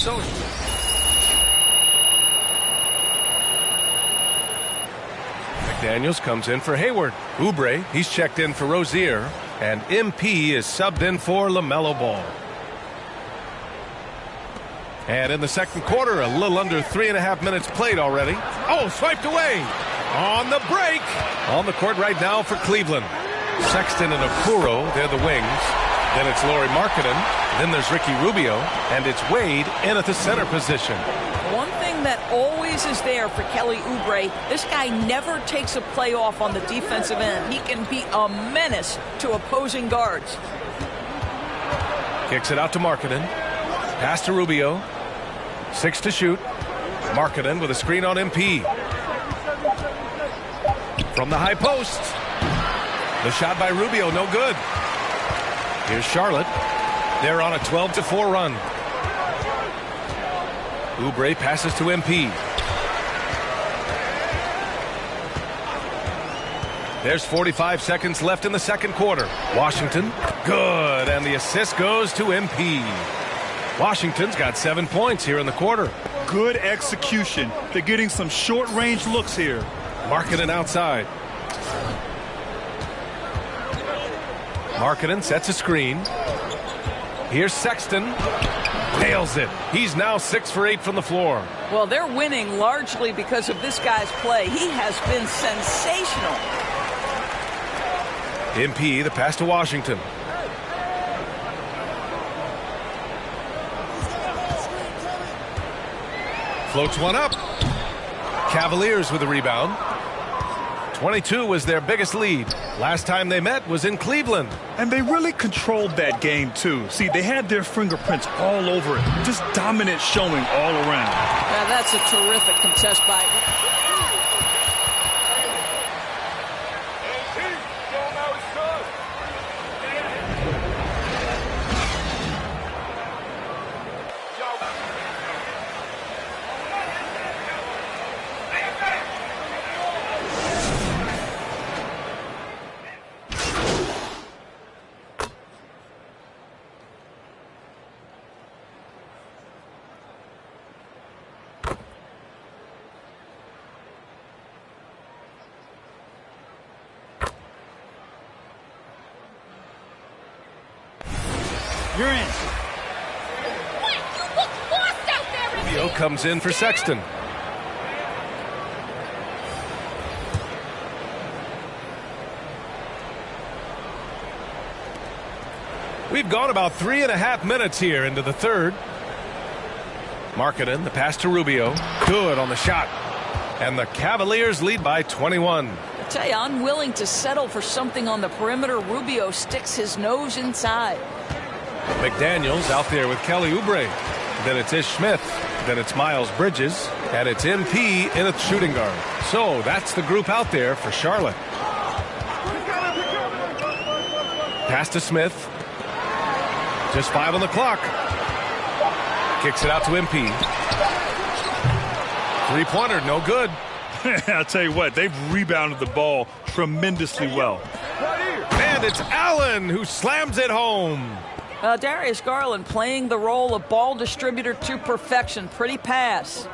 So McDaniels comes in for Hayward. Oubre, he's checked in for Rozier. And MP is subbed in for LaMelo Ball. And in the second quarter, a little under 3.5 minutes played already. Oh, swiped away. On the break. On the court right now for Cleveland. Sexton and Okoro, they're the wings. Then it's Lauri Markkanen. Then there's Ricky Rubio. And it's Wade in at the center position. One thing that always is there for Kelly Oubre, this guy never takes a play off on the defensive end. He can be a menace to opposing guards. Kicks it out to Markkanen. Pass to Rubio. 6 to shoot. Markkanen with a screen on MP. From the high post. The shot by Rubio, no good. Here's Charlotte. They're on a 12-4 run. Oubre passes to MP. There's 45 seconds left in the second quarter. Washington, good, and the assist goes to MP. Washington's got 7 points here in the quarter. Good execution. They're getting some short-range looks here. Markkanen outside. Markkanen sets a screen. Here's Sexton. Nails it. He's now 6 for 8 from the floor. Well, they're winning largely because of this guy's play. He has been sensational. MP, the pass to Washington. Floats one up. Cavaliers with the rebound. 22 was their biggest lead. Last time they met was in Cleveland. And they really controlled that game, too. See, they had their fingerprints all over it. Just dominant showing all around. Yeah, that's a terrific contest by You're in. Rubio comes in for Sexton. We've gone about 3.5 minutes here into the third. Markkanen, the pass to Rubio. Good on the shot. And the Cavaliers lead by 21. I tell you, unwilling to settle for something on the perimeter. Rubio sticks his nose inside. McDaniels out there with Kelly Oubre. Then it's Ish Smith. Then it's Miles Bridges. And it's MP in at shooting guard. So that's the group out there for Charlotte. Pass to Smith. Just 5 on the clock. Kicks it out to MP. Three-pointer, no good. I'll tell you what, they've rebounded the ball tremendously well. And it's Allen who slams it home. Darius Garland playing the role of ball distributor to perfection. Pretty pass.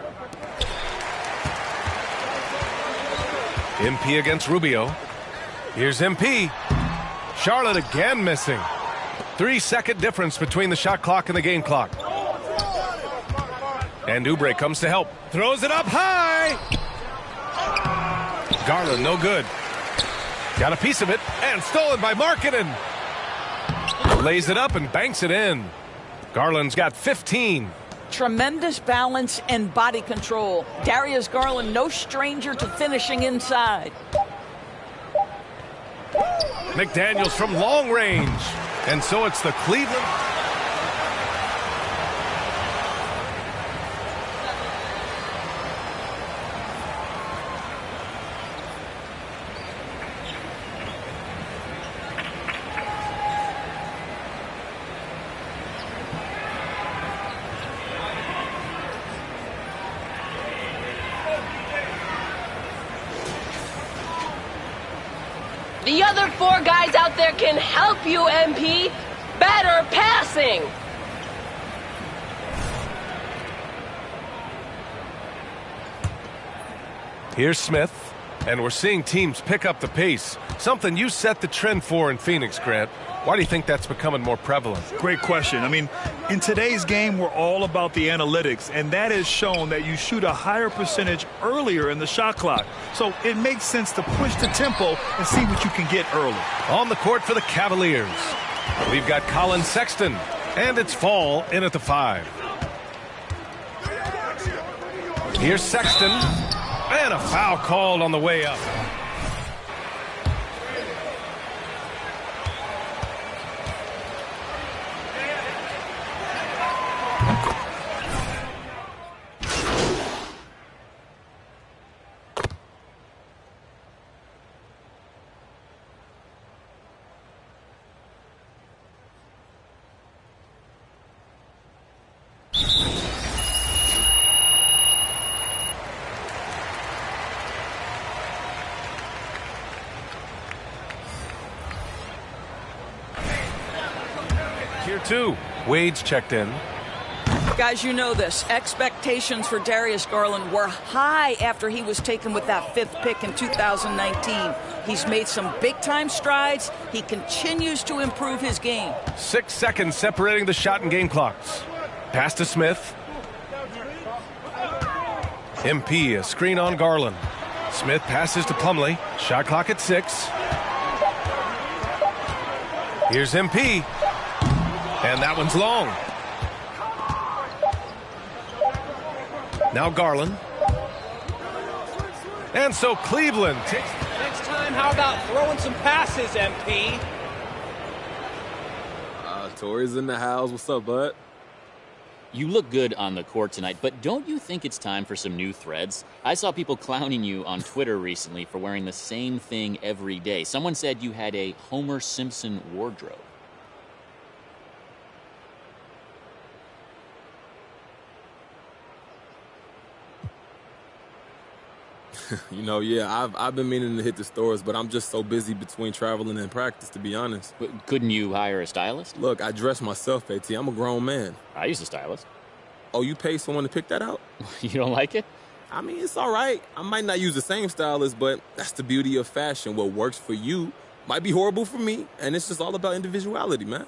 MP against Rubio. Here's MP. Charlotte again missing. 3-second difference between the shot clock and the game clock. And Oubre comes to help. Throws it up high. Garland, no good. Got a piece of it, and stolen by Markkanen. Lays it up and banks it in. Garland's got 15. Tremendous balance and body control. Darius Garland, no stranger to finishing inside. McDaniels from long range. And so it's the Cleveland. The other 4 guys out there can help you, MP. Better passing. Here's Smith, and we're seeing teams pick up the pace, something you set the trend for in Phoenix, Grant. Why do you think that's becoming more prevalent? Great question. I mean, in today's game, we're all about the analytics, and that has shown that you shoot a higher percentage earlier in the shot clock. So it makes sense to push the tempo and see what you can get early. On the court for the Cavaliers, we've got Colin Sexton, and it's Fall in at the 5. Here's Sexton, and a foul called on the way up. Here too, Wade's checked in. Guys, you know this. Expectations for Darius Garland were high after he was taken with that 5th pick in 2019. He's made some big-time strides. He continues to improve his game. 6 seconds separating the shot and game clocks. Pass to Smith. MP, a screen on Garland. Smith passes to Plumlee. Shot clock at 6. Here's MP. And that one's long. Now Garland. And so Cleveland takes. Next time, how about throwing some passes, MP? Tori's in the house. What's up, bud? You look good on the court tonight, but don't you think it's time for some new threads? I saw people clowning you on Twitter recently for wearing the same thing every day. Someone said you had a Homer Simpson wardrobe. Yeah, I've been meaning to hit the stores, but I'm just so busy between traveling and practice, to be honest. But couldn't you hire a stylist? Look, I dress myself, AT. I'm a grown man. I use a stylist. Oh, you pay someone to pick that out? You don't like it? I mean, it's all right. I might not use the same stylist, but that's the beauty of fashion. What works for you might be horrible for me, and it's just all about individuality, man.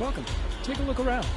welcome. Take a look around.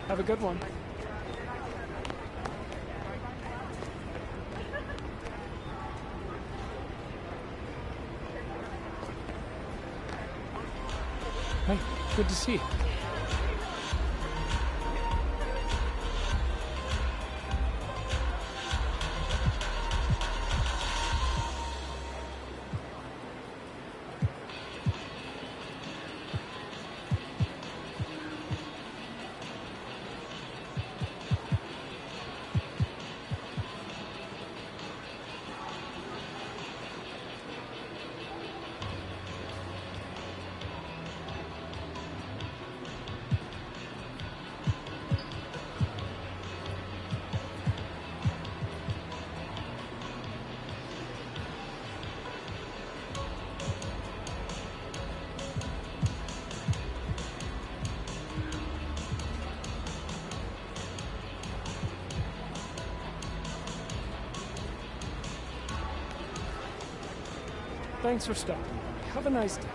Have a good one. Hey, good to see you. Thanks for stopping by. Have a nice day.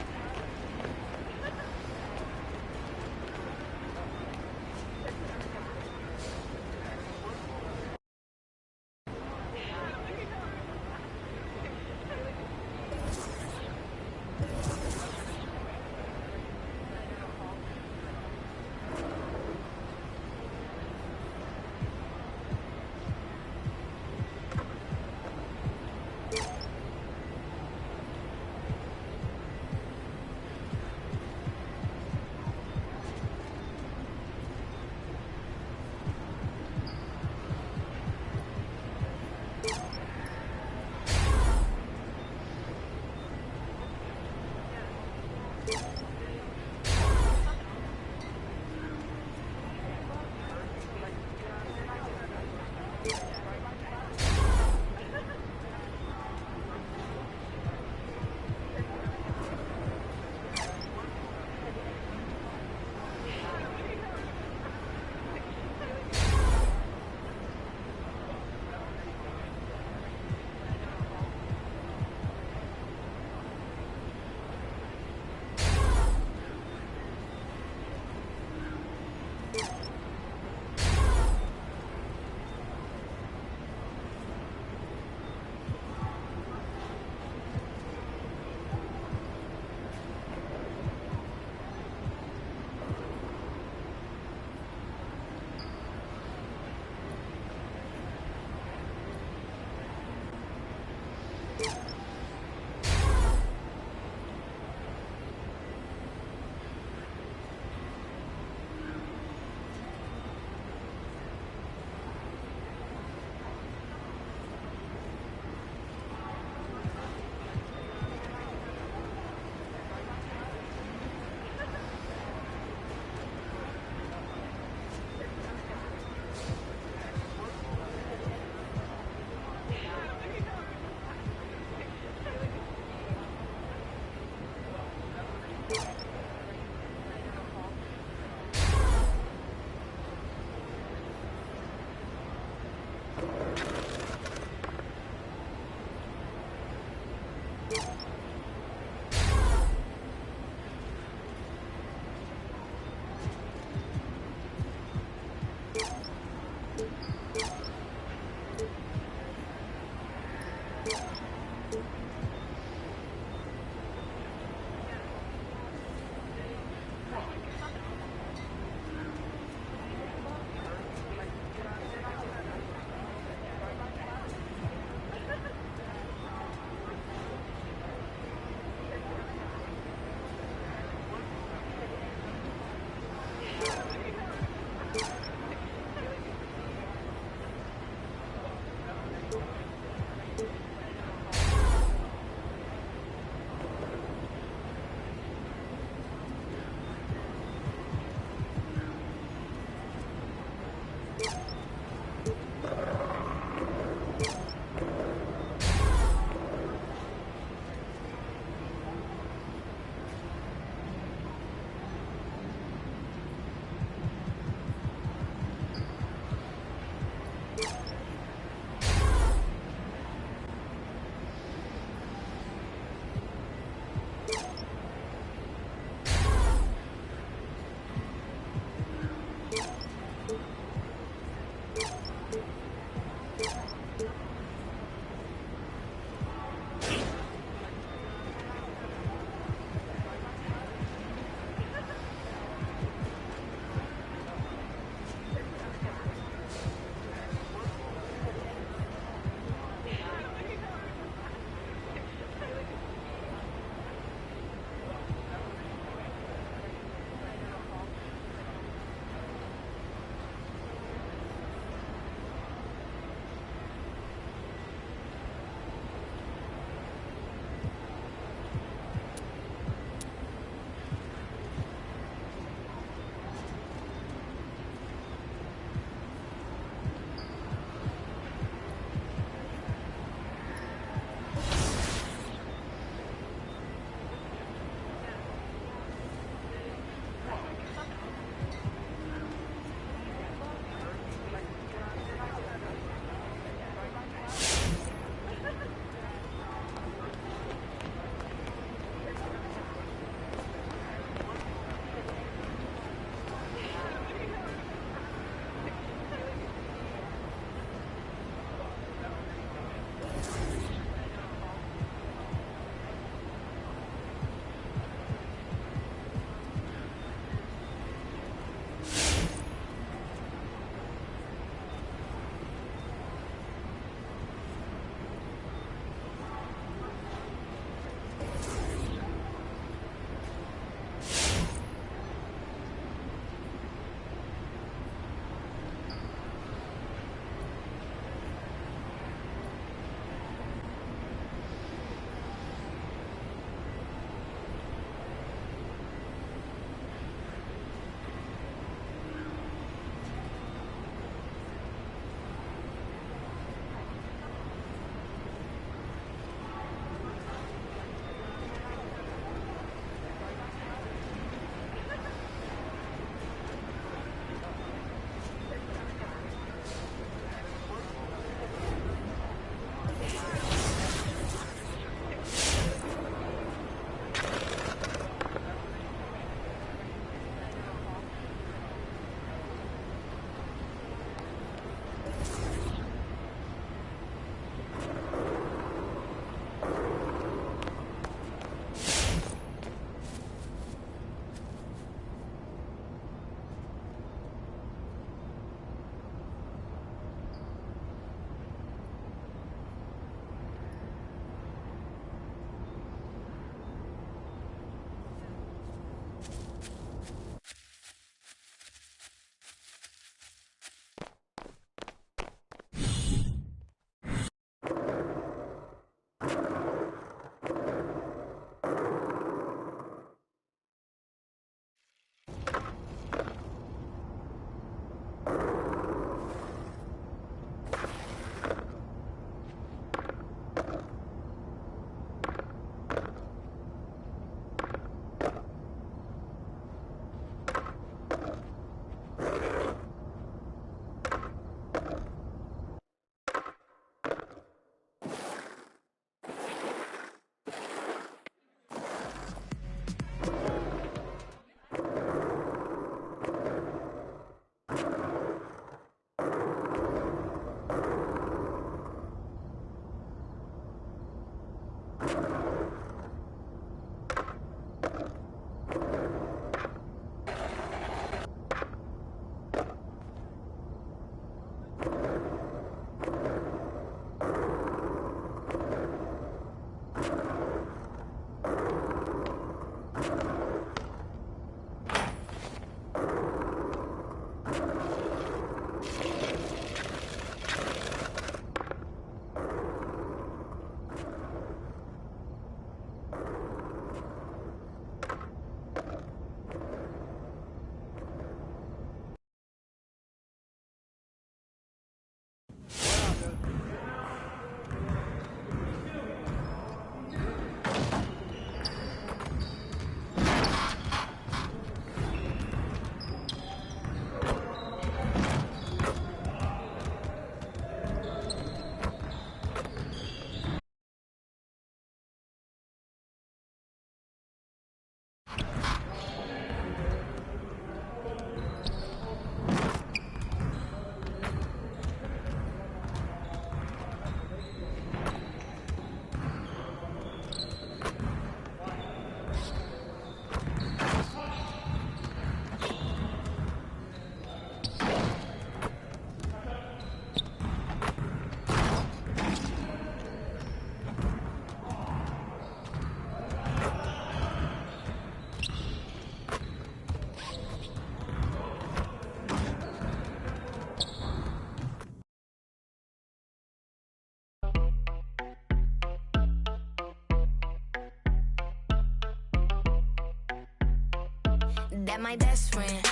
That my best friend.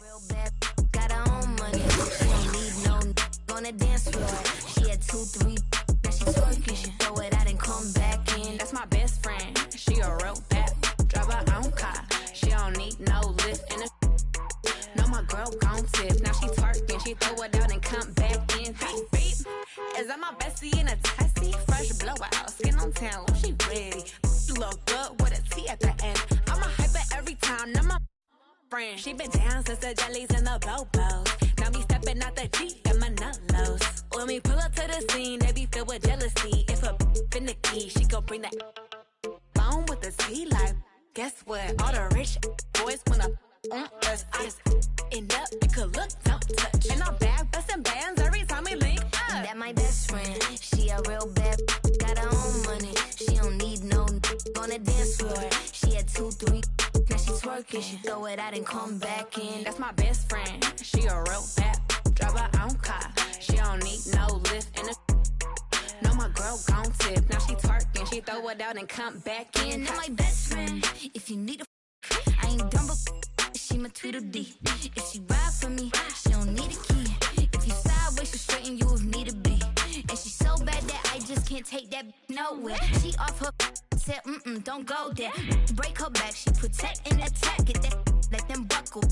Real bad, got her own money. She don't need no on the dance floor. She had 2, 3, now she twerking. She throw it out and come back in. That's my best friend. She a real bad, drive her own car. She don't need no lift in the. No, my girl gon' tip. Now she twerking. She throw it out and come back in. Beep, beep. Is that my bestie in a testy? Fresh blowout, skin on town. She ready. Look good with a T at the end. I'm a hyper every time. Now my friend. She been down since the jellies and the bobos. Now me stepping out the Jeep and my nullos. When we pull up to the scene, they be filled with jealousy. If a finicky, she gon' bring that phone with the T like. Guess what? All the rich boys wanna on us. I just end up, you could look, don't touch. And I'm back busting bands every time we link up. That my best friend. She a real bad, got her own money. She don't need no on the dance floor. She had 2, 3, now she twerking. She throw it out and come back in. That's my best friend. She a real bad, drive her own car. She don't need no lift in the. No, my girl gon' tip. Now she twerking. She throw it out and come back in. That my best friend. If you need a, I ain't dumb but she my Tweedledee. If she ride for me, she don't need a key. If you sideways, she straighten you if need to be. And she's so bad that I just can't take that nowhere. She off her said, don't go there. Break her back, she protect and attack. Get that, let them buckle.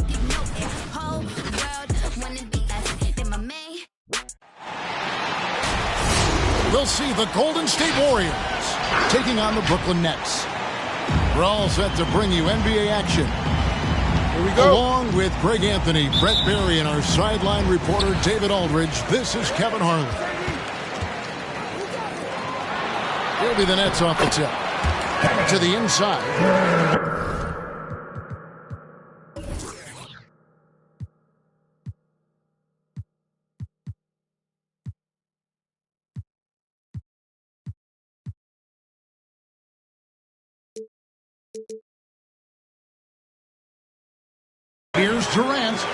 You know it. Whole world wanna be us. Then my main. We'll see the Golden State Warriors taking on the Brooklyn Nets. We're all set to bring you NBA action. Here we go. Along with Greg Anthony, Brett Berry, and our sideline reporter David Aldridge, this is Kevin Harlan. Here'll be the Nets off the tip. To the inside. Here's Durant.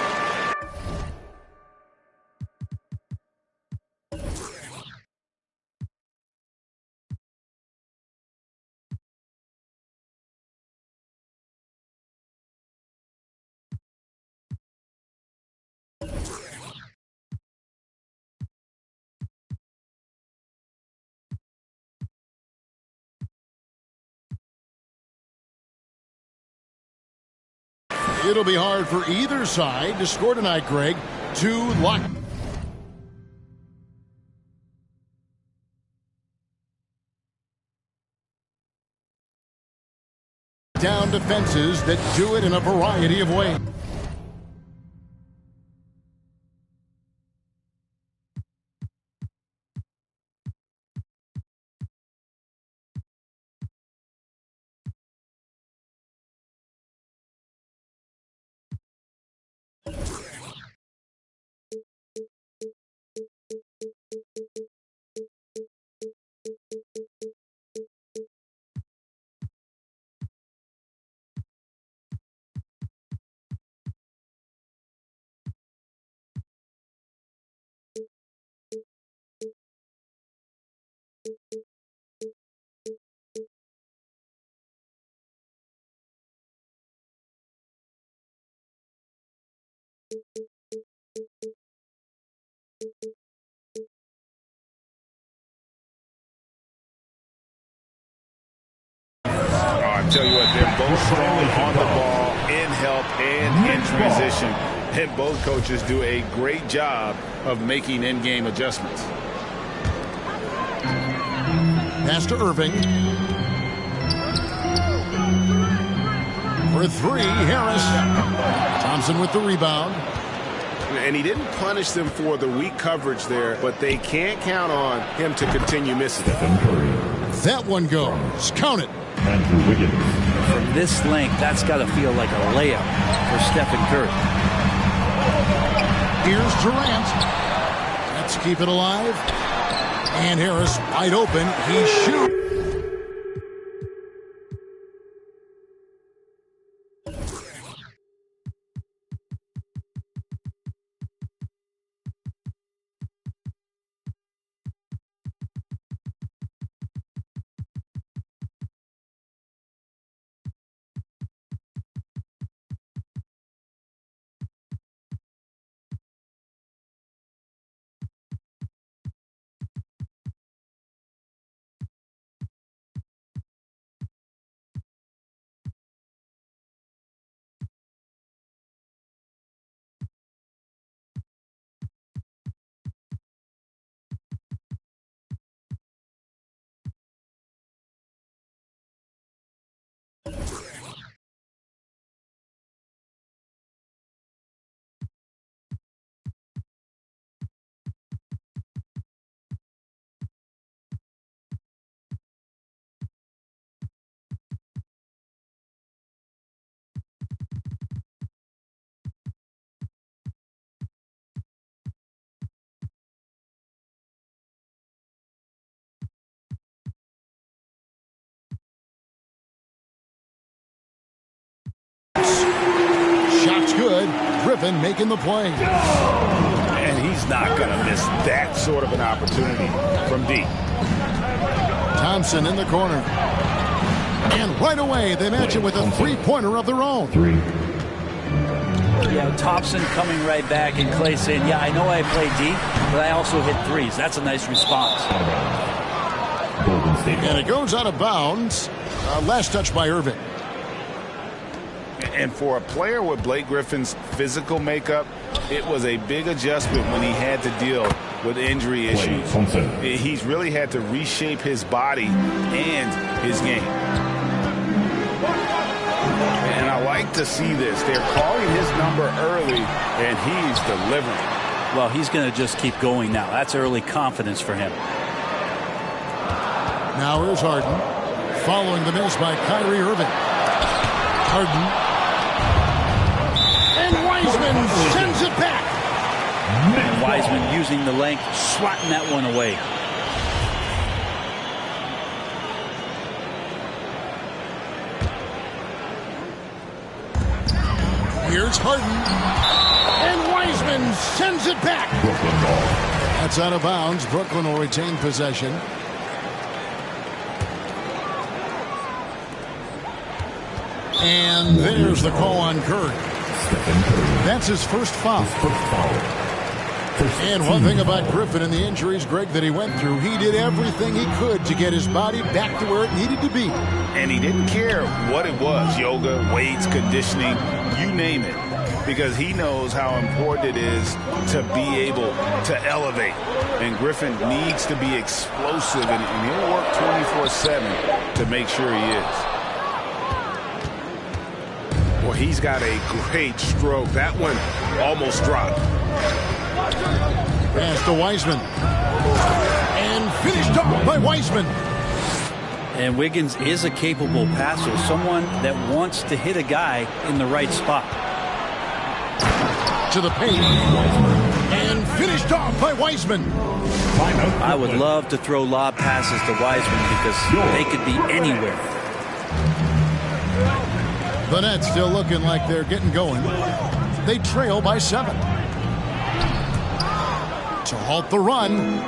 It'll be hard for either side to score tonight, Greg. To lock. Down defenses that do it in a variety of ways. I tell you what, they're both strong on the ball, in help, and in transition. And both coaches do a great job of making in-game adjustments. Pass to Irving. For 3, Harris. Thompson with the rebound. And he didn't punish them for the weak coverage there, but they can't count on him to continue missing. That one goes. Count it. From this length, that's got to feel like a layup for Stephen Curry. Here's Durant. Let's keep it alive. And Harris wide open. He shoots. Griffin making the play. And he's not going to miss that sort of an opportunity from deep. Thompson in the corner. And right away, they match it with a three-pointer of their own. Yeah, Thompson coming right back and Clay saying, yeah, I know I play deep, but I also hit threes. That's a nice response. And it goes out of bounds. Last touch by Irving. And for a player with Blake Griffin's physical makeup, it was a big adjustment when he had to deal with injury issues. He's really had to reshape his body and his game. And I like to see this. They're calling his number early, and he's delivering. Well, he's going to just keep going now. That's early confidence for him. Now here's Harden. Following the miss by Kyrie Irving. Harden. And Wiseman sends it back. And Wiseman using the length, swatting that one away. Here's Harden. And Wiseman sends it back. That's out of bounds. Brooklyn will retain possession. And there's the call on Curry. That's his first foul. And one thing about Griffin and the injuries, Greg, that he went through, he did everything he could to get his body back to where it needed to be. And he didn't care what it was, yoga, weights, conditioning, you name it, because he knows how important it is to be able to elevate. And Griffin needs to be explosive, and he'll work 24/7 to make sure he is. Well, he's got a great stroke. That one almost dropped. Pass to Wiseman. And finished off by Wiseman. And Wiggins is a capable passer, someone that wants to hit a guy in the right spot. To the paint. And finished off by Wiseman. I would love to throw lob passes to Wiseman because they could be anywhere. The Nets still looking like they're getting going. They trail by 7. To halt the run,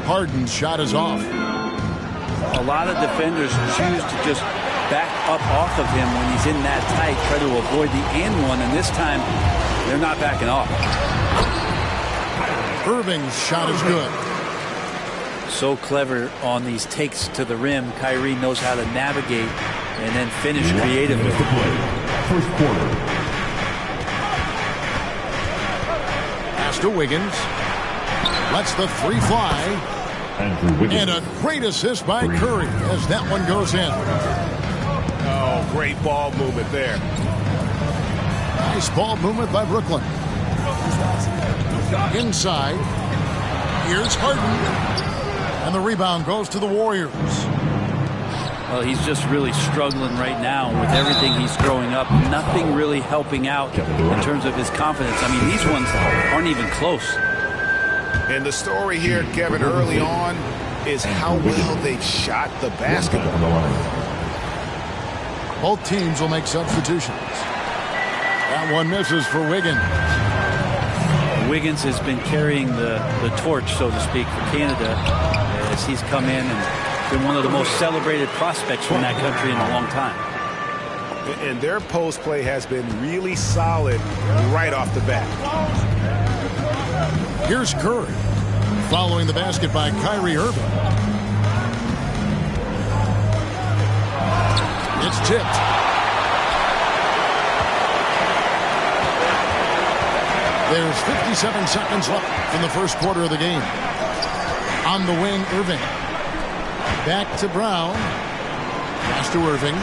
Harden's shot is off. A lot of defenders choose to just back up off of him when he's in that tight, try to avoid the and one, and this time they're not backing off. Irving's shot is good. So clever on these takes to the rim. Kyrie knows how to navigate and then finish creatively. First quarter. Pass to Wiggins. Lets the three fly. And a great assist by Curry as that one goes in. Oh, great ball movement there. Nice ball movement by Brooklyn. Inside. Here's Harden. And the rebound goes to the Warriors. Well, he's just really struggling right now with everything he's throwing up. Nothing really helping out in terms of his confidence. I mean, these ones aren't even close. And the story here, Kevin, early on is how well they've shot the basketball. Both teams will make substitutions. That one misses for Wiggins. Wiggins has been carrying the torch, so to speak, for Canada as he's come in and been one of the most celebrated prospects from that country in a long time. And their post play has been really solid right off the bat. Here's Curry. Following the basket by Kyrie Irving. It's tipped. There's 57 seconds left in the first quarter of the game. On the wing, Irving. Back to Brown. Pass to Irving.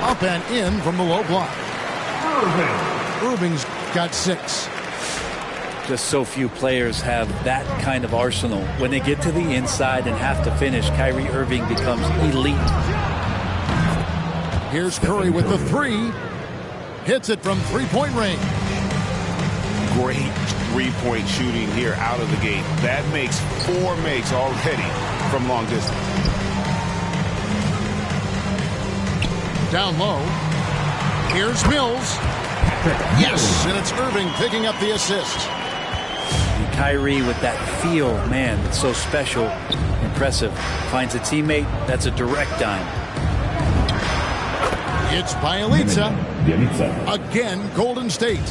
Up and in from the low block. Irving's got 6. Just so few players have that kind of arsenal. When they get to the inside and have to finish, Kyrie Irving becomes elite. Here's Curry with the 3. Hits it from three-point range. Great three-point shooting here out of the gate. That makes 4 makes already from long distance. Down low. Here's Mills. Yes, and it's Irving picking up the assist. And Kyrie with that feel, man, it's so special, impressive. Finds a teammate, that's a direct dime. It's Bielitsa. Again, Golden State.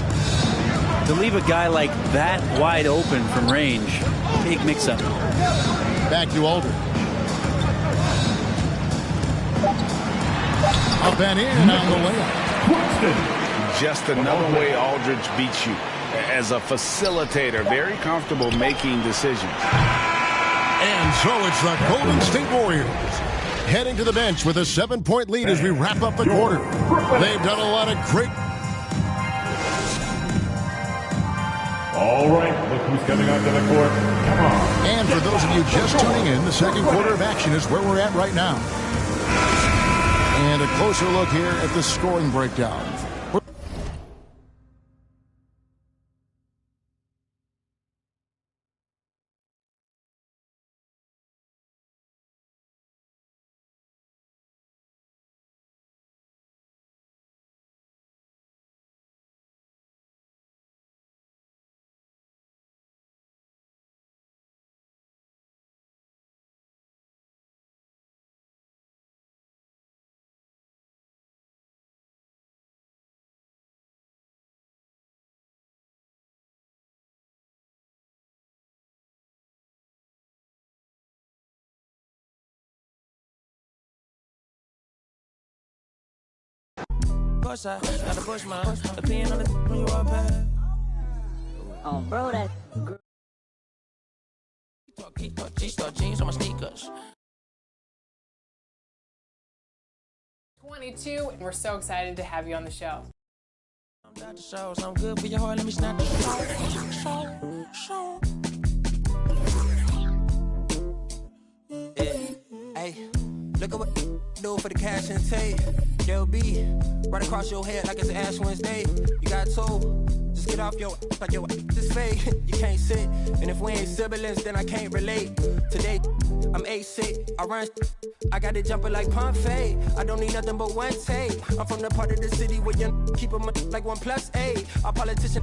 To leave a guy like that wide open from range, big mix-up. Back to Aldridge. Up and in on the layup. Just another way Aldridge beats you. As a facilitator, very comfortable making decisions. And so it's the Golden State Warriors heading to the bench with a 7-point lead as we wrap up the quarter. They've done a lot of great. All right, look who's coming onto the court. Come on. And for those of you just tuning in, the second quarter of action is where we're at right now. And a closer look here at the scoring breakdown. Gotta push my opinion on the when you are bad. Oh, bro, that. G-Star jeans on my sneakers. 22, and we're so excited to have you on the show. I'm Dr. Shows, I'm good for your heart, let me snap the show. Yeah, hey, look at what do for the cash and tape. They'll be right across your head like it's Ash Wednesday. You got told, just get off your like your this fake. You can't sit, and if we ain't siblings, then I can't relate. Today, I'm A6, I run, I got it jumping like Pompeii. I don't need nothing but one take. I'm from the part of the city where you keep them like 1+8. Our politician.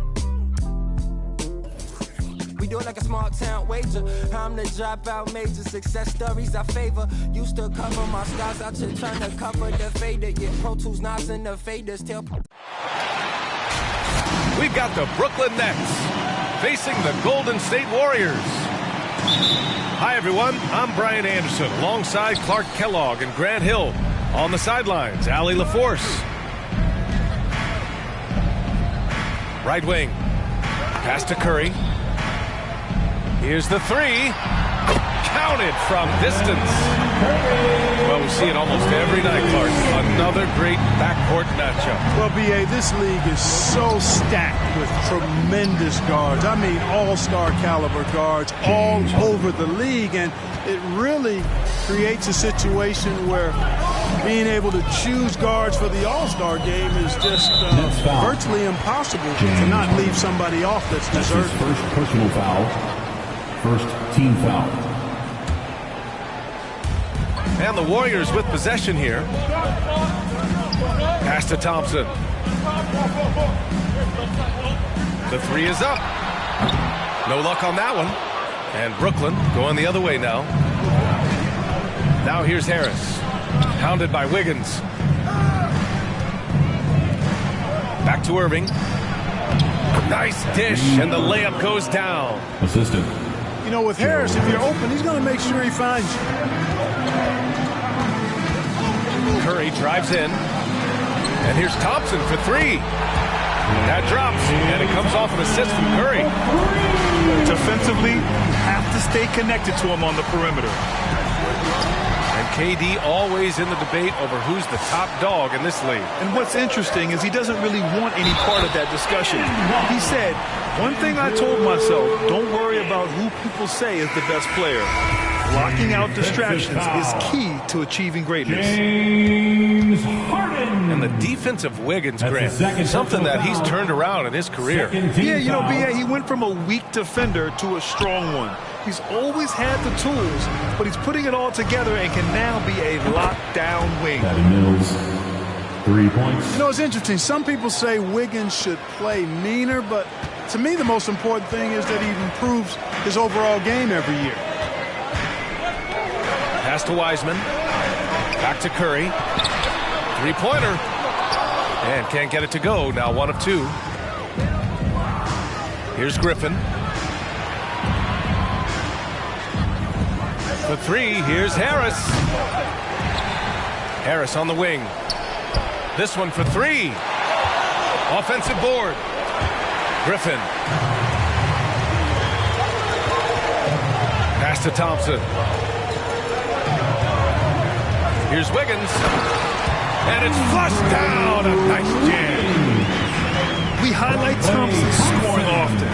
We do it like a small town wager. I'm the dropout major. Success stories I favor. Used to cover my scars out here trying to cover the fader. Yeah, Pro Tools, knobs, and the faders. We've got the Brooklyn Nets facing the Golden State Warriors. Hi, everyone. I'm Brian Anderson alongside Clark Kellogg and Grant Hill. On the sidelines, Allie LaForce. Right wing. Pass to Curry. Here's the three. Counted from distance. Well, we see it almost every night, Clark. Another great backcourt matchup. Well, B.A., this league is so stacked with tremendous guards. I mean, all-star caliber guards all over the league. And it really creates a situation where being able to choose guards for the all-star game is just virtually impossible to not leave somebody off that's deserving. First personal foul. First team foul. And the Warriors with possession here. Pass to Thompson. The three is up. No luck on that one. And Brooklyn going the other way now. Now here's Harris. Hounded by Wiggins. Back to Irving. Nice dish, and the layup goes down. Assistant. You know, with Harris, if you're open, he's going to make sure he finds you. Curry drives in. And here's Thompson for three. That drops, and it comes off an assist from Curry. Defensively, you have to stay connected to him on the perimeter. And KD always in the debate over who's the top dog in this league. And what's interesting is he doesn't really want any part of that discussion. He said, one thing I told myself, don't worry about who people say is the best player. Blocking out distractions is key to achieving greatness. James Harden. And the defense of Wiggins, Grant, something that he's turned around in his career. Yeah, you know, B.A., he went from a weak defender to a strong one. He's always had the tools, but he's putting it all together and can now be a lockdown wing. 3 points. You know, it's interesting. Some people say Wiggins should play meaner, but to me the most important thing is that he improves his overall game every year. Pass to Wiseman. Back to Curry. Three-pointer. And can't get it to go. Now 1 of 2. Here's Griffin. The 3. Here's Harris. Harris on the wing. This one for 3. Offensive board. Griffin. Pass to Thompson. Here's Wiggins. And it's flushed down. A nice jam. We highlight Thompson scoring often,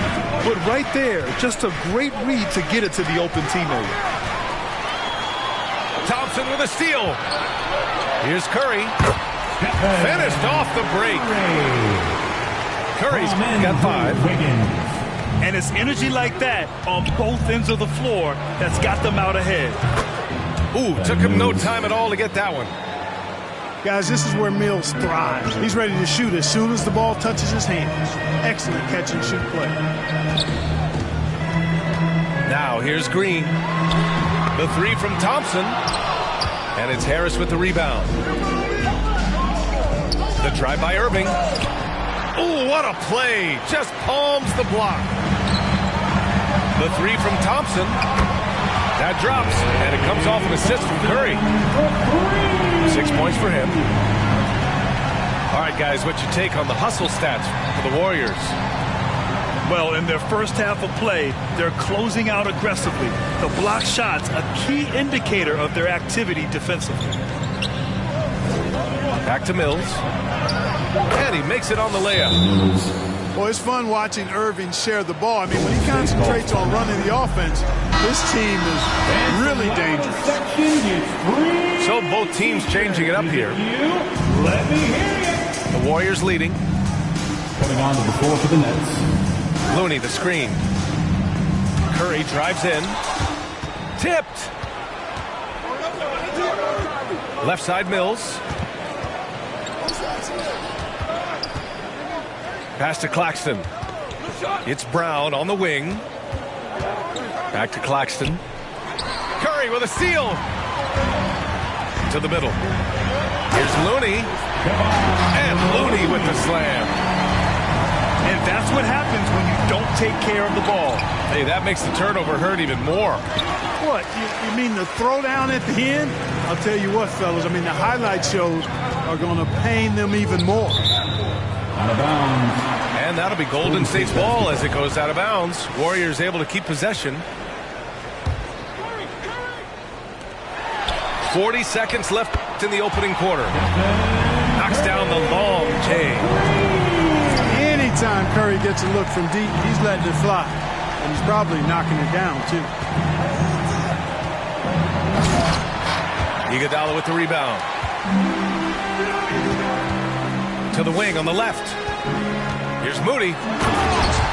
but right there, just a great read to get it to the open teammate. Thompson with a steal. Here's Curry. Finished off the break. Curry's got 5. And it's energy like that on both ends of the floor that's got them out ahead. Ooh, took him no time at all to get that one. Guys, this is where Mills thrives. He's ready to shoot as soon as the ball touches his hands. Excellent catch and shoot play. Now here's Green. The 3 from Thompson. And it's Harris with the rebound. The drive by Irving. Oh, what a play. Just palms the block. The 3 from Thompson. That drops, and it comes off an assist from Curry. 6 points for him. All right, guys, what's your take on the hustle stats for the Warriors? Well, in their first half of play, they're closing out aggressively. The block shots, a key indicator of their activity defensively. Back to Mills. And he makes it on the layup. Well, it's fun watching Irving share the ball. I mean, when he concentrates on running the offense, this team is really dangerous. So both teams changing it up here. The Warriors leading. Coming on to the floor for the Nets. Looney, the screen. Curry drives in. Tipped. Left side Mills. Pass to Claxton. It's Brown on the wing. Back to Claxton. Curry with a steal. To the middle. Here's Looney. And Looney with the slam. And that's what happens when you don't take care of the ball. Hey, that makes the turnover hurt even more. What? You mean the throwdown at the end? I'll tell you what, fellas. I mean, the highlight shows are going to pain them even more. Out of bounds. And that'll be Golden State's ball as it goes out of bounds. Warriors able to keep possession. 40 seconds left in the opening quarter. Knocks down the long J. Anytime Curry gets a look from deep, he's letting it fly. And he's probably knocking it down, too. Iguodala with the rebound. To the wing on the left. Here's Moody.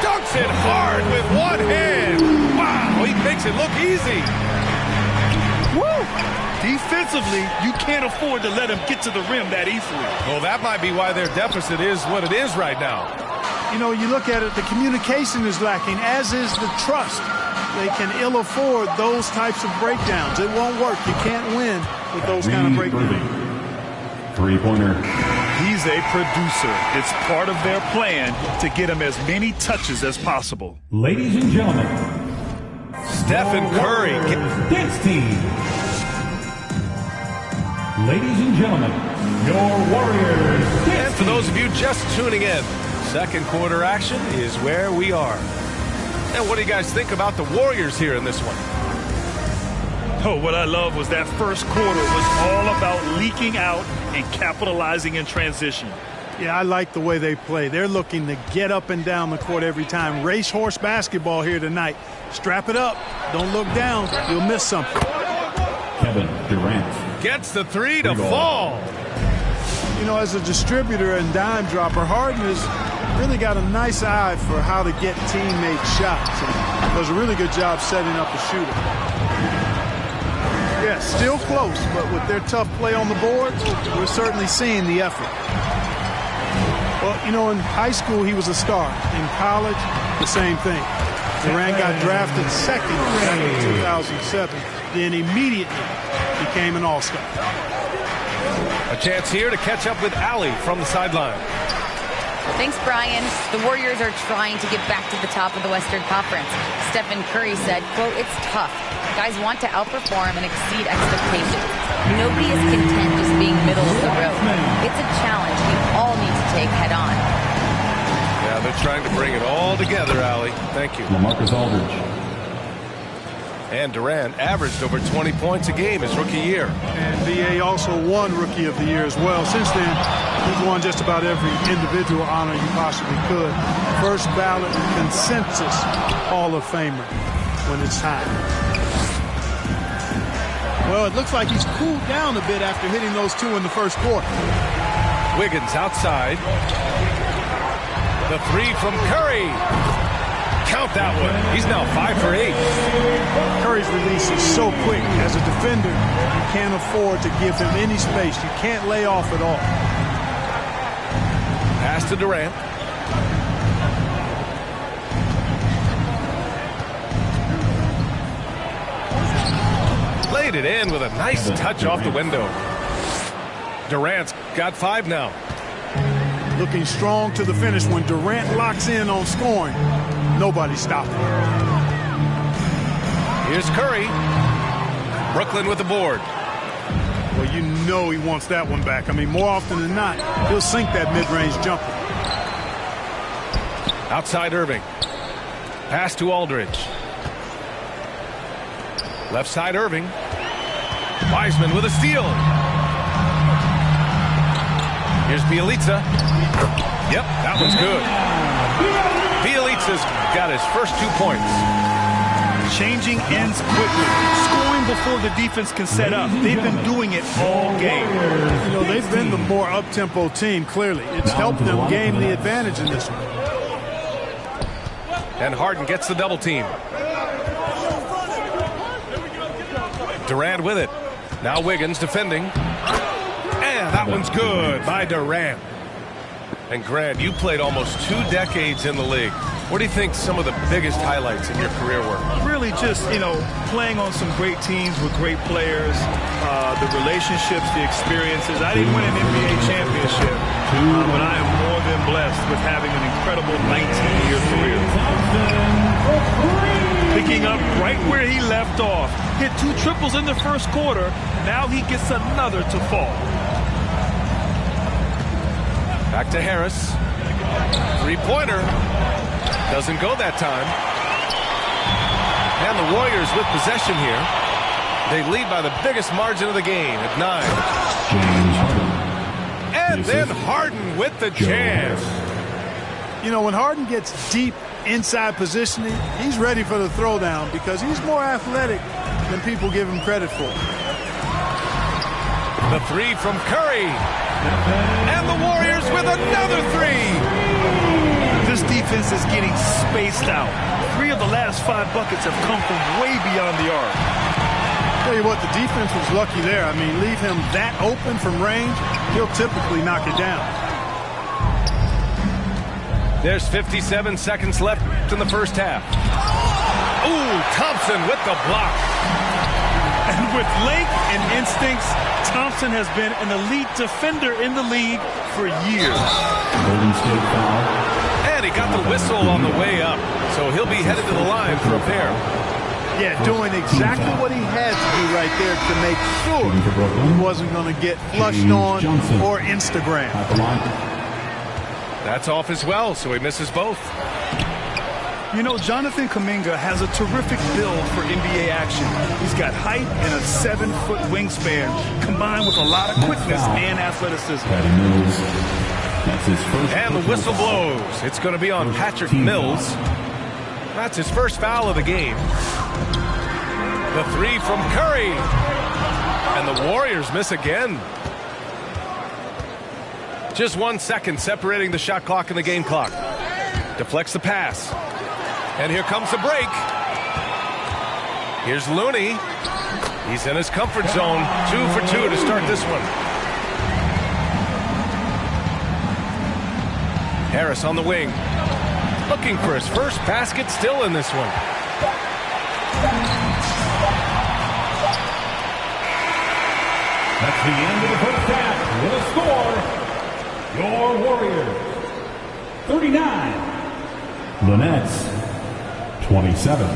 Dunks it hard with one hand. Wow, he makes it look easy. Woo! Defensively, you can't afford to let him get to the rim that easily. Well, that might be why their deficit is what it is right now. You know, you look at it, the communication is lacking, as is the trust. They can ill afford those types of breakdowns. It won't work. You can't win with those kind of breakdowns. Three-pointer. He's a producer. It's part of their plan to get him as many touches as possible. Ladies and gentlemen, Stephen Curry. Dance team. Ladies and gentlemen, your Warriors. And for those of you just tuning in, second quarter action is where we are. And what do you guys think about the Warriors here in this one? Oh, what I love was that first quarter was all about leaking out and capitalizing in transition. Yeah, I like the way they play. They're looking to get up and down the court every time. Racehorse basketball here tonight. Strap it up. Don't look down. You'll miss something. Kevin Durant. Gets the 3 to fall. You know, as a distributor and dime dropper, Harden has really got a nice eye for how to get teammate shots. And does a really good job setting up a shooter. Yeah, still close, but with their tough play on the boards, we're certainly seeing the effort. Well, you know, in high school, he was a star. In college, the same thing. Durant got drafted second back in 2007, then immediately became an all-star. A chance here to catch up with Allie from the sideline. Thanks, Brian. The Warriors are trying to get back to the top of the Western Conference. Stephen Curry said, quote, "It's tough. Guys want to outperform and exceed expectations. Nobody is content just being middle of the road. It's a challenge we all need to take head on." Yeah, they're trying to bring it all together, Allie. Thank you. LaMarcus Aldridge. And Durant averaged over 20 points a game his rookie year. And B.A. also won Rookie of the Year as well. Since then, he's won just about every individual honor you possibly could. First ballot consensus Hall of Famer when it's time. Well, it looks like he's cooled down a bit after hitting those two in the first quarter. Wiggins outside. The three from Curry. Count that one. He's now 5 for 8. Curry's release is so quick. As a defender, you can't afford to give him any space. You can't lay off at all. Pass to Durant. Laid it in with a nice touch off the window. Durant's got 5 now. Looking strong to the finish. When Durant locks in on scoring, nobody's stopping. Here's Curry. Brooklyn with the board. Well, you know he wants that one back. I mean, more often than not, he'll sink that mid-range jumper. Outside Irving. Pass to Aldridge. Left side Irving. Wiseman with a steal. Here's Bielitsa. Yep, that one's good. Bielitsa's got his first 2 points. Changing ends quickly. Scoring before the defense can set up. They've been doing it all game. You know, they've been the more up-tempo team, clearly. It's helped them gain the advantage in this one. And Harden gets the double team. Durant with it. Now Wiggins defending. And that one's good by Durant. And Grant, you played almost 2 decades in the league. What do you think some of the biggest highlights in your career were? Really just, you know, playing on some great teams with great players, the relationships, the experiences. I didn't win an NBA championship, but I am more than blessed with having an incredible 19-year career. Picking up right where he left off. Hit 2 triples in the first quarter. Now he gets another to fall. Back to Harris. 3-pointer. Doesn't go that time. And the Warriors with possession here. They lead by the biggest margin of the game at 9. And then Harden with the jam. You know, when Harden gets deep inside positioning, he's ready for the throwdown because he's more athletic than people give him credit for. The 3 from Curry. And the Warriors with another 3. This defense is getting spaced out. 3 of the last 5 buckets have come from way beyond the arc. Tell you what, the defense was lucky there. I mean, leave him that open from range, he'll typically knock it down. There's 57 seconds left in the first half. Ooh, Thompson with the block. And with length and instincts, Thompson has been an elite defender in the league for years. Golden State foul. And he got the whistle on the way up, so he'll be headed to the line for a pair. Yeah, doing exactly what he had to do right there to make sure he wasn't going to get flushed on or Instagram. That's off as well, so he misses both. You know, Jonathan Kuminga has a terrific build for NBA action. He's got height and a 7-foot wingspan, combined with a lot of quickness and athleticism. And the whistle blows. It's going to be on Patrick Mills. That's his first foul of the game. The 3 from Curry. And the Warriors miss again. Just 1 second separating the shot clock and the game clock. Deflects the pass. And here comes the break. Here's Looney. He's in his comfort zone. 2 for 2 to start this one. Harris on the wing. Looking for his first basket, still in this one. That's the end of the first half with a score. Your Warriors 39. The Nets 27.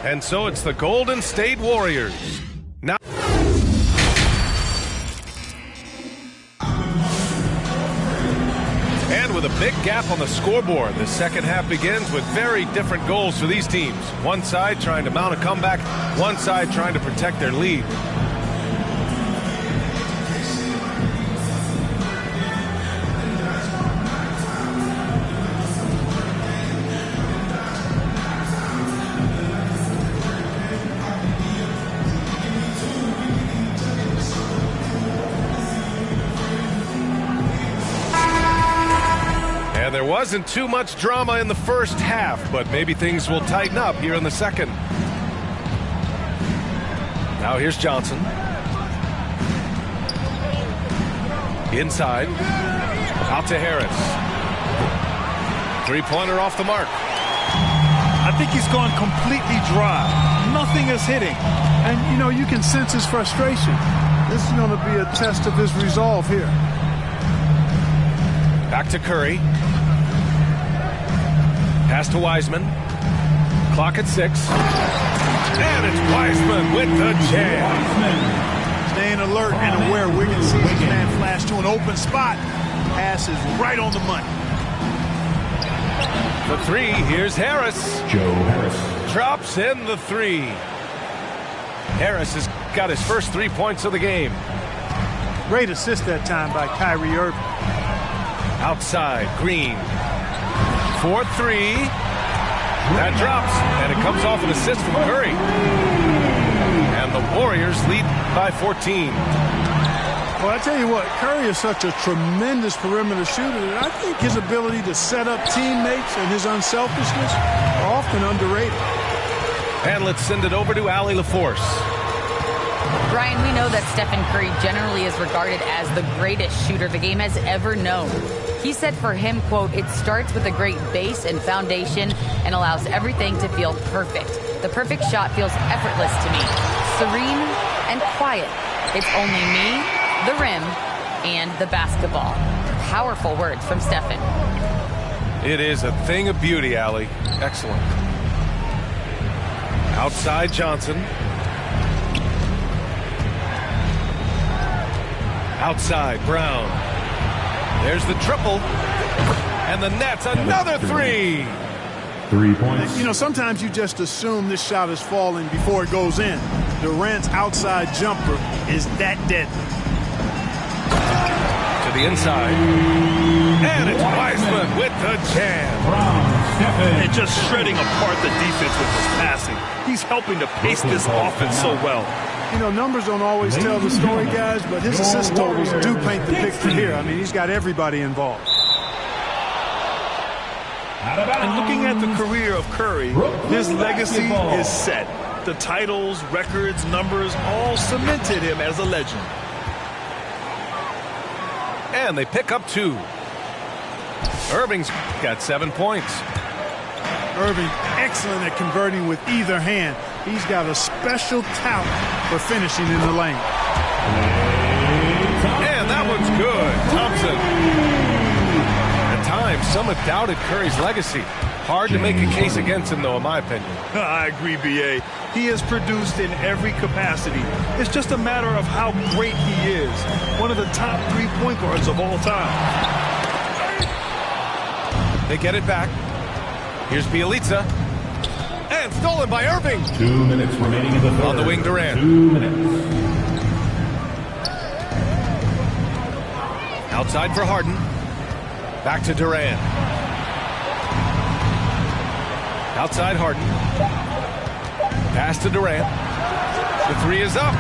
And so it's the Golden State Warriors. Now, and with a big gap on the scoreboard, the second half begins with very different goals for these teams. One side trying to mount a comeback, one side trying to protect their lead. There wasn't too much drama in the first half, but maybe things will tighten up here in the second. Now here's Johnson. Inside. Out to Harris. Three-pointer off the mark. I think he's gone completely dry. Nothing is hitting. And, you know, you can sense his frustration. This is going to be a test of his resolve here. Back to Curry. Pass to Wiseman. Clock at 6. And it's Wiseman with the jam. Staying alert and aware. Wiggins sees his man flash to an open spot. Pass is right on the money. The 3, here's Harris. Joe Harris. Drops in the 3. Harris has got his first 3 points of the game. Great assist that time by Kyrie Irving. Outside, Green. 4-3. That drops, and it comes off an assist from Curry. And the Warriors lead by 14. Well, I tell you what, Curry is such a tremendous perimeter shooter that I think his ability to set up teammates and his unselfishness are often underrated. And let's send it over to Allie LaForce. Brian, we know that Stephen Curry generally is regarded as the greatest shooter the game has ever known. He said for him, quote, "It starts with a great base and foundation and allows everything to feel perfect. The perfect shot feels effortless to me, serene and quiet. It's only me, the rim, and the basketball." Powerful words from Stephen. It is a thing of beauty, Allie. Excellent. Outside Johnson. Outside Brown. There's the triple. And the Nets, another 3. 3 points. You know, sometimes you just assume this shot is falling before it goes in. Durant's outside jumper is that deadly. To the inside. And it's Wiseman with the jam. And just shredding apart the defense with his passing. He's helping to pace this offense so well. You know, numbers don't always tell the story, guys, but his assist totals do paint the picture here. I mean, he's got everybody involved. And looking at the career of Curry, his legacy is set. The titles, records, numbers all cemented him as a legend. And they pick up 2. Irving's got 7 points. Irving, excellent at converting with either hand. He's got a special talent for finishing in the lane. And that one's good. Thompson. At times, some have doubted Curry's legacy. Hard to make a case against him, though, in my opinion. I agree, B.A. He has produced in every capacity. It's just a matter of how great he is. One of the top 3 point guards of all time. They get it back. Here's Bielitsa. And stolen by Irving. 2 minutes remaining in the third. On the wing, Durant. 2 minutes. Outside for Harden. Back to Durant. Outside Harden. Pass to Durant. The 3 is up.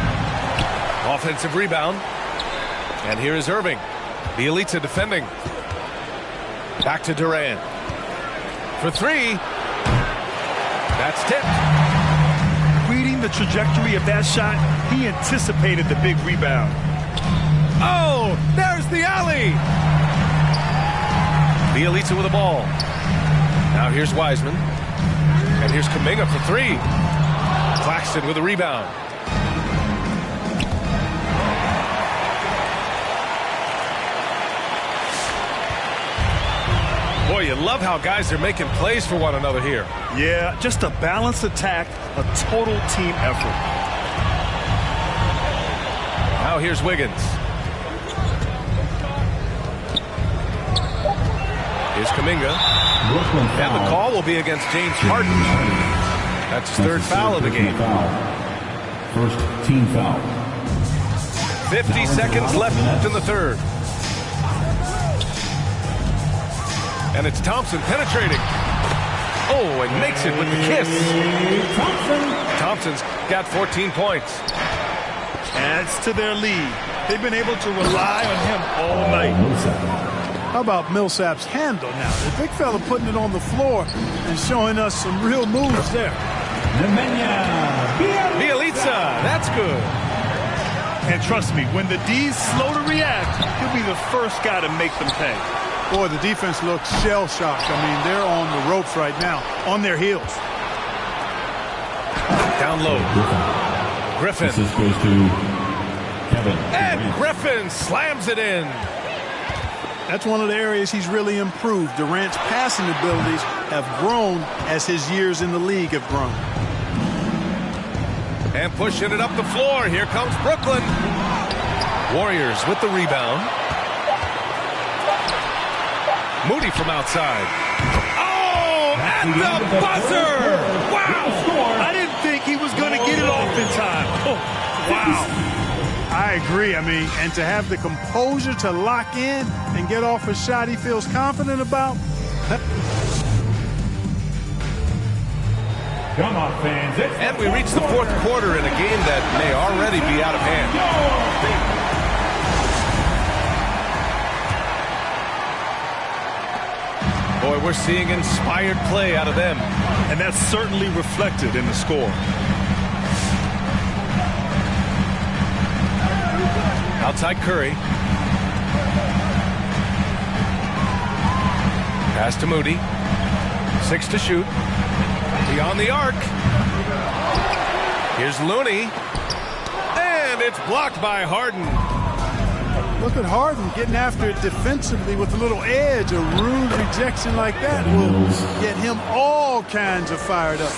Offensive rebound. And here is Irving. Bielitsa defending. Back to Durant. For three. That's tipped. Reading the trajectory of that shot, he anticipated the big rebound. Oh, there's the alley. Bielitsa with the ball. Now here's Wiseman. And here's Kuminga for three. Claxton with a rebound. Boy, you love how guys are making plays for one another here. Yeah, just a balanced attack, a total team effort. Now here's Wiggins. Here's Kuminga. And the call will be against James Harden. That's his third foul of the game. First team foul. 50 seconds left in the third. And it's Thompson penetrating. Oh, and makes it with the kiss. Thompson's got 14 points. Adds to their lead. They've been able to rely on him all night. How about Millsap's handle now? The big fella putting it on the floor and showing us some real moves there. Bielitsa, that's good. And trust me, when the D's slow to react, he'll be the first guy to make them pay. Boy, the defense looks shell-shocked. I mean, they're on the ropes right now, on their heels. Down low. Griffin. This goes to Kevin. And Griffin slams it in. That's one of the areas he's really improved. Durant's passing abilities have grown as his years in the league have grown. And pushing it up the floor. Here comes Brooklyn. Warriors with the rebound. Moody from outside. Oh, and the buzzer! Wow! I didn't think he was going to get it off in time. Oh, wow. I agree. I mean, and to have the composure to lock in and get off a shot he feels confident about. Come on, fans. And we reach the fourth quarter in a game that may already be out of hand. Boy, we're seeing inspired play out of them. And that's certainly reflected in the score. Outside Curry. Pass to Moody. 6 to shoot. Beyond the arc. Here's Looney. And it's blocked by Harden. Look at Harden getting after it defensively with a little edge. A rude rejection like that will get him all kinds of fired up.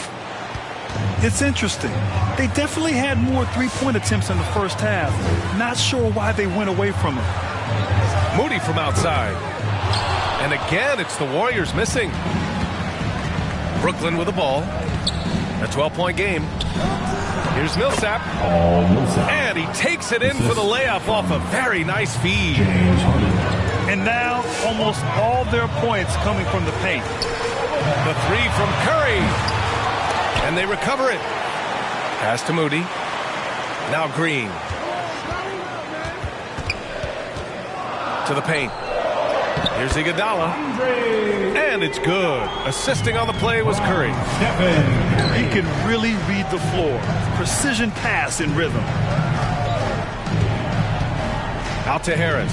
It's interesting. They definitely had more three-point attempts in the first half. Not sure why they went away from it. Moody from outside. And again, it's the Warriors missing. Brooklyn with the ball. A 12-point game. Here's Millsap. And he takes it in for the layup off a very nice feed. And now almost all their points coming from the paint. The three from Curry. And they recover it. Pass to Moody. Now Green. To the paint. Here's Iguodala. And it's good. Assisting on the play was Curry. He can really read the floor. Precision pass in rhythm. Out to Harris.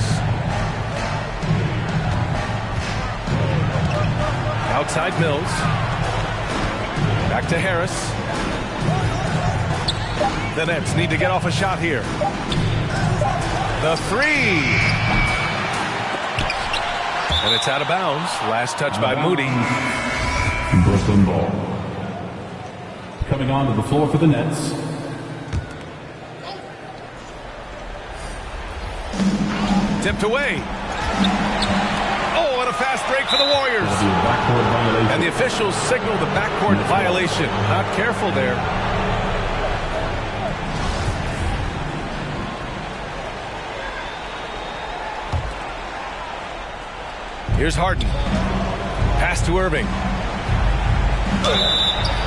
Outside Mills. Back to Harris. The Nets need to get off a shot here. The three. And it's out of bounds. Last touch by Moody. Brooklyn ball. Coming onto the floor for the Nets. Tipped away. Oh, and a fast break for the Warriors. And the officials signal the backcourt violation. Not careful there. Here's Harden. Pass to Irving.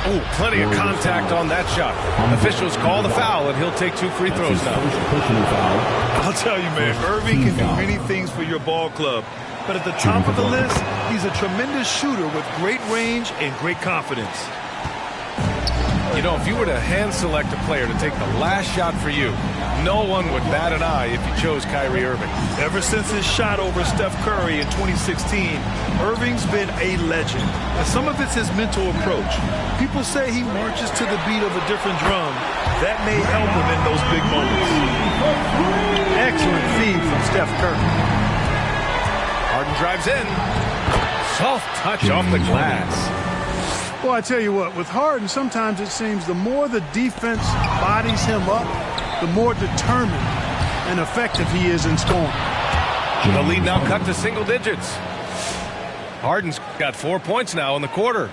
Oh, plenty of contact on that shot. Officials call the foul, and he'll take 2 free throws now. I'll tell you, man, Irving can do many things for your ball club. but at the top of the list, he's a tremendous shooter with great range and great confidence. You know, if you were to hand select a player to take the last shot for you, no one would bat an eye if you chose Kyrie Irving. Ever since his shot over Steph Curry in 2016, Irving's been a legend. And some of it's his mental approach. People say he marches to the beat of a different drum. That may help him in those big moments. Excellent feed from Steph Curry. Harden drives in. Soft touch off the glass. Well, I tell you what, with Harden, sometimes it seems the more the defense bodies him up, the more determined and effective he is in scoring. The lead now cut to single digits. Harden's got 4 points now in the quarter.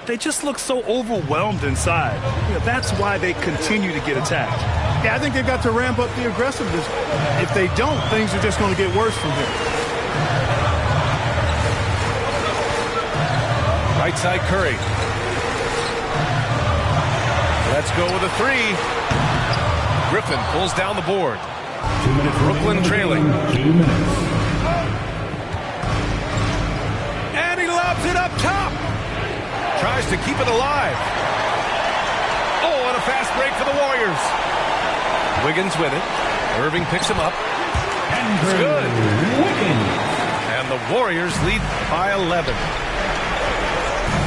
They just look so overwhelmed inside. That's why they continue to get attacked. Yeah, I think they've got to ramp up the aggressiveness. If they don't, things are just going to get worse from here. Right side Curry. Let's go with a three. Griffin pulls down the board. 2 minutes. Brooklyn trailing. 2 minutes. And he lobs it up top. Tries to keep it alive. Oh, and a fast break for the Warriors. Wiggins with it. Irving picks him up. It's good. And the Warriors lead by 11.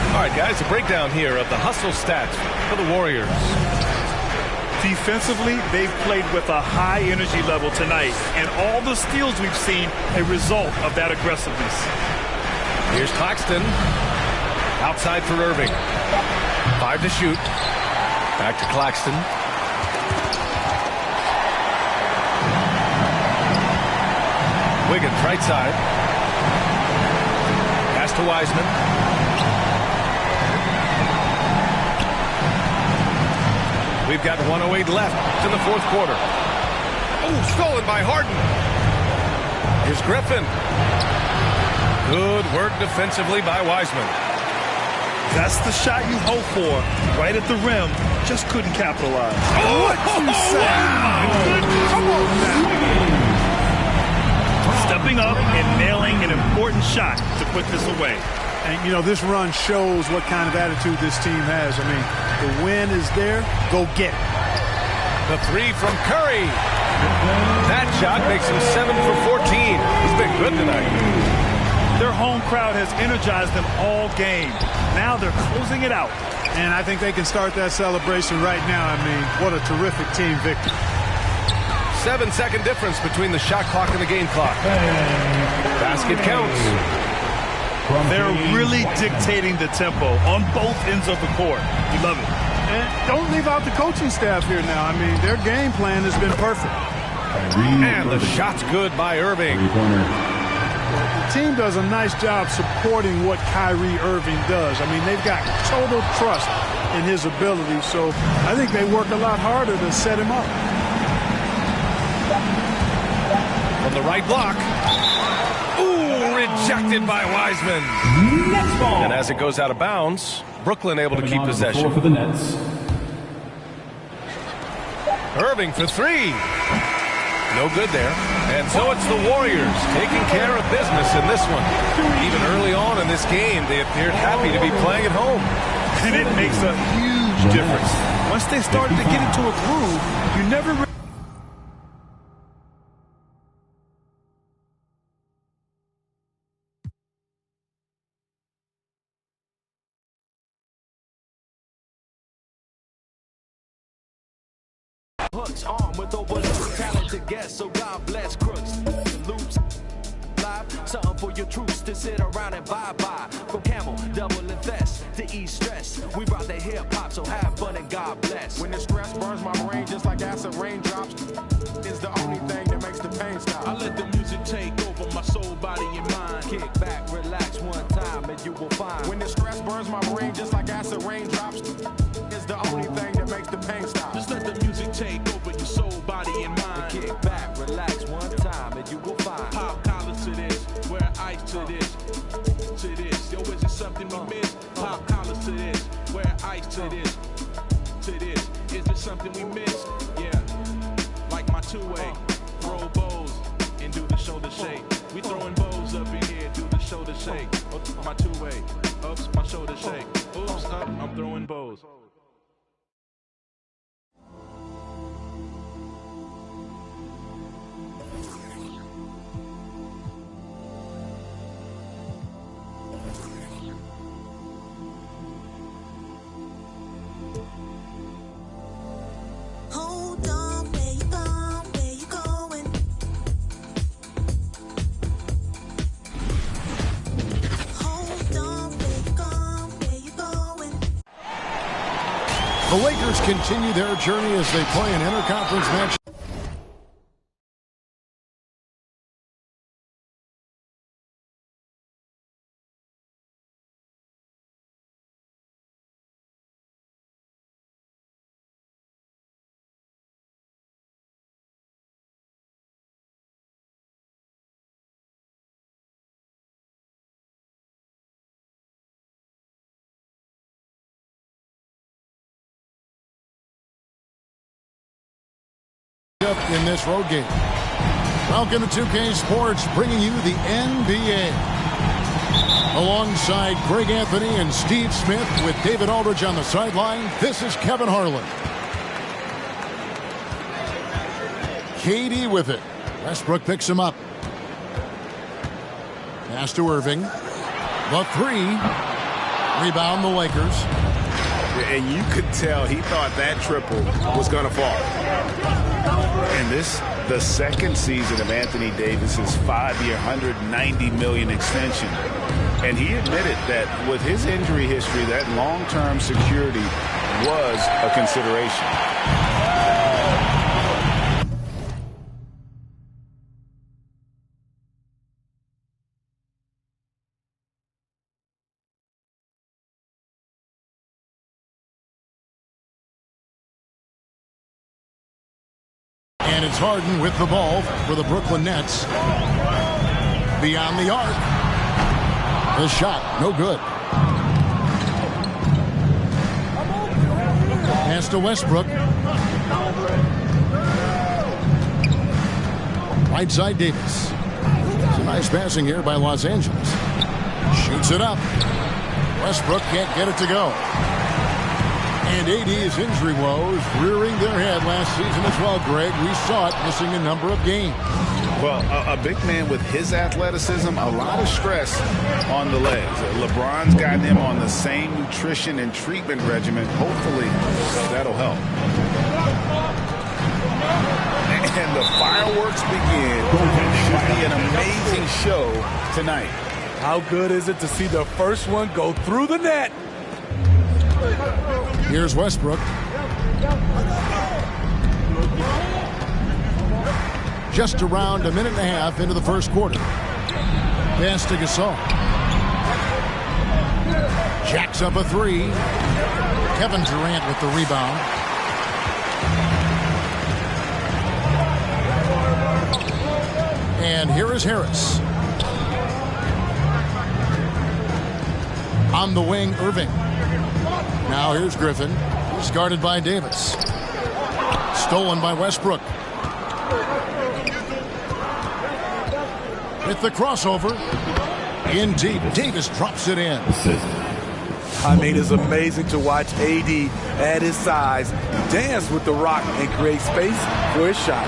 All right, guys, a breakdown here of the hustle stats for the Warriors. Defensively, they've played with a high energy level tonight, and all the steals we've seen a result of that aggressiveness. Here's Claxton. Outside for Irving. 5 to shoot. Back to Claxton. Wiggins, right side. Pass to Wiseman. We've got 1:08 left in the fourth quarter. Oh, stolen by Harden. Here's Griffin. Good work defensively by Wiseman. That's the shot you hope for. Right at the rim. Just couldn't capitalize. Oh, what you say? Come on now. Stepping up and nailing an important shot to put this away. And, you know, this run shows what kind of attitude this team has. I mean, the win is there. Go get it. The three from Curry. That shot makes him 7 for 14. He's been good tonight. Their home crowd has energized them all game. Now they're closing it out. And I think they can start that celebration right now. I mean, what a terrific team victory. 7-second difference between the shot clock and the game clock. Basket counts. They're really dictating the tempo on both ends of the court. You love it. And don't leave out the coaching staff here now. I mean, their game plan has been perfect. And the shot's good by Irving. The team does a nice job supporting what Kyrie Irving does. I mean, they've got total trust in his ability, so I think they work a lot harder to set him up. From the right block. Ooh, rejected by Wiseman. And as it goes out of bounds, Brooklyn able to keep possession. For the Nets. Irving for three. No good there. And so it's the Warriors taking care of business in this one. Even early on in this game, they appeared happy to be playing at home. And it makes a huge difference. Once they started to get into a groove, you never really Hooks on with over talented guests, so God bless crooks. Loops live, something for your troops to sit around and bye-bye. From Camel, double invest to ease stress. We brought the hip-hop, so have fun and God bless. When the stress burns my brain just like acid raindrops, it's the only thing that makes the pain stop. I let the music take over my soul, body, and mind. Kick back, relax one time, and you will find. When the stress burns my brain just like acid raindrops, it's the only thing that makes the pain stop. Just let the music take over your soul, body, and mind. Kick back, relax one time, and you will find. Pop collars to this, wear ice to this, to this. Yo, is it something we miss? Pop collars to this, wear ice to this, to this. Is it something we miss? Yeah, like my two-way, throw bows and do the shoulder shake. We throwing bows up in break. Oops, my shoulder shake. Oops, I'm throwing bows. Hold on, where you going? Where you going? Hold on, where you going? Where you going? The Lakers continue their journey as they play an interconference match. In this road game. Welcome to 2K Sports, bringing you the NBA. Alongside Greg Anthony and Steve Smith with David Aldridge on the sideline, this is Kevin Harlan. KD with it. Westbrook picks him up. Pass to Irving. The three. Rebound the Lakers. And you could tell he thought that triple was going to fall. And this, the second season of Anthony Davis's 5-year, $190 million extension. And he admitted that with his injury history, that long-term security was a consideration. And it's Harden with the ball for the Brooklyn Nets. Beyond the arc. The shot, no good. Pass to Westbrook. Right side Davis. It's a nice passing here by Los Angeles. Shoots it up. Westbrook can't get it to go. And AD's injury woes rearing their head last season as well, Greg. We saw it missing a number of games. Well, a big man with his athleticism, a lot of stress on the legs. LeBron's got him on the same nutrition and treatment regimen. Hopefully, that'll help. And the fireworks begin. Should be an amazing show tonight. How good is it to see the first one go through the net? Here's Westbrook. Just around a minute and a half into the first quarter. Pass to Gasol. Jacks up a three. Kevin Durant with the rebound. And here is Harris. On the wing, Irving. Now here's Griffin. He's guarded by Davis. Stolen by Westbrook. With the crossover. In deep. Davis drops it in. I mean, it's amazing to watch AD at his size dance with the rock and create space for his shot.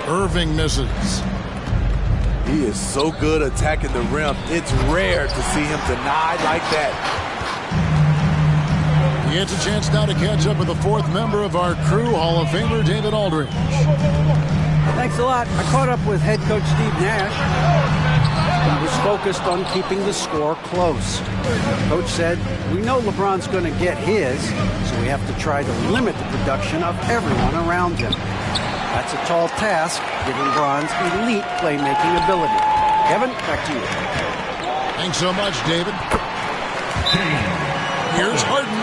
Irving misses. He is so good attacking the rim. It's rare to see him denied like that. He gets a chance now to catch up with the fourth member of our crew, Hall of Famer David Aldridge. Thanks a lot. I caught up with head coach Steve Nash. He was focused on keeping the score close. Coach said, we know LeBron's going to get his, so we have to try to limit the production of everyone around him. That's a tall task, given LeBron's elite playmaking ability. Kevin, back to you. Thanks so much, David. Here's Harden.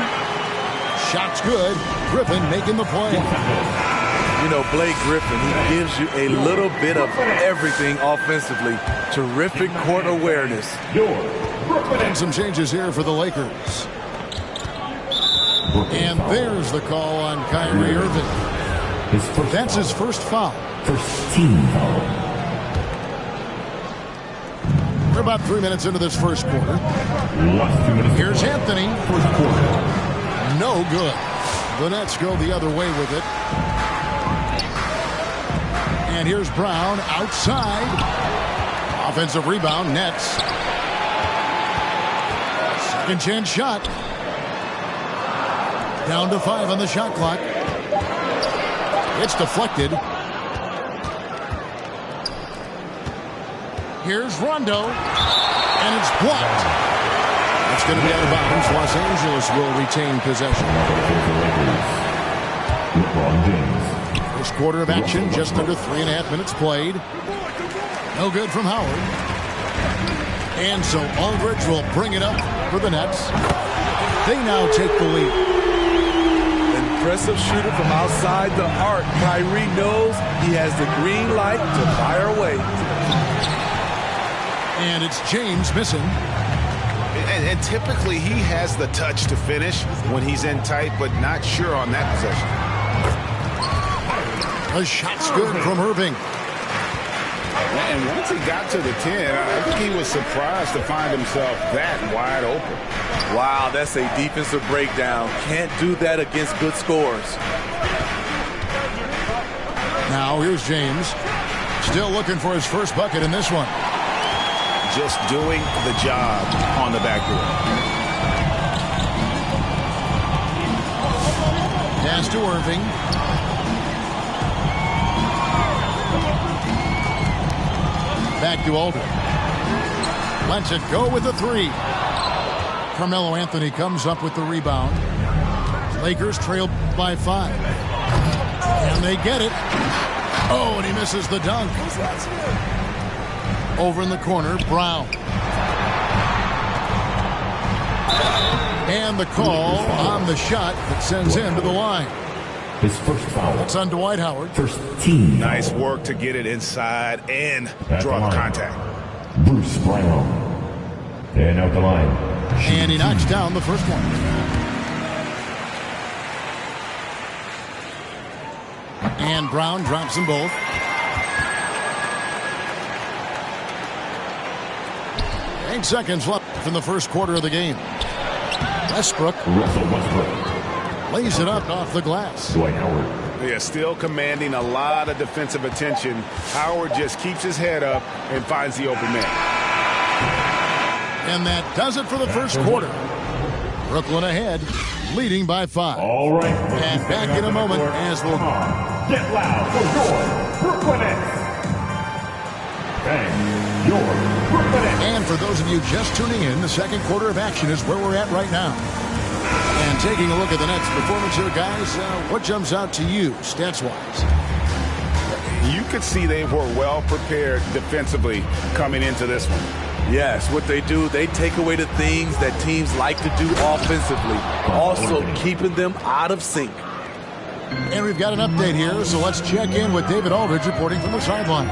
Shot's good. Griffin making the play. You know, Blake Griffin, he gives you a little bit of everything offensively. Terrific court awareness. And some changes here for the Lakers. And there's the call on Kyrie Irving. That's his first foul. First team foul. We're about 3 minutes into this first quarter. Here's Anthony. First quarter. No good. The Nets go the other way with it. And here's Brown outside. Offensive rebound, Nets. Second chance shot. Down to 5 on the shot clock. It's deflected. Here's Rondo. And it's blocked. It's going to be out of bounds. Los Angeles will retain possession. LeBron James. First quarter of action, just under 3.5 minutes played. No good from Howard. And so Aldridge will bring it up for the Nets. They now take the lead. Impressive shooter from outside the arc. Kyrie knows he has the green light to fire away. And it's James missing. And typically he has the touch to finish when he's in tight, but not sure on that possession. A shot's good from Irving. And once he got to the 10, I think he was surprised to find himself that wide open. Wow, that's a defensive breakdown. Can't do that against good scores. Now here's James. Still looking for his first bucket in this one. Just doing the job on the backboard. Pass to Irving. Back to Aldridge. Lets it go with a 3. Carmelo Anthony comes up with the rebound. Lakers trail by 5. And they get it. Oh, and he misses the dunk. Over in the corner, Brown. And the call on the shot that sends him to the line. His first foul. It's on Dwight Howard. First team. Nice work to get it inside and draw the contact. Bruce Brown. And out the line. And he knocks down the first one. And Brown drops them both. Eight seconds left in the first quarter of the game. Westbrook. Russell Westbrook. Lays it up off the glass. Dwight Howard. Yeah, still commanding a lot of defensive attention. Howard just keeps his head up and finds the open man. And that does it for the first quarter. Brooklyn ahead, leading by 5. All right. And back in a moment as we'll get loud for your Brooklyn Nets. And your Brooklyn Nets. And for those of you just tuning in, the second quarter of action is where we're at right now. And taking a look at the Nets' performance here, guys, what jumps out to you, stats-wise? You could see they were well prepared defensively coming into this one. Yes, what they do, they take away the things that teams like to do offensively, also keeping them out of sync. And we've got an update here, so let's check in with David Aldridge reporting from the sideline.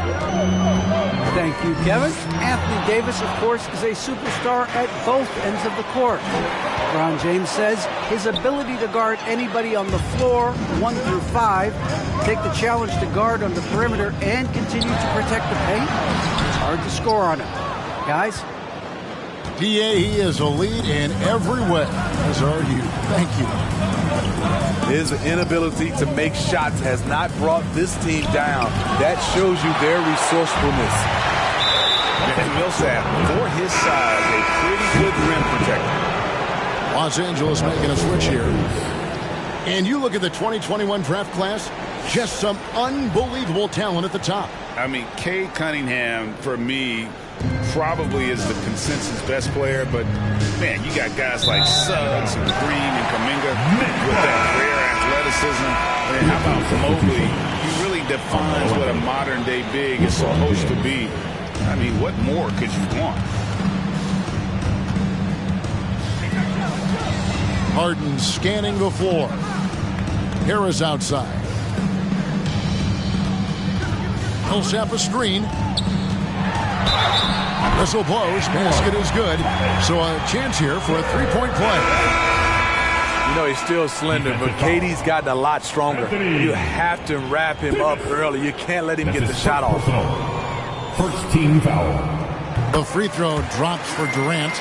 Thank you, Kevin. Anthony Davis, of course, is a superstar at both ends of the court. LeBron James says his ability to guard anybody on the floor, 1 through 5, take the challenge to guard on the perimeter, and continue to protect the paint, it's hard to score on him. Guys? PA, he is a lead in every way, as are you. Thank you. His inability to make shots has not brought this team down. That shows you their resourcefulness. And Millsap, for his size, a pretty good rim protector. Los Angeles making a switch here. And you look at the 2021 draft class, just some unbelievable talent at the top. I mean, Cade Cunningham, for me, probably is the consensus best player, but man, you got guys like Suggs and Green and Kuminga with that rare athleticism. And how about Mobley? He really defines what a modern day big is supposed to be. I mean, what more could you want? Harden scanning the floor. Harris outside. Millsap a screen. Whistle blows. Basket is good. So a chance here for a three-point play. You know, he's still slender, but KD's gotten a lot stronger. You have to wrap him up early. You can't let him get the shot off. First team foul. The free throw drops for Durant.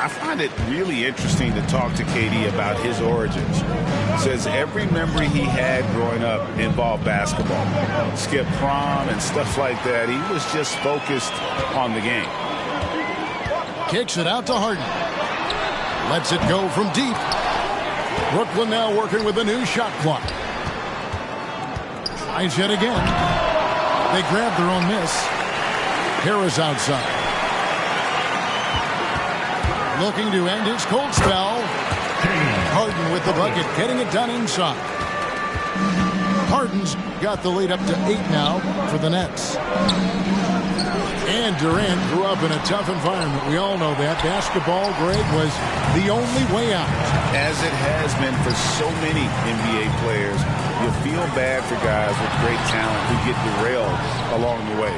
I find it really interesting to talk to KD about his origins. Says every memory he had growing up involved basketball. Skip prom and stuff like that. He was just focused on the game. Kicks it out to Harden. Lets it go from deep. Brooklyn now working with a new shot clock. Tries yet again. They grab their own miss. Harris outside. Looking to end his cold spell. Harden with the bucket, getting it done inside. Harden's got the lead up to 8 now for the Nets. And Durant grew up in a tough environment. We all know that. Basketball, Greg, was the only way out. As it has been for so many NBA players, you feel bad for guys with great talent who get derailed along the way.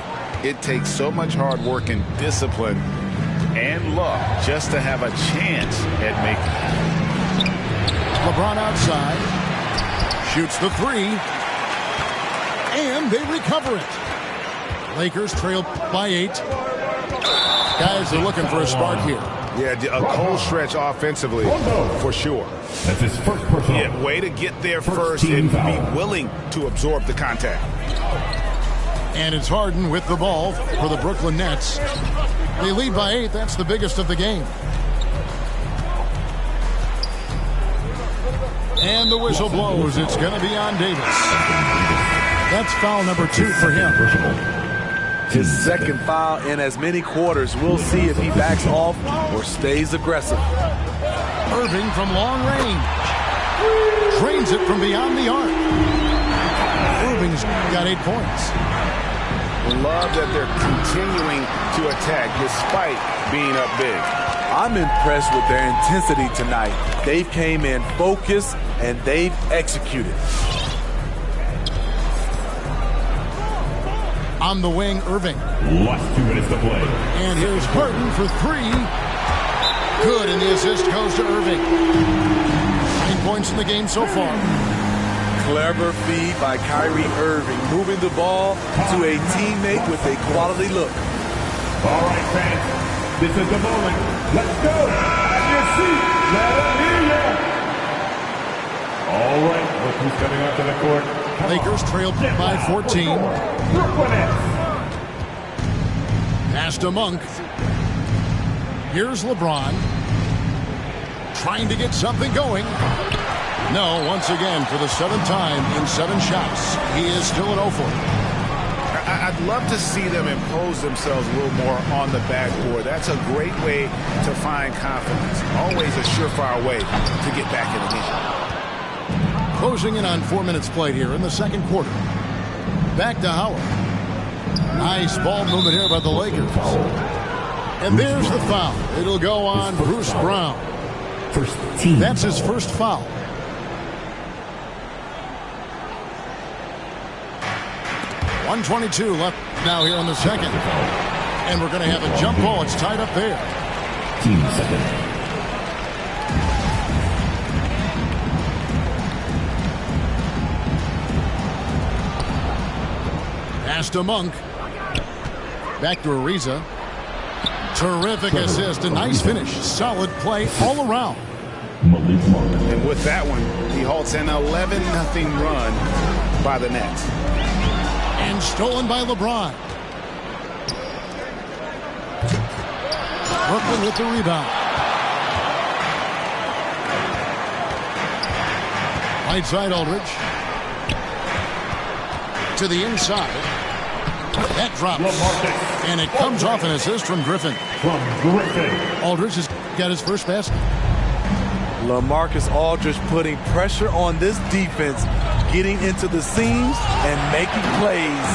It takes so much hard work and discipline and luck just to have a chance at making it. LeBron outside. Shoots the 3. And they recover it. Lakers trail by 8. Guys are looking for a spark here. Yeah, a cold stretch offensively for sure. That's his first personal. Yeah, way to get there first and be willing to absorb the contact. And it's Harden with the ball for the Brooklyn Nets. They lead by 8. That's the biggest of the game. And the whistle blows. It's going to be on Davis. That's foul number 2 for him. His second foul in as many quarters. We'll see if he backs off or stays aggressive. Irving from long range. Drains it from beyond the arc. Irving's got 8 points. Love that they're continuing to attack despite being up big. I'm impressed with their intensity tonight. They've came in focused and they've executed. On the wing, Irving. Last 2 minutes to play. And here's Harden for 3. Good, and the assist goes to Irving. 9 points in the game so far. Clever feed by Kyrie Irving, moving the ball to a teammate with a quality look. All right, fans. This is the moment. Let's go. Have your seat. Let them hear you. All right, look who's coming onto the court. Lakers trail by 14. Pass to Monk. Here's LeBron. Trying to get something going. No, once again, for the 7th time in 7 shots. He is still an 0 for. I'd love to see them impose themselves a little more on the backboard. That's a great way to find confidence. Always a surefire way to get back in the game. Closing in on 4 minutes played here in the second quarter. Back to Howard. Nice ball movement here by the Lakers. And there's the foul. It'll go on Bruce Brown. That's his first foul. .122 left now here in the second. And we're going to have a jump ball. It's tied up there. Team second. Pass to Monk. Back to Ariza. Terrific assist. A nice finish. Solid play all around. And with that one, he halts an 11-0 run by the Nets. And stolen by LeBron. Brooklyn with the rebound. Right side Aldridge. To the inside. That drops. And it comes off an assist from Griffin. Aldridge has got his first basket. LaMarcus Aldridge putting pressure on this defense, getting into the seams and making plays.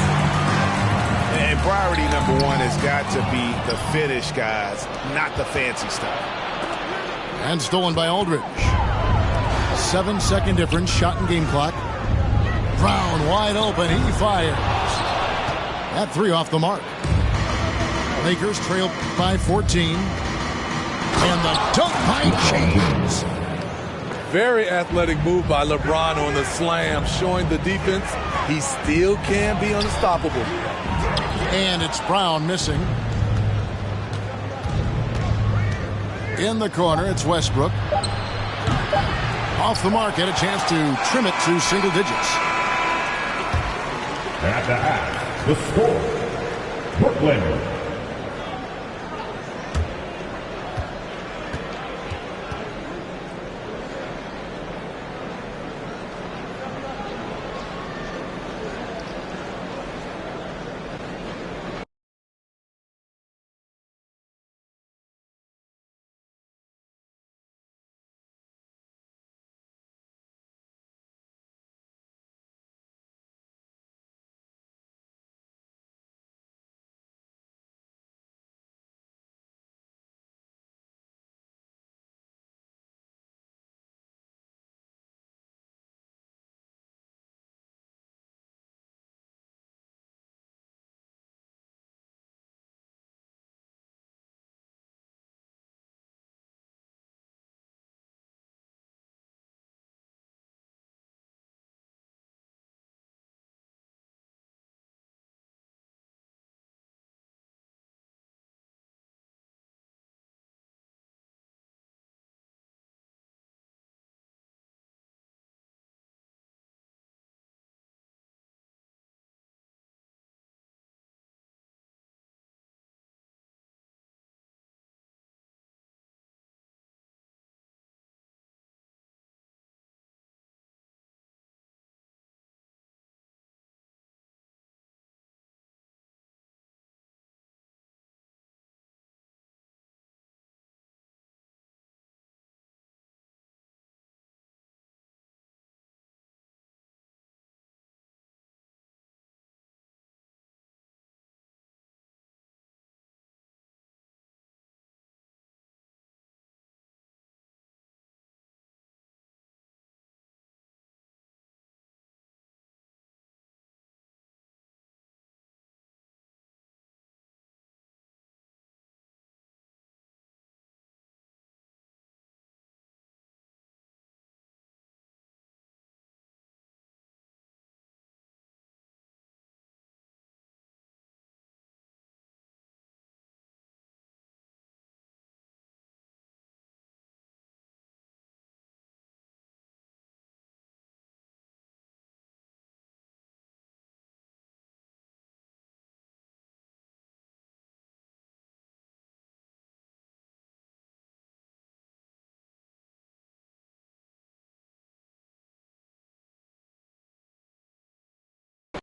And priority number 1 has got to be the finish, guys, not the fancy stuff. And stolen by Aldridge. 7-second difference, shot and game clock. Brown wide open, he fires. That 3 off the mark. Lakers trail by 14. And the dunk by James. Very athletic move by LeBron on the slam, showing the defense he still can be unstoppable. And it's Brown missing. In the corner, it's Westbrook. Off the mark, and a chance to trim it to single digits. At the half, the score, Brooklyn.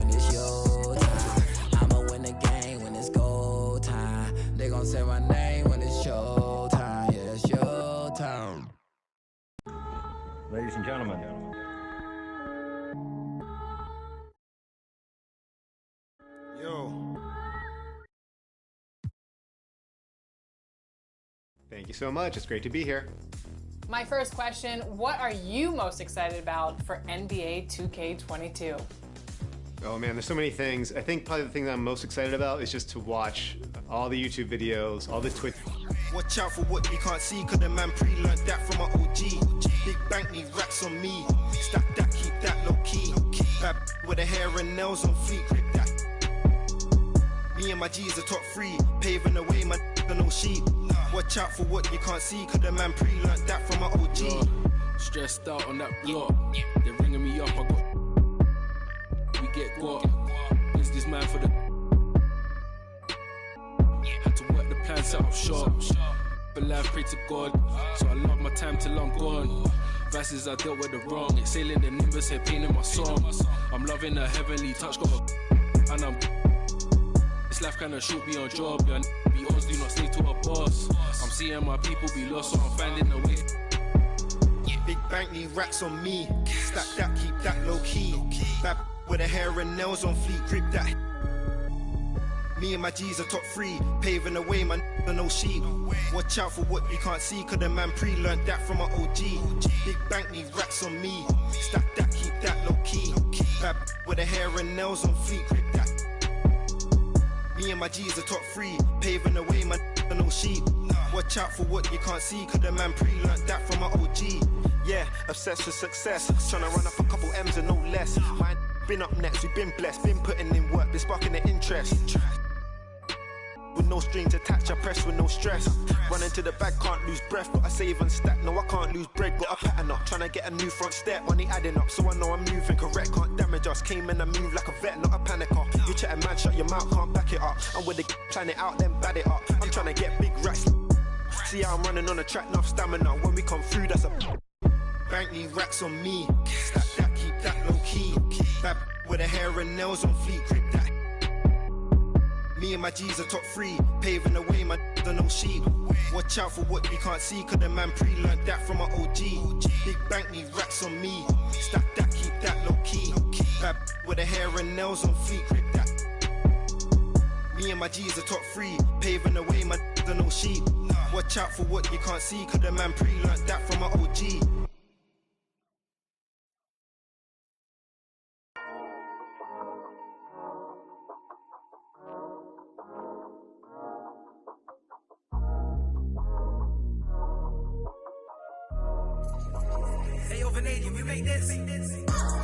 It's your time. I'ma win the game when it's go time. They gon' say my name when it's show time. Yeah, it's your time. Ladies and gentlemen. Yo. Thank you so much. It's great to be here. My first question, what are you most excited about for NBA 2K22? Oh man, there's so many things. I think probably the thing that I'm most excited about is just to watch all the YouTube videos, all the Twitch. Watch out for what you can't see, cause the man pre-learned that from an OG. Big bank need racks on me. Stack that, keep that low key. Bad with the hair and nails on fleek, grip that. Me and my G's are top 3, paving the way, man, no sheep. Watch out for what you can't see, cause the man pre-learned that from an OG. Stressed out on that block. They're ringing me up, I got. We get got. Is this man for the. Had to work the plan, set up shop. But life, pray to God. So I love my time till I'm gone. Verses I dealt with the wrong. Exhaling the numbers, head pain in my songs. I'm loving a heavenly touch, got a. And I'm. This life kinda short, be on job. Yeah, be odds, do not stay to a boss. I'm seeing my people be lost, so I'm finding a way. Big bank need racks on me. Stack that, keep that low key. Bad with the hair and nails on fleek, grip that. Me and my G's are top 3, paving the way, man, no sheep. Watch out for what you can't see, cause the man pre-learned that from an OG. Big bank need racks on me. Stack that, keep that low key. Bad with the hair and nails on fleek, grip that. Me and my G's are top 3, paving the way, man, no sheep. Watch out for what you can't see, cause the man pre-learned that from an OG. Yeah, obsessed with success, tryna run up a couple M's and no less. Mine been up next, we've been blessed, been putting in work, been sparking the interest. with no strings attached, I press with no stress. Running to the bag, can't lose breath. Got a save and stack, no I can't lose bread. Got a pattern up, trying to get a new front step. Money adding up, so I know I'm moving correct. Can't damage us, came in and move like a vet, not a panicker. You chatting man, shut your mouth, can't back it up. I'm with the plan it out, then bad it up. I'm trying to get big racks. See how I'm running on the track, enough stamina. When we come through, that's a bank these racks on me. Stack that, keep that low key. Bad with the hair and nails on fleek, grip that. Me and my G's are top 3, paving the way, my don't know sheep. Watch out for what you can't see, cause the man pre-learned that from an OG. Big bank these racks on me. Stack that, keep that low key. Bad with the hair and nails on fleek, grip that. Me and my G's are top 3, paving the way, my don't know sheep. Watch out for what you can't see, cause the man pre-learned that from an OG.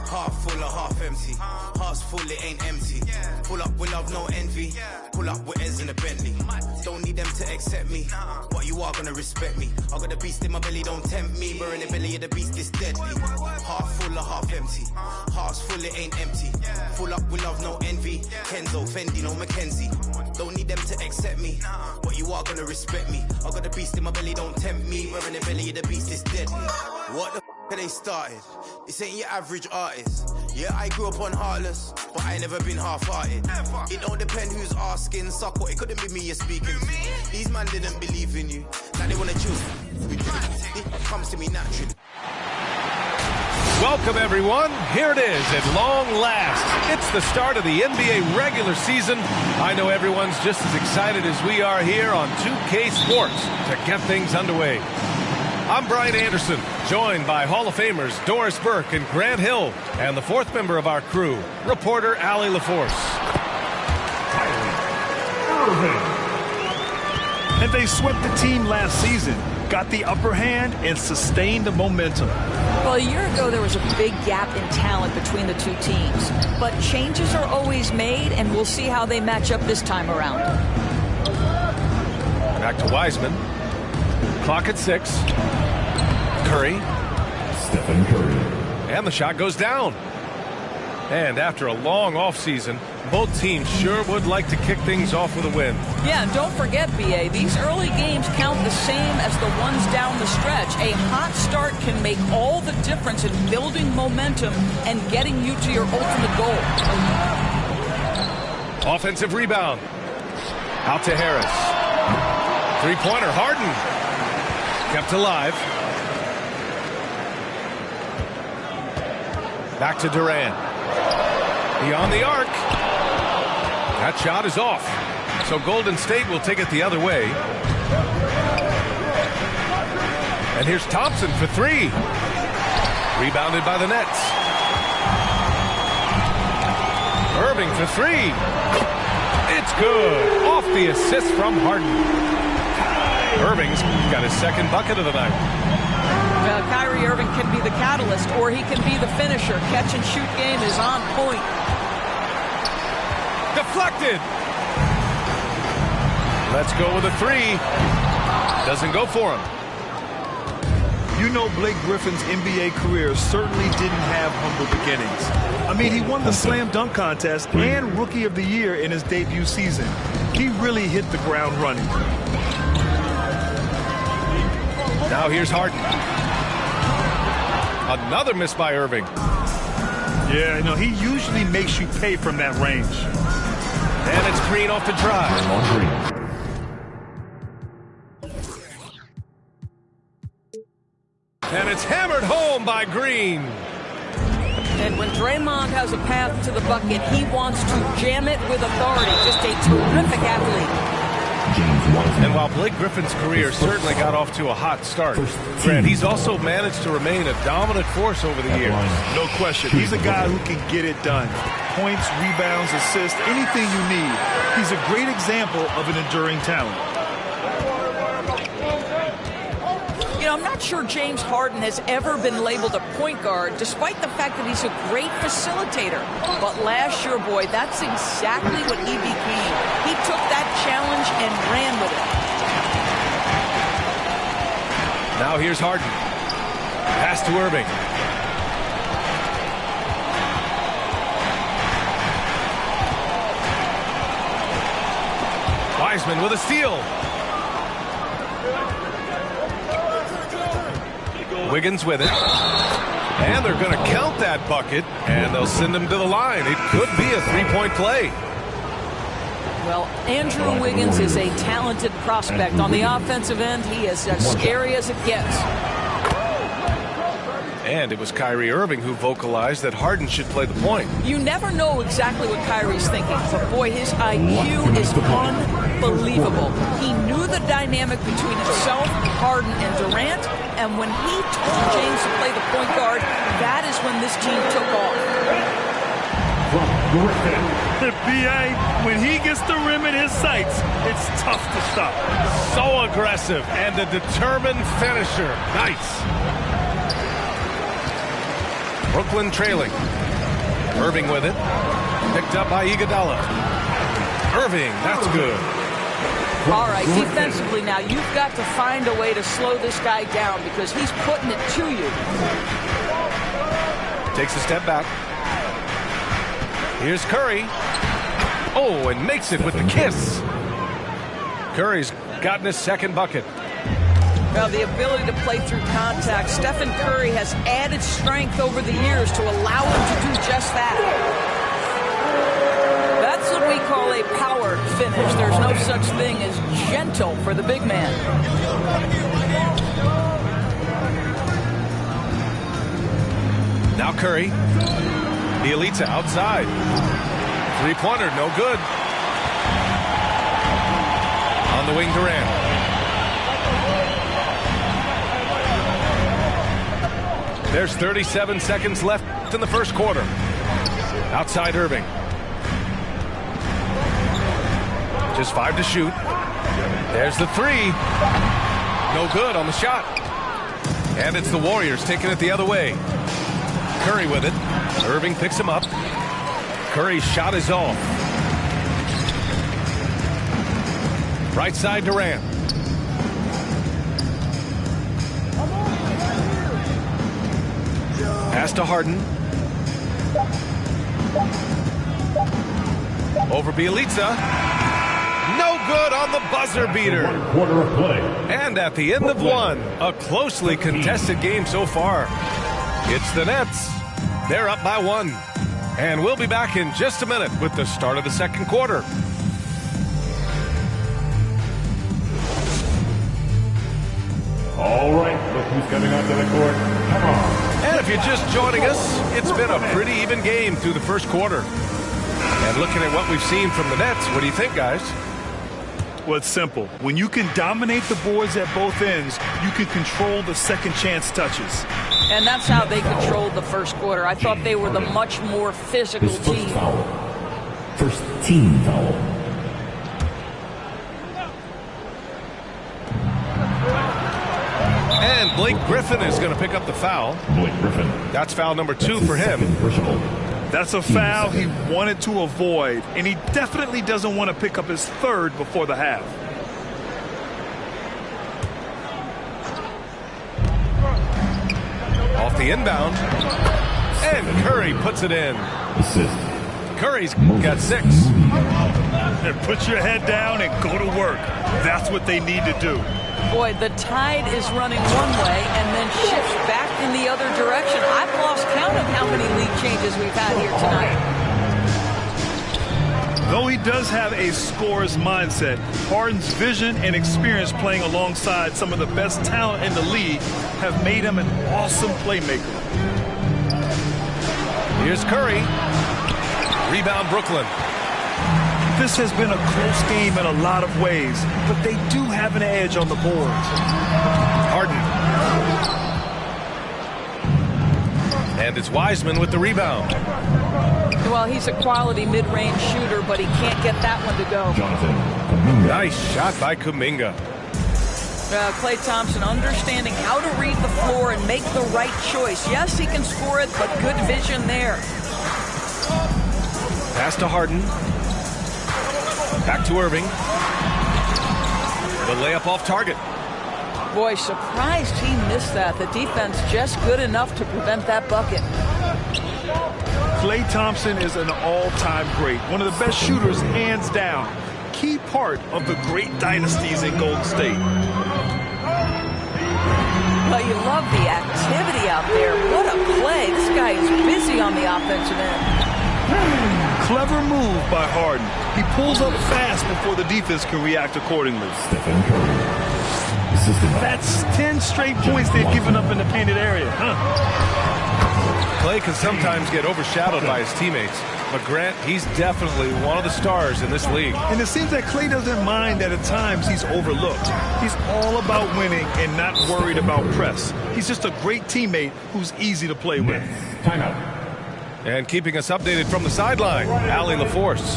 Half full or half empty. Heart's full, it ain't empty. Pull up with love, no envy. Pull up with Ez in a Bentley. Don't need them to accept me, but you are gonna respect me. I got the beast in my belly, don't tempt me. We're in the belly of the beast, it's deadly. Half full or half empty. Heart's full, it ain't empty. Pull up with love, no envy. Kenzo, Fendi, no Mackenzie. Don't need them to accept me, but you are gonna respect me. I got the beast in my belly, don't tempt me. We're in the belly of the beast, it's deadly. What the they started? This ain't your average artist. Yeah, I grew up on Heartless, but I never been half-hearted. It don't depend who's asking, suck what, it couldn't be me you're speaking to. These man didn't believe in you, now they wanna choose. It comes to me naturally. Welcome, everyone. Here it is at long last. It's the start of the NBA regular season. I know everyone's just as excited as we are here on 2K Sports to get things underway. I'm Brian Anderson, joined by Hall of Famers Doris Burke and Grant Hill, and the fourth member of our crew, reporter Allie LaForce. And they swept the team last season, got the upper hand, and sustained the momentum. Well, a year ago, there was a big gap in talent between the two teams. But changes are always made, and we'll see how they match up this time around. Back to Wiseman. Clock at 6. Curry. Stephen Curry. And the shot goes down. And after a long offseason, both teams sure would like to kick things off with a win. Yeah, and don't forget, BA, these early games count the same as the ones down the stretch. A hot start can make all the difference in building momentum and getting you to your ultimate goal. Offensive rebound. Out to Harris. Three-pointer, Harden. Kept alive. Back to Durant. Beyond the arc. That shot is off. So Golden State will take it the other way. And here's Thompson for 3. Rebounded by the Nets. Irving for 3. It's good. Off the assist from Harden. Irving's got his second bucket of the night. Kyrie Irving can be the catalyst, or he can be the finisher. Catch and shoot game is on point. Deflected. Let's go with a 3. Doesn't go for him. You know Blake Griffin's NBA career certainly didn't have humble beginnings. I mean, he won the slam dunk contest and Rookie of the Year in his debut season. He really hit the ground running. Now here's Harden. Another miss by Irving. Yeah, you know, he usually makes you pay from that range. And it's Green off the drive. And it's hammered home by Green. And when Draymond has a path to the bucket, he wants to jam it with authority. Just a terrific athlete. And while Blake Griffin's career certainly got off to a hot start, Grant, he's also managed to remain a dominant force over the years. No question. He's a guy who can get it done. Points, rebounds, assists, anything you need. He's a great example of an enduring talent. You know, I'm not sure James Harden has ever been labeled a point guard, despite the fact that he's a great facilitator. But last year, boy, that's exactly what he became. He took that challenge and ran with it. Now here's Harden. Pass to Irving. Wiseman with a steal. Wiggins with it. And they're going to count that bucket, and they'll send him to the line. It could be a three-point play. Well, Andrew Wiggins is a talented prospect. On the offensive end, he is as scary as it gets. And it was Kyrie Irving who vocalized that Harden should play the point. You never know exactly what Kyrie's thinking, but boy, his IQ is unbelievable. He knew the dynamic between himself, Harden, and Durant, and when he told James to play the point guard, that is when this team took off. The BA, when he gets the rim in his sights, it's tough to stop. So aggressive and a determined finisher. Nice. Brooklyn trailing. Irving with it. Picked up by Iguodala. Irving, that's good. All right, defensively now, you've got to find a way to slow this guy down because he's putting it to you. Takes a step back. Here's Curry. Oh, and makes it with the kiss. Curry's gotten his second bucket. Well, the ability to play through contact. Stephen Curry has added strength over the years to allow him to do just that. That's what we call a power finish. There's no such thing as gentle for the big man. Now Curry. Bielitsa outside. Three-pointer, no good. On the wing, Durant. There's 37 seconds left in the first quarter. Outside Irving. Just 5 to shoot. There's the three. No good on the shot. And it's the Warriors taking it the other way. Curry with it. Irving picks him up. Curry's shot is off. Right side Durant. Pass to Harden. Over Bielitsa. No good on the buzzer beater. 1 quarter of play. And at the end of one, a closely contested game so far. It's the Nets. They're up by 1. And we'll be back in just a minute with the start of the second quarter. All right, look who's coming onto the court. Come on. And if you're just joining us, it's been a pretty even game through the first quarter. And looking at what we've seen from the Nets, what do you think, guys? Well, it's simple. When you can dominate the boards at both ends, you can control the second chance touches. And that's how they controlled the first quarter. I thought they were the much more physical team. First team foul. And Blake Griffin is going to pick up the foul. Blake Griffin. That's foul number 2 for him. That's a foul he wanted to avoid, and he definitely doesn't want to pick up his third before the half. Off the inbound. And Curry puts it in. Assist. Curry's got 6. And put your head down and go to work. That's what they need to do. Boy, the tide is running one way and then shifts back in the other direction. I've lost count of how many lead changes we've had here tonight. Though he does have a scorer's mindset, Harden's vision and experience playing alongside some of the best talent in the league have made him an awesome playmaker. Here's Curry. Rebound Brooklyn. This has been a close game in a lot of ways, but they do have an edge on the boards. Harden. And it's Wiseman with the rebound. Well, he's a quality mid-range shooter, but he can't get that one to go. Jonathan Kuminga. Nice shot by Kuminga. Klay Thompson understanding how to read the floor and make the right choice. Yes, he can score it, but good vision there. Pass to Harden. Back to Irving. The layup off target. Boy, surprised he missed that. The defense just good enough to prevent that bucket. Klay Thompson is an all-time great. One of the best shooters, hands down. Key part of the great dynasties in Golden State. Well, you love the activity out there. What a play. This guy is busy on the offensive end. Clever move by Harden. He pulls up fast before the defense can react accordingly. That's 10 straight points they've given up in the painted area. Klay can sometimes get overshadowed by his teammates. But Grant, he's definitely one of the stars in this league. And it seems that Klay doesn't mind that at times he's overlooked. He's all about winning and not worried about press. He's just a great teammate who's easy to play with. Timeout. And keeping us updated from the sideline, Allie LaForce.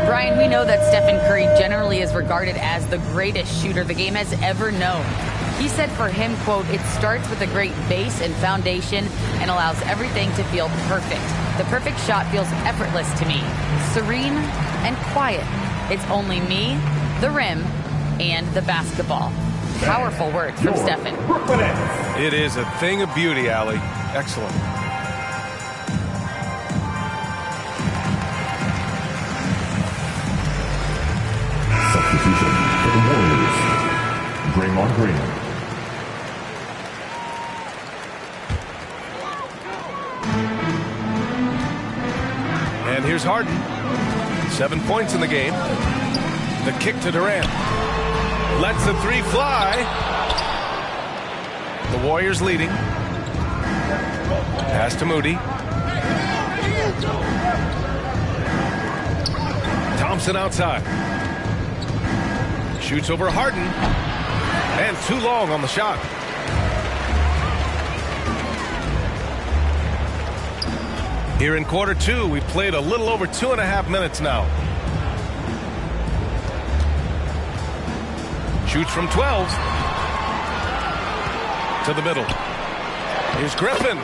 Brian, we know that Stephen Curry generally is regarded as the greatest shooter the game has ever known. He said for him, quote, "It starts with a great base and foundation and allows everything to feel perfect. The perfect shot feels effortless to me, serene and quiet. It's only me, the rim, and the basketball." Powerful words from Stephen. It is a thing of beauty, Allie. Excellent. Substitution for the Warriors. Draymond Green. And here's Harden. 7 points in the game. The kick to Durant. Lets the three fly. The Warriors leading. Pass to Moody. Thompson outside. Shoots over Harden. And too long on the shot. Here in quarter two, we've played a little over 2.5 minutes now. Shoots from 12. To the middle. Here's Griffin.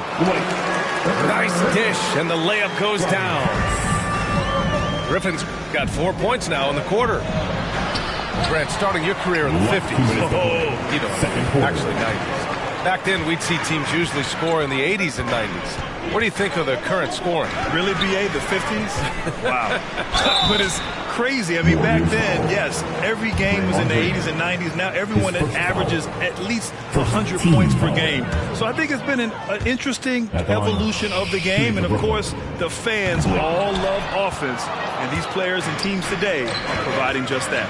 Nice dish, and the layup goes down. Griffin's got 4 points now in the quarter. Grant, starting your career in the 50s. Oh, you know, actually 90s. Back then, we'd see teams usually score in the 80s and 90s. What do you think of the current scoring? Really, BA, the 50s? Wow. But it's crazy. I mean, back then, yes, every game was in the 80s and 90s. Now everyone averages at least 100 points per game. So I think it's been an interesting evolution of the game. And, of course, the fans all love offense. And these players and teams today are providing just that.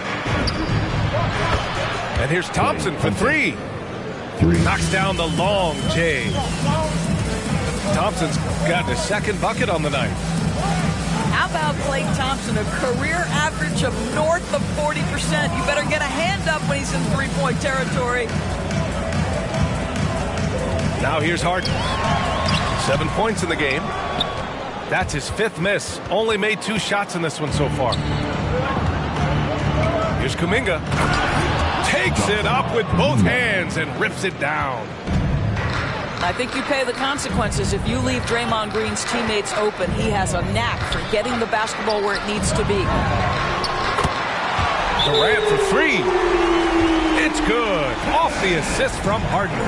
And here's Thompson for three. Knocks down the long J. Thompson's got a second bucket on the night. How about Klay Thompson, a career average of north of 40%? You better get a hand up when he's in three-point territory. Now here's Harden. 7 points in the game. That's his fifth miss. Only made 2 shots in this one so far. Here's Kuminga. Takes it up with both hands and rips it down. I think you pay the consequences if you leave Draymond Green's teammates open. He has a knack for getting the basketball where it needs to be. Durant for three. It's good. Off the assist from Harden.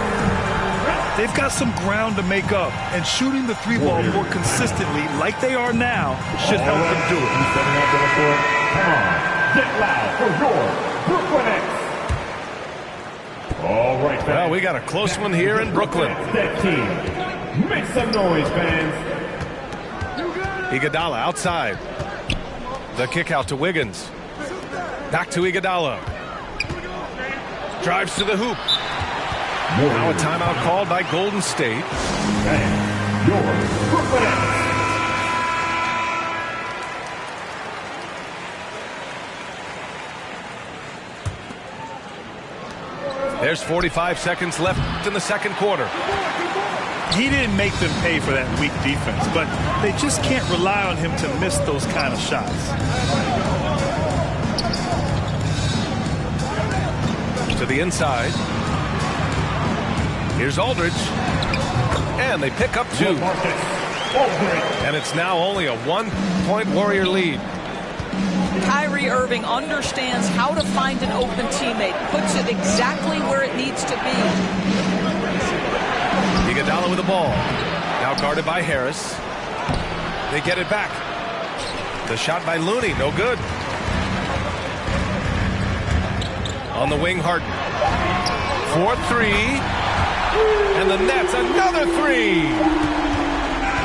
They've got some ground to make up, and shooting the three ball more consistently like they are now should help them do it. Come on, get loud for your Brooklyn Nets. All right, fans. Well, we got a close one here in Brooklyn. That team. Make some noise, fans. Iguodala outside. The kick out to Wiggins. Back to Iguodala. Drives to the hoop. Now a timeout called by Golden State. And your Brooklyn Nets. There's 45 seconds left in the second quarter. He didn't make them pay for that weak defense, but they just can't rely on him to miss those kind of shots. to the inside. Here's Aldridge. And they pick up 2. And it's now only a 1-point Warrior lead. Kyrie Irving understands how to find an open teammate, puts it exactly where it needs to be. Iguodala with the ball. Now guarded by Harris. They get it back. The shot by Looney, no good. On the wing, Harden. 4-3. And the Nets, another 3.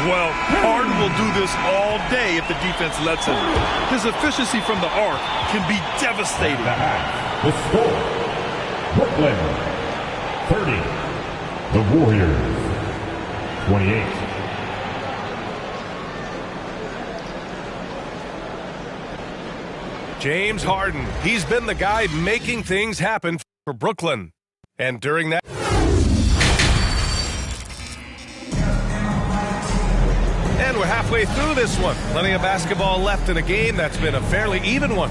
Well, Harden will do this all day if the defense lets him. His efficiency from the arc can be devastating. The score, Brooklyn 30, the Warriors 28. James Harden, he's been the guy making things happen for Brooklyn. And during that... And we're halfway through this one. Plenty of basketball left in a game that's been a fairly even one.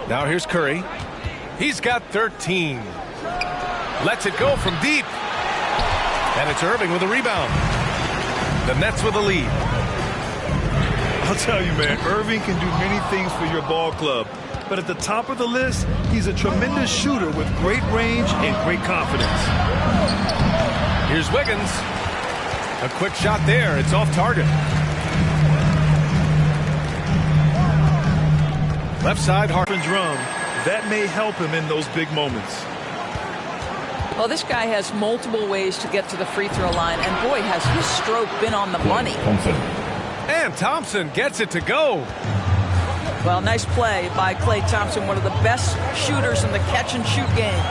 Now here's Curry. He's got 13. Lets it go from deep. And it's Irving with a rebound. The Nets with a lead. I'll tell you, man, Irving can do many things for your ball club. But at the top of the list, he's a tremendous shooter with great range and great confidence. Here's Wiggins. A quick shot there. It's off target. Left side, Harden drum. That may help him in those big moments. Well, this guy has multiple ways to get to the free throw line, and boy, has his stroke been on the money. And Thompson gets it to go. Well, nice play by Klay Thompson, one of the best shooters in the catch-and-shoot game.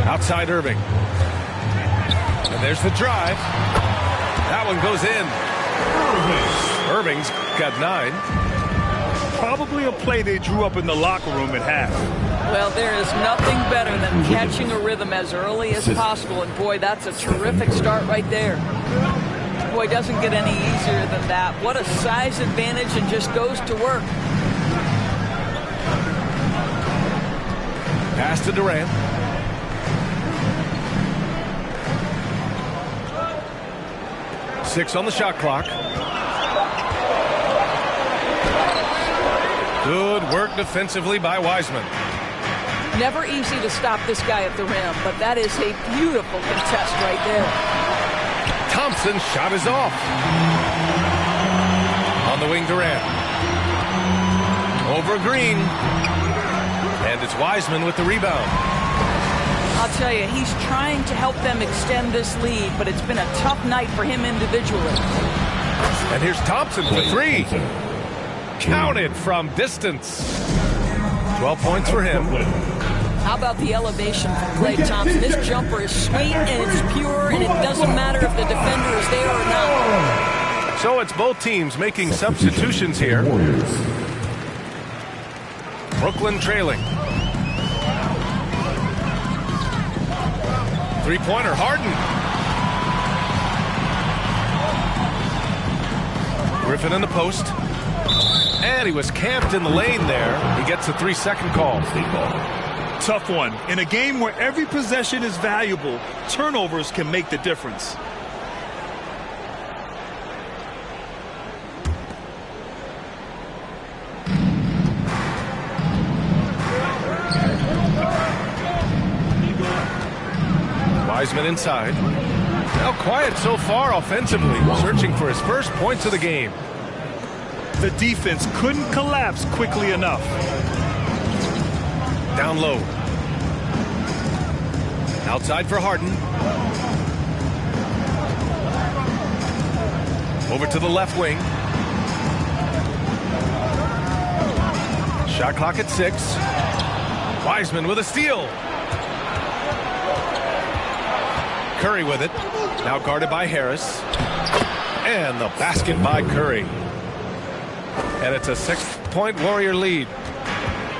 Outside Irving. And there's the drive. That one goes in. Irving's got 9. Probably a play they drew up in the locker room at half. Well, there is nothing better than catching a rhythm as early as possible. And, boy, that's a terrific start right there. Boy, doesn't get any easier than that. What a size advantage, and just goes to work. Pass to Durant. Six on the shot clock. Good work defensively by Wiseman. Never easy to stop this guy at the rim, but that is a beautiful contest right there. Thompson's shot is off. On the wing, Durant. Over Green. And it's Wiseman with the rebound. I'll tell you, he's trying to help them extend this lead, but it's been a tough night for him individually. And here's Thompson for 3. Counted from distance. 12 points for him. How about the elevation from Klay Thompson? This jumper is sweet and it's pure, and it doesn't matter if the defender is there or not. So it's both teams making substitutions here. Brooklyn trailing. Three-pointer, Harden. Griffin in the post. And he was camped in the lane there. He gets a 3-second call. Tough one. In a game where every possession is valuable, turnovers can make the difference. Wiseman inside. Now quiet so far offensively, searching for his first points of the game. The defense couldn't collapse quickly enough. Down low. Outside for Harden. Over to the left wing. Shot clock at 6. Wiseman with a steal. Curry with it. Now guarded by Harris. And the basket by Curry. And it's a 6-point Warrior lead.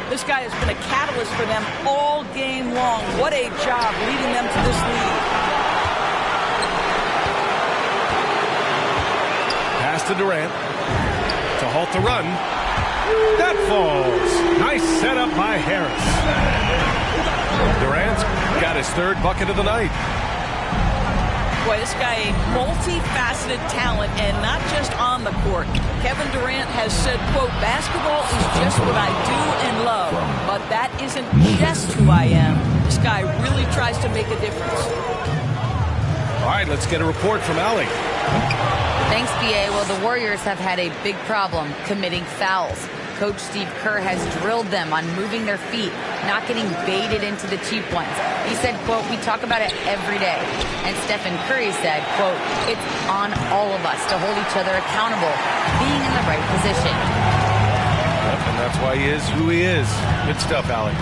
This guy has been a catalyst for them all game long. What a job leading them to this lead. Pass to Durant to halt the run. That falls. Nice setup by Harris. Durant's got his third bucket of the night. Boy, this guy a multifaceted talent, and not just on the court. Kevin Durant has said, quote, basketball is just what I do and love, but that isn't just who I am. This guy really tries to make a difference. All right, let's get a report from Allie. Thanks, BA. Well, the Warriors have had a big problem committing fouls. Coach Steve Kerr has drilled them on moving their feet, not getting baited into the cheap ones. He said, quote, we talk about it every day. And Stephen Curry said, quote, it's on all of us to hold each other accountable, being in the right position. Yep, and that's why he is who he is. Good stuff, Allie.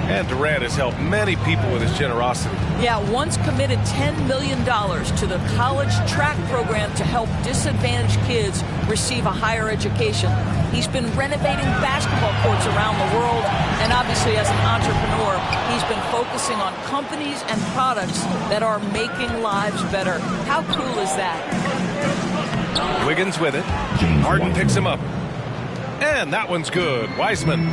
And Durant has helped many people with his generosity. Yeah, once committed $10 million to the college track program to help disadvantaged kids receive a higher education. He's been renovating basketball courts around the world, and obviously as an entrepreneur, he's been focusing on companies and products that are making lives better. How cool is that? Wiggins with it. Harden picks him up. And that one's good. Wiseman.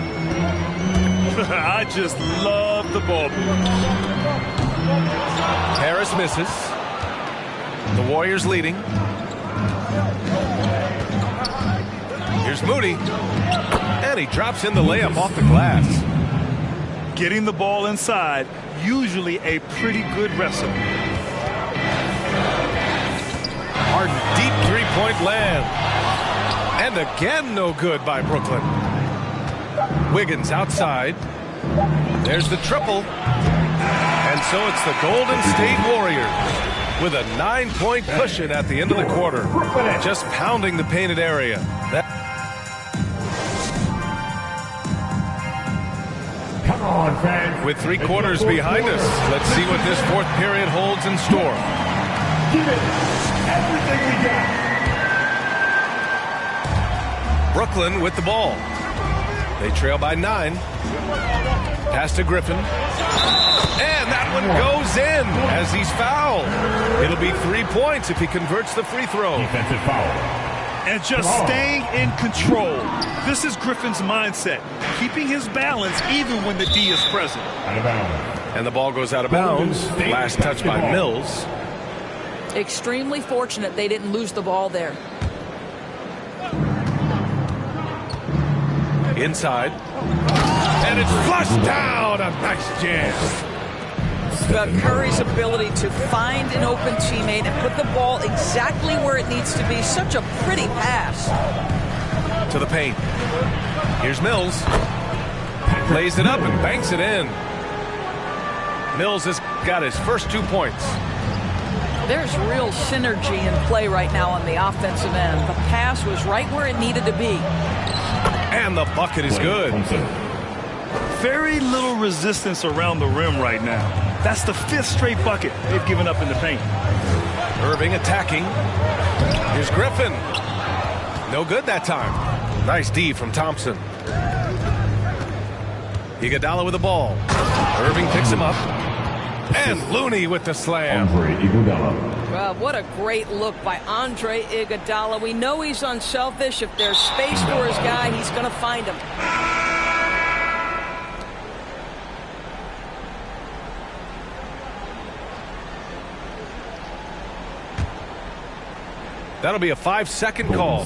I just love the ball. Harris misses. The Warriors leading. Here's Moody. And he drops in the layup off the glass. Getting the ball inside, usually a pretty good wrestle. Harden, deep three-point land. And again, no good by Brooklyn. Wiggins outside. There's the triple. And so it's the Golden State Warriors with a 9-point cushion at the end of the quarter. Just pounding the painted area. Come on, fans. With 3 quarters behind us, let's see what this fourth period holds in store. Give it everything we got. Brooklyn with the ball. They trail by 9. Pass to Griffin. And that one goes in as he's fouled. It'll be 3 points if he converts the free throw. Defensive foul. And just staying in control. This is Griffin's mindset. Keeping his balance even when the D is present. Out of bounds. And the ball goes out of bounds. Last touch by Mills. Extremely fortunate they didn't lose the ball there. Inside. And it's flushed down. A nice jam. Curry's ability to find an open teammate and put the ball exactly where it needs to be. Such a pretty pass. To the paint. Here's Mills. Lays it up and banks it in. Mills has got his first 2 points. There's real synergy in play right now on the offensive end. The pass was right where it needed to be. And the bucket is good. Very little resistance around the rim right now. That's the 5th straight bucket they've given up in the paint. Irving attacking. Here's Griffin. No good that time. Nice D from Thompson. Iguodala with the ball. Irving picks him up. And Looney with the slam. Well, what a great look by Andre Iguodala. We know he's unselfish. If there's space for his guy, he's going to find him. That'll be a 5-second call.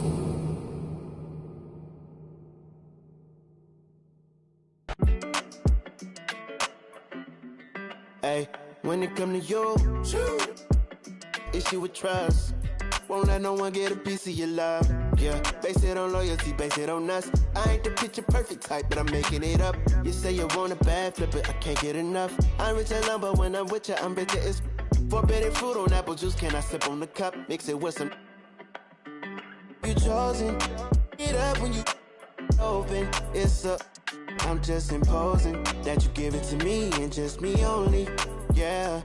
Hey, when it come to you, issue with trust. Won't let no one get a piece of your love. Yeah, base it on loyalty, base it on us. I ain't the picture perfect type, but I'm making it up. You say you want a bad flip it, I can't get enough. I'm rich and lumber when I'm with you, I'm bitter as forbidden fruit on apple juice. Can I sip on the cup? Mix it with some. You chosen, it up when you open. It's up. I'm just imposing that you give it to me and just me only. Yeah,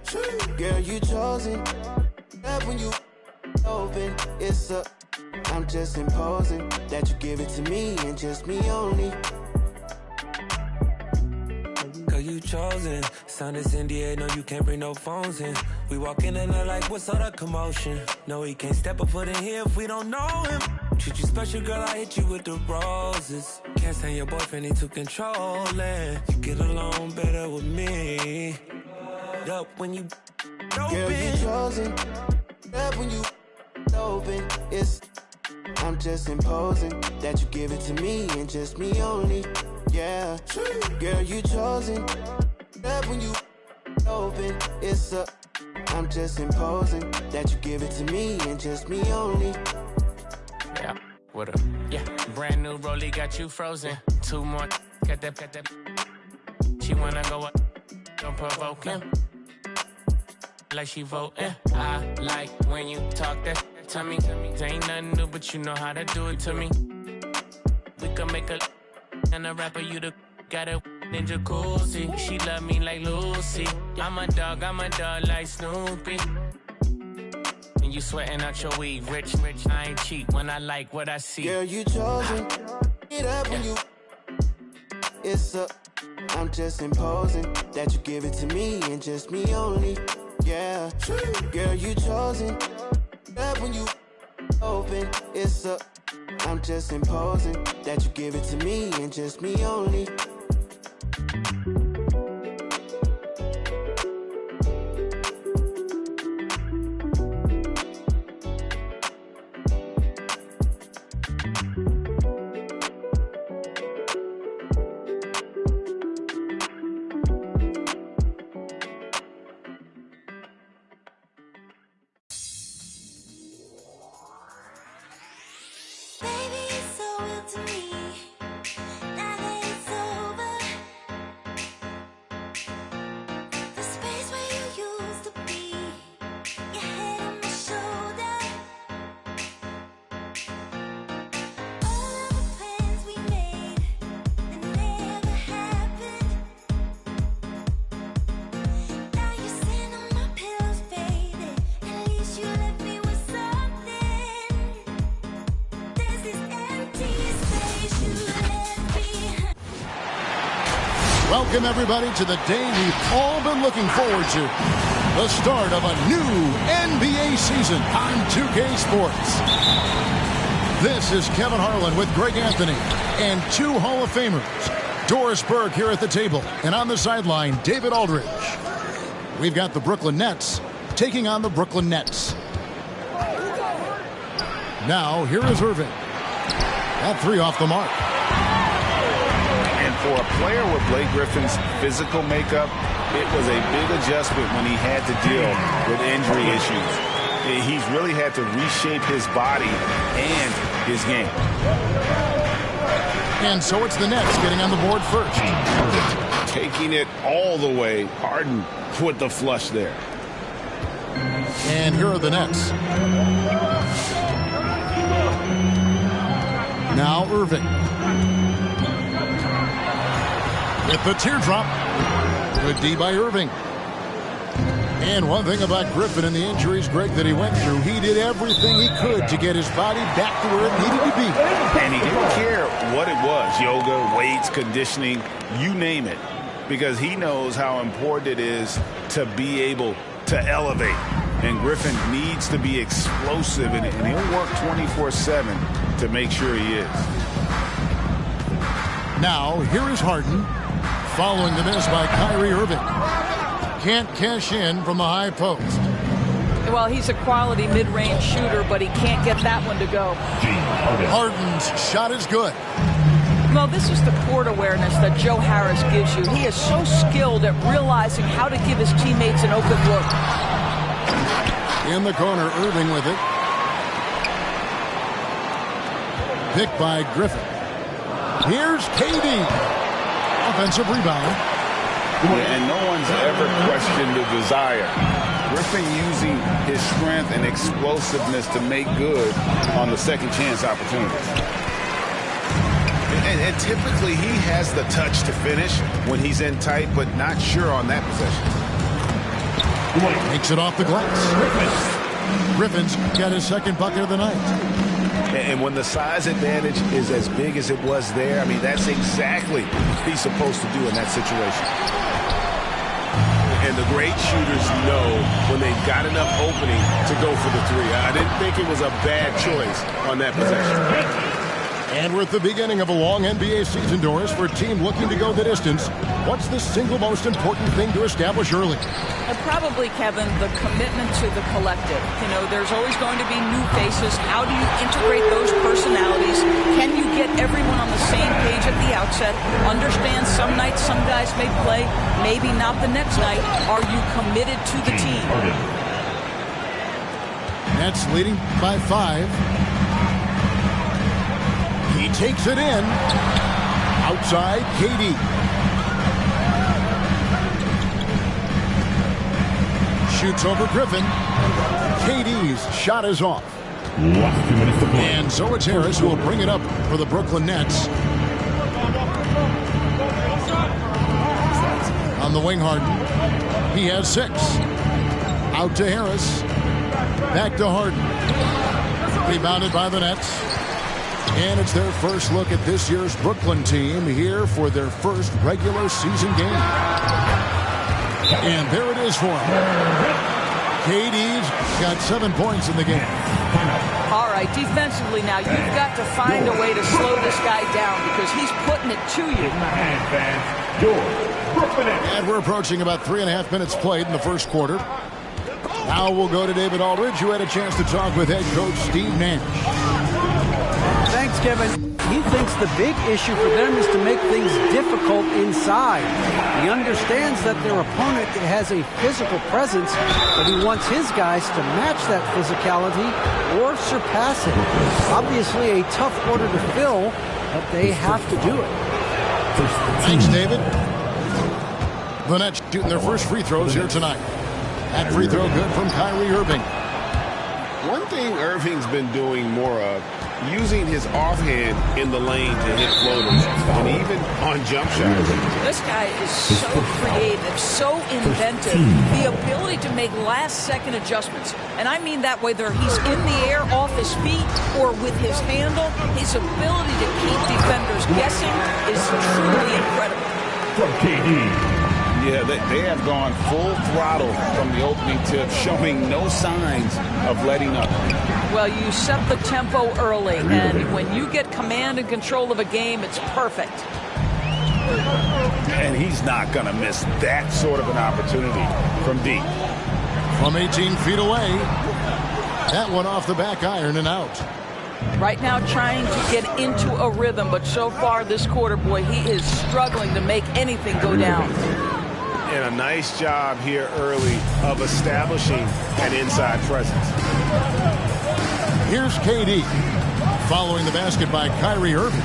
girl, you chosen. Up when you open. It's up. I'm just imposing that you give it to me and just me only. chosen. Sign this NDA, no, you can't bring no phones in. We walk in and they're like, what's all that commotion? No, he can't step a foot in here if we don't know him. Treat you special, girl, I hit you with the roses. Can't stand your boyfriend, he too controlling. You get along better with me. Up when you Girl, you chosen. Up when you open. I'm just imposing that you give it to me and just me only. Yeah. Girl, you chosen. Up when you open. I'm just imposing that you give it to me and just me only. Yeah, what up? Yeah, brand new rollie got you frozen. 2 more, got that. She wanna go up, don't provoke him. Like she voting. I like when you talk that to me. Ain't nothing new, but you know how to do it to me. We can make a and a rapper, you the got a ninja coolsy. She love me like Lucy. I'm a dog like Snoopy. And you sweating out your weed, rich, I ain't cheap when I like what I see. Girl, you chosen. It up when you. I'm just imposing that you give it to me and just me only. Yeah. Girl, you chosen. Up when you open. I'm just imposing that you give it to me and just me only. Welcome, everybody, to the day we've all been looking forward to. The start of a new NBA season on 2K Sports. This is Kevin Harlan with Greg Anthony and 2 Hall of Famers. Doris Burke here at the table, and on the sideline, David Aldridge. We've got the Brooklyn Nets taking on the Brooklyn Nets. Now, here is Irving. That 3 off the mark. For a player with Blake Griffin's physical makeup, it was a big adjustment when he had to deal with injury issues. He's really had to reshape his body and his game. And so it's the Nets getting on the board first. Taking it all the way. Harden with the flush there. And here are the Nets. Now Irving. With the teardrop. Good D by Irving. And one thing about Griffin and the injuries, Greg, that he went through, he did everything he could to get his body back to where it needed to be. And he didn't care what it was, yoga, weights, conditioning, you name it, because he knows how important it is to be able to elevate. And Griffin needs to be explosive, and he'll work 24/7 to make sure he is. Now, here is Harden. Following the miss by Kyrie Irving. Can't cash in from the high post. Well, he's a quality mid-range shooter, but he can't get that one to go. Harden's shot is good. Well, this is the court awareness that Joe Harris gives you. He is so skilled at realizing how to give his teammates an open look. In the corner, Irving with it. Picked by Griffin. Here's KD. Offensive rebound. And no one's ever questioned the desire. Griffin using his strength and explosiveness to make good on the second chance opportunities. And typically he has the touch to finish when he's in tight, but not sure on that possession. Takes it off the glass. Griffin's got his second bucket of the night. And when the size advantage is as big as it was there, I mean, that's exactly what he's supposed to do in that situation. And the great shooters know when they've got enough opening to go for the three. I didn't think it was a bad choice on that possession. And we're at the beginning of a long NBA season, Doris, for a team looking to go the distance. What's the single most important thing to establish early? Probably, Kevin, the commitment to the collective. You know, there's always going to be new faces. How do you integrate those personalities? Can you get everyone on the same page at the outset? Understand some nights some guys may play, maybe not the next night. Are you committed to the team? Nets leading by 5. He takes it in. Outside, KD. Shoots over Griffin. KD's shot is off. Last 2 minutes to play. And so it's Harris who will bring it up for the Brooklyn Nets. On the wing, Harden. He has 6. Out to Harris. Back to Harden. Rebounded by the Nets. And it's their first look at this year's Brooklyn team here for their first regular season game. And there it is for him. KD's got 7 points in the game. All right, defensively now, you've got to find a way to slow this guy down because he's putting it to you. And we're approaching about 3.5 minutes played in the first quarter. Now we'll go to David Aldridge, who had a chance to talk with head coach Steve Nash. Thanks, Kevin. He thinks the big issue for them is to make things difficult inside. He understands that their opponent has a physical presence, but he wants his guys to match that physicality or surpass it. Obviously a tough order to fill, but they have to do it. Thanks, David. The Nets shooting their first free throws here tonight. That free throw good from Kyrie Irving. One thing Irving's been doing more of, using his offhand in the lane to hit floaters, and even on jump shots. This guy is so creative, so inventive. The ability to make last-second adjustments. And I mean that whether he's in the air, off his feet, or with his handle, his ability to keep defenders guessing is truly incredible. From KD. Yeah, they have gone full throttle from the opening tip, showing no signs of letting up. Well, you set the tempo early, and when you get command and control of a game, it's perfect. And he's not going to miss that sort of an opportunity from deep. From 18 feet away, that one off the back iron and out. Right now trying to get into a rhythm, but so far this quarter, boy, he is struggling to make anything go down. And a nice job here early of establishing an inside presence. Here's KD following the basket by Kyrie Irving.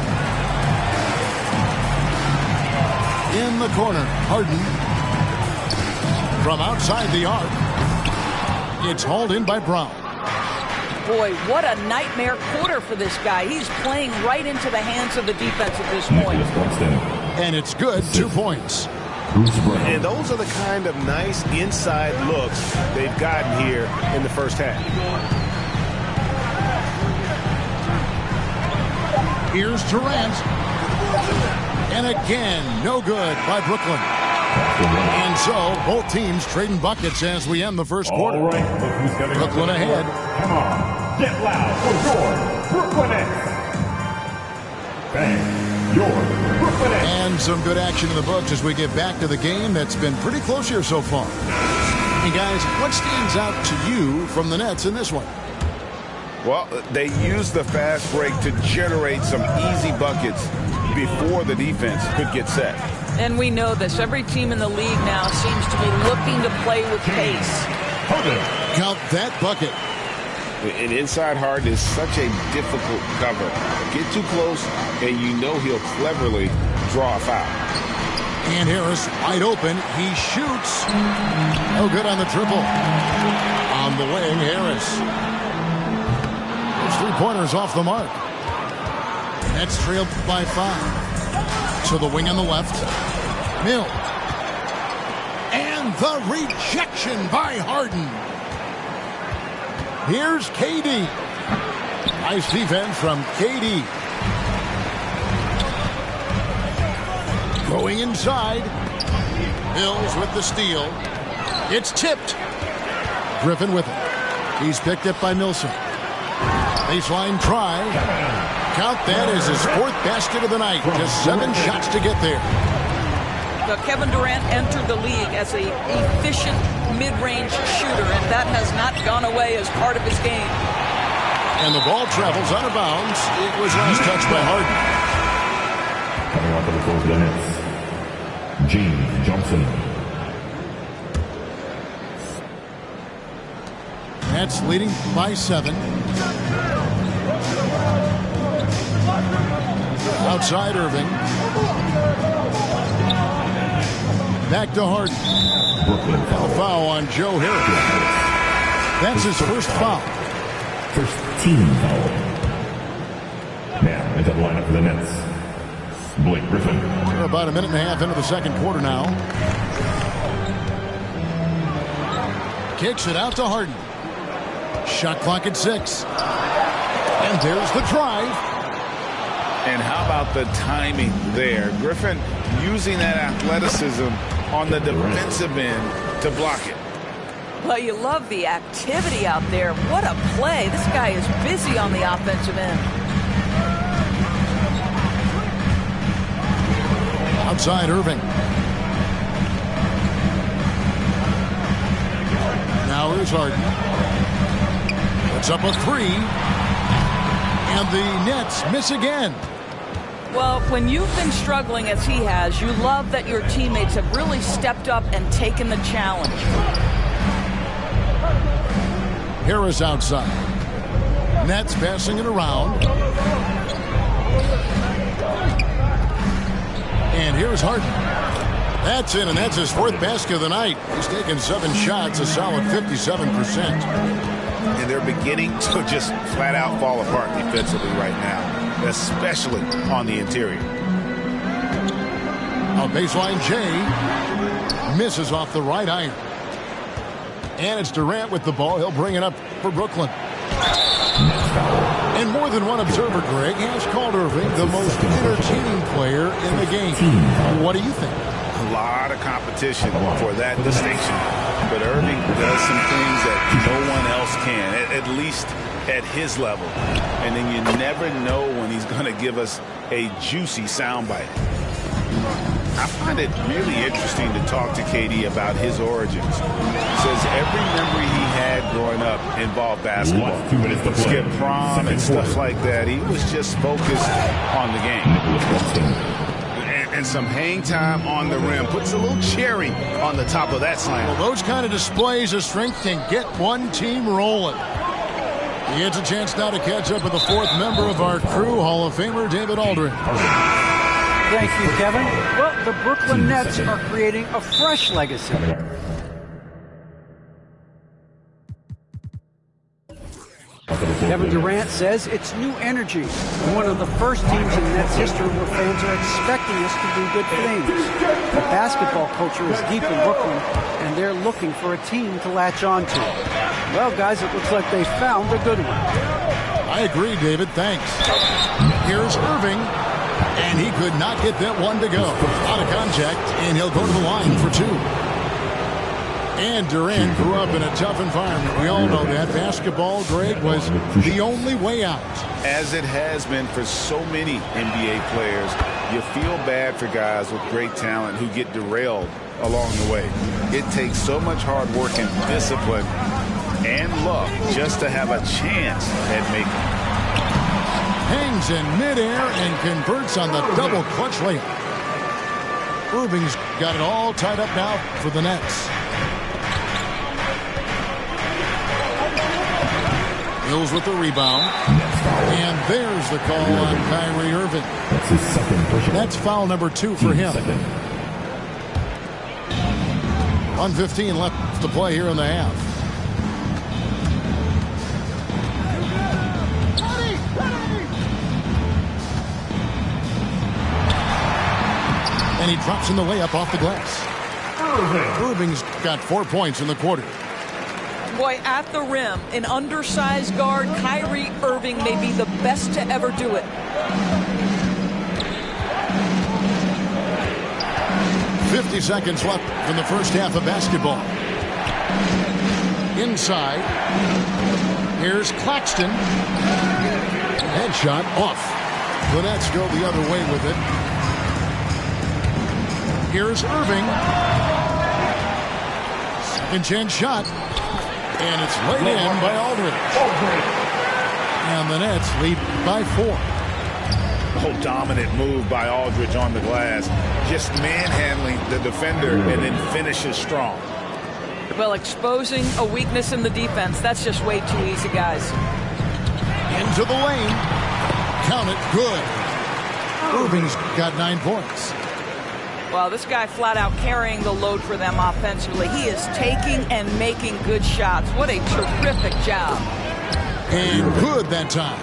In the corner, Harden. From outside the arc, it's hauled in by Brown. Boy, what a nightmare quarter for this guy. He's playing right into the hands of the defense at this point. And it's good, 2 points. And those are the kind of nice inside looks they've gotten here in the first half. Here's Durant. And again, no good by Brooklyn. And so, both teams trading buckets as we end the first quarter. All right, Brooklyn ahead. Come on, get loud for your Brooklyn Nets. Bang, your Brooklyn Nets. And some good action in the books as we get back to the game that's been pretty close here so far. Hey guys, what stands out to you from the Nets in this one? Well, they used the fast break to generate some easy buckets before the defense could get set. And we know this. Every team in the league now seems to be looking to play with pace. Count that bucket. An inside Harden is such a difficult cover. Get too close, and you know he'll cleverly draw a foul. And Harris wide open. He shoots. No good on the triple. On the wing, Harris. Those 3-pointers off the mark. Nets trailed by 5. To the wing on the left. Mill. And the rejection by Harden. Here's KD. Nice defense from KD. Going inside. Mills with the steal. It's tipped. Griffin with it. He's picked up by Millsap. Baseline try. Count that as his 4th basket of the night. Just 7 shots to get there. Kevin Durant entered the league as an efficient mid-range shooter, and that has not gone away as part of his game. And the ball travels out of bounds. It was last touched by Harden. Coming off of the floor for the Nets, James Johnson. Nets leading by 7. Outside Irving. Back to Harden. Brooklyn foul. A foul on Joe Harris. That's his first foul. First team foul. Now into the lineup for the Nets, Blake Griffin. We're about a minute and a half into the second quarter now. Kicks it out to Harden. Shot clock at 6. And there's the drive. And how about the timing there? Griffin using that athleticism on the defensive end to block it. Well, you love the activity out there. What a play. This guy is busy on the offensive end. Outside Irving. Now here's Harden. Puts up a 3. And the Nets miss again. Well, when you've been struggling as he has, you love that your teammates have really stepped up and taken the challenge. Harris outside. Nets passing it around. And here's Harden. That's in, and that's his 4th basket of the night. He's taken 7 shots, a solid 57%. And they're beginning to just flat out fall apart defensively right now, especially on the interior. On baseline, Jay misses off the right iron. And it's Durant with the ball. He'll bring it up for Brooklyn. And more than one observer, Greg, has called Irving the most entertaining player in the game. What do you think? A lot of competition for that distinction. But Irving does some things that no one else can, at least at his level. And then you never know when he's going to give us a juicy soundbite. I find it really interesting to talk to KD about his origins. He says every memory he had growing up involved basketball. Skip prom and stuff like that. He was just focused on the game. And some hang time on the rim. Puts a little cherry on the top of that slam. Well, those kind of displays of strength can get one team rolling. He gets a chance now to catch up with the 4th member of our crew, Hall of Famer David Aldridge. Thank you, Kevin. Well, the Brooklyn Nets are creating a fresh legacy. Kevin Durant says it's new energy. One of the first teams in Nets history where fans are expecting us to do good things. The basketball culture is deep in Brooklyn, and they're looking for a team to latch on to. Well, guys, it looks like they found a good one. I agree, David. Thanks. Here's Irving. And he could not get that one to go. Out of contact, and he'll go to the line for 2. And Durant grew up in a tough environment. We all know that. Basketball, Greg, was the only way out. As it has been for so many NBA players, you feel bad for guys with great talent who get derailed along the way. It takes so much hard work and discipline and luck just to have a chance at making it. Hangs in midair and converts on the double clutch layup. Irving's got it all tied up now for the Nets. Mills with the rebound. And there's the call on Kyrie Irving. That's his second personal. That's foul number 2 for him. 1:15 left to play here in the half. And he drops in the layup off the glass. Irving's got 4 points in the quarter. Boy, at the rim, an undersized guard, Kyrie Irving may be the best to ever do it. 50 seconds left in the first half of basketball. Inside. Here's Claxton. Headshot off. The Nets go the other way with it. Here's Irving. Second chance shot. And it's laid in by Aldridge. And the Nets lead by 4. Oh, dominant move by Aldridge on the glass. Just manhandling the defender and then finishes strong. Well, exposing a weakness in the defense, that's just way too easy, guys. Into the lane. Count it. Good. Irving's got 9 points. Well, this guy flat out carrying the load for them offensively. He is taking and making good shots. What a terrific job. And good that time.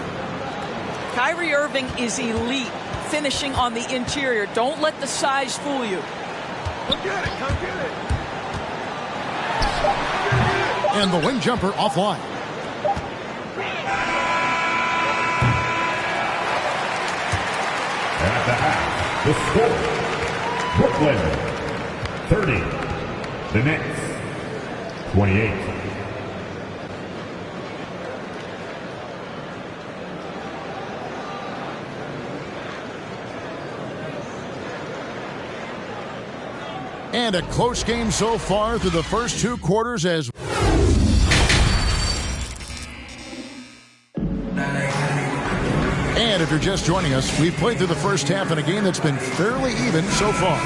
Kyrie Irving is elite, finishing on the interior. Don't let the size fool you. Come get it. Come get it. And the wing jumper offline. At the half, the score, Brooklyn 30, the Nets 28. And a close game so far through the first 2 quarters as And if you're just joining us, we've played through the first half in a game that's been fairly even so far.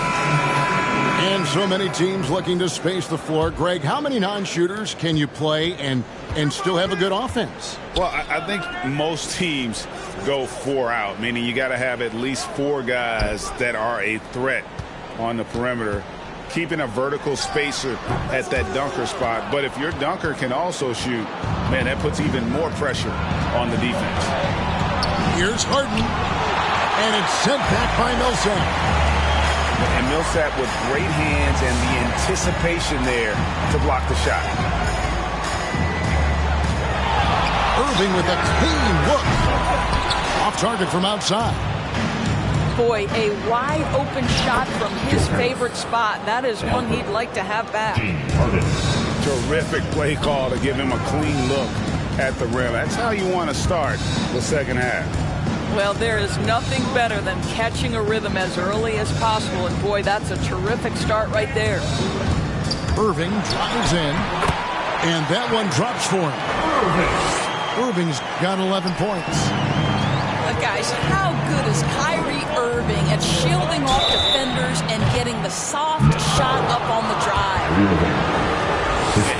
And so many teams looking to space the floor. Greg, how many non-shooters can you play and still have a good offense? Well, I think most teams go 4 out, meaning you got to have at least 4 guys that are a threat on the perimeter, keeping a vertical spacer at that dunker spot. But if your dunker can also shoot, man, that puts even more pressure on the defense. Here's Harden, and it's sent back by Millsap. And Millsap with great hands and the anticipation there to block the shot. Irving with a clean look. Off target from outside. Boy, a wide open shot from his favorite spot. That is one he'd like to have back. Terrific play call to give him a clean look at the rim. That's how you want to start the second half. Well, there is nothing better than catching a rhythm as early as possible. And boy, that's a terrific start right there. Irving drives in, and that one drops for him. Irving's got 11 points. Guys, how good is Kyrie Irving at shielding off defenders and getting the soft shot up on the drive?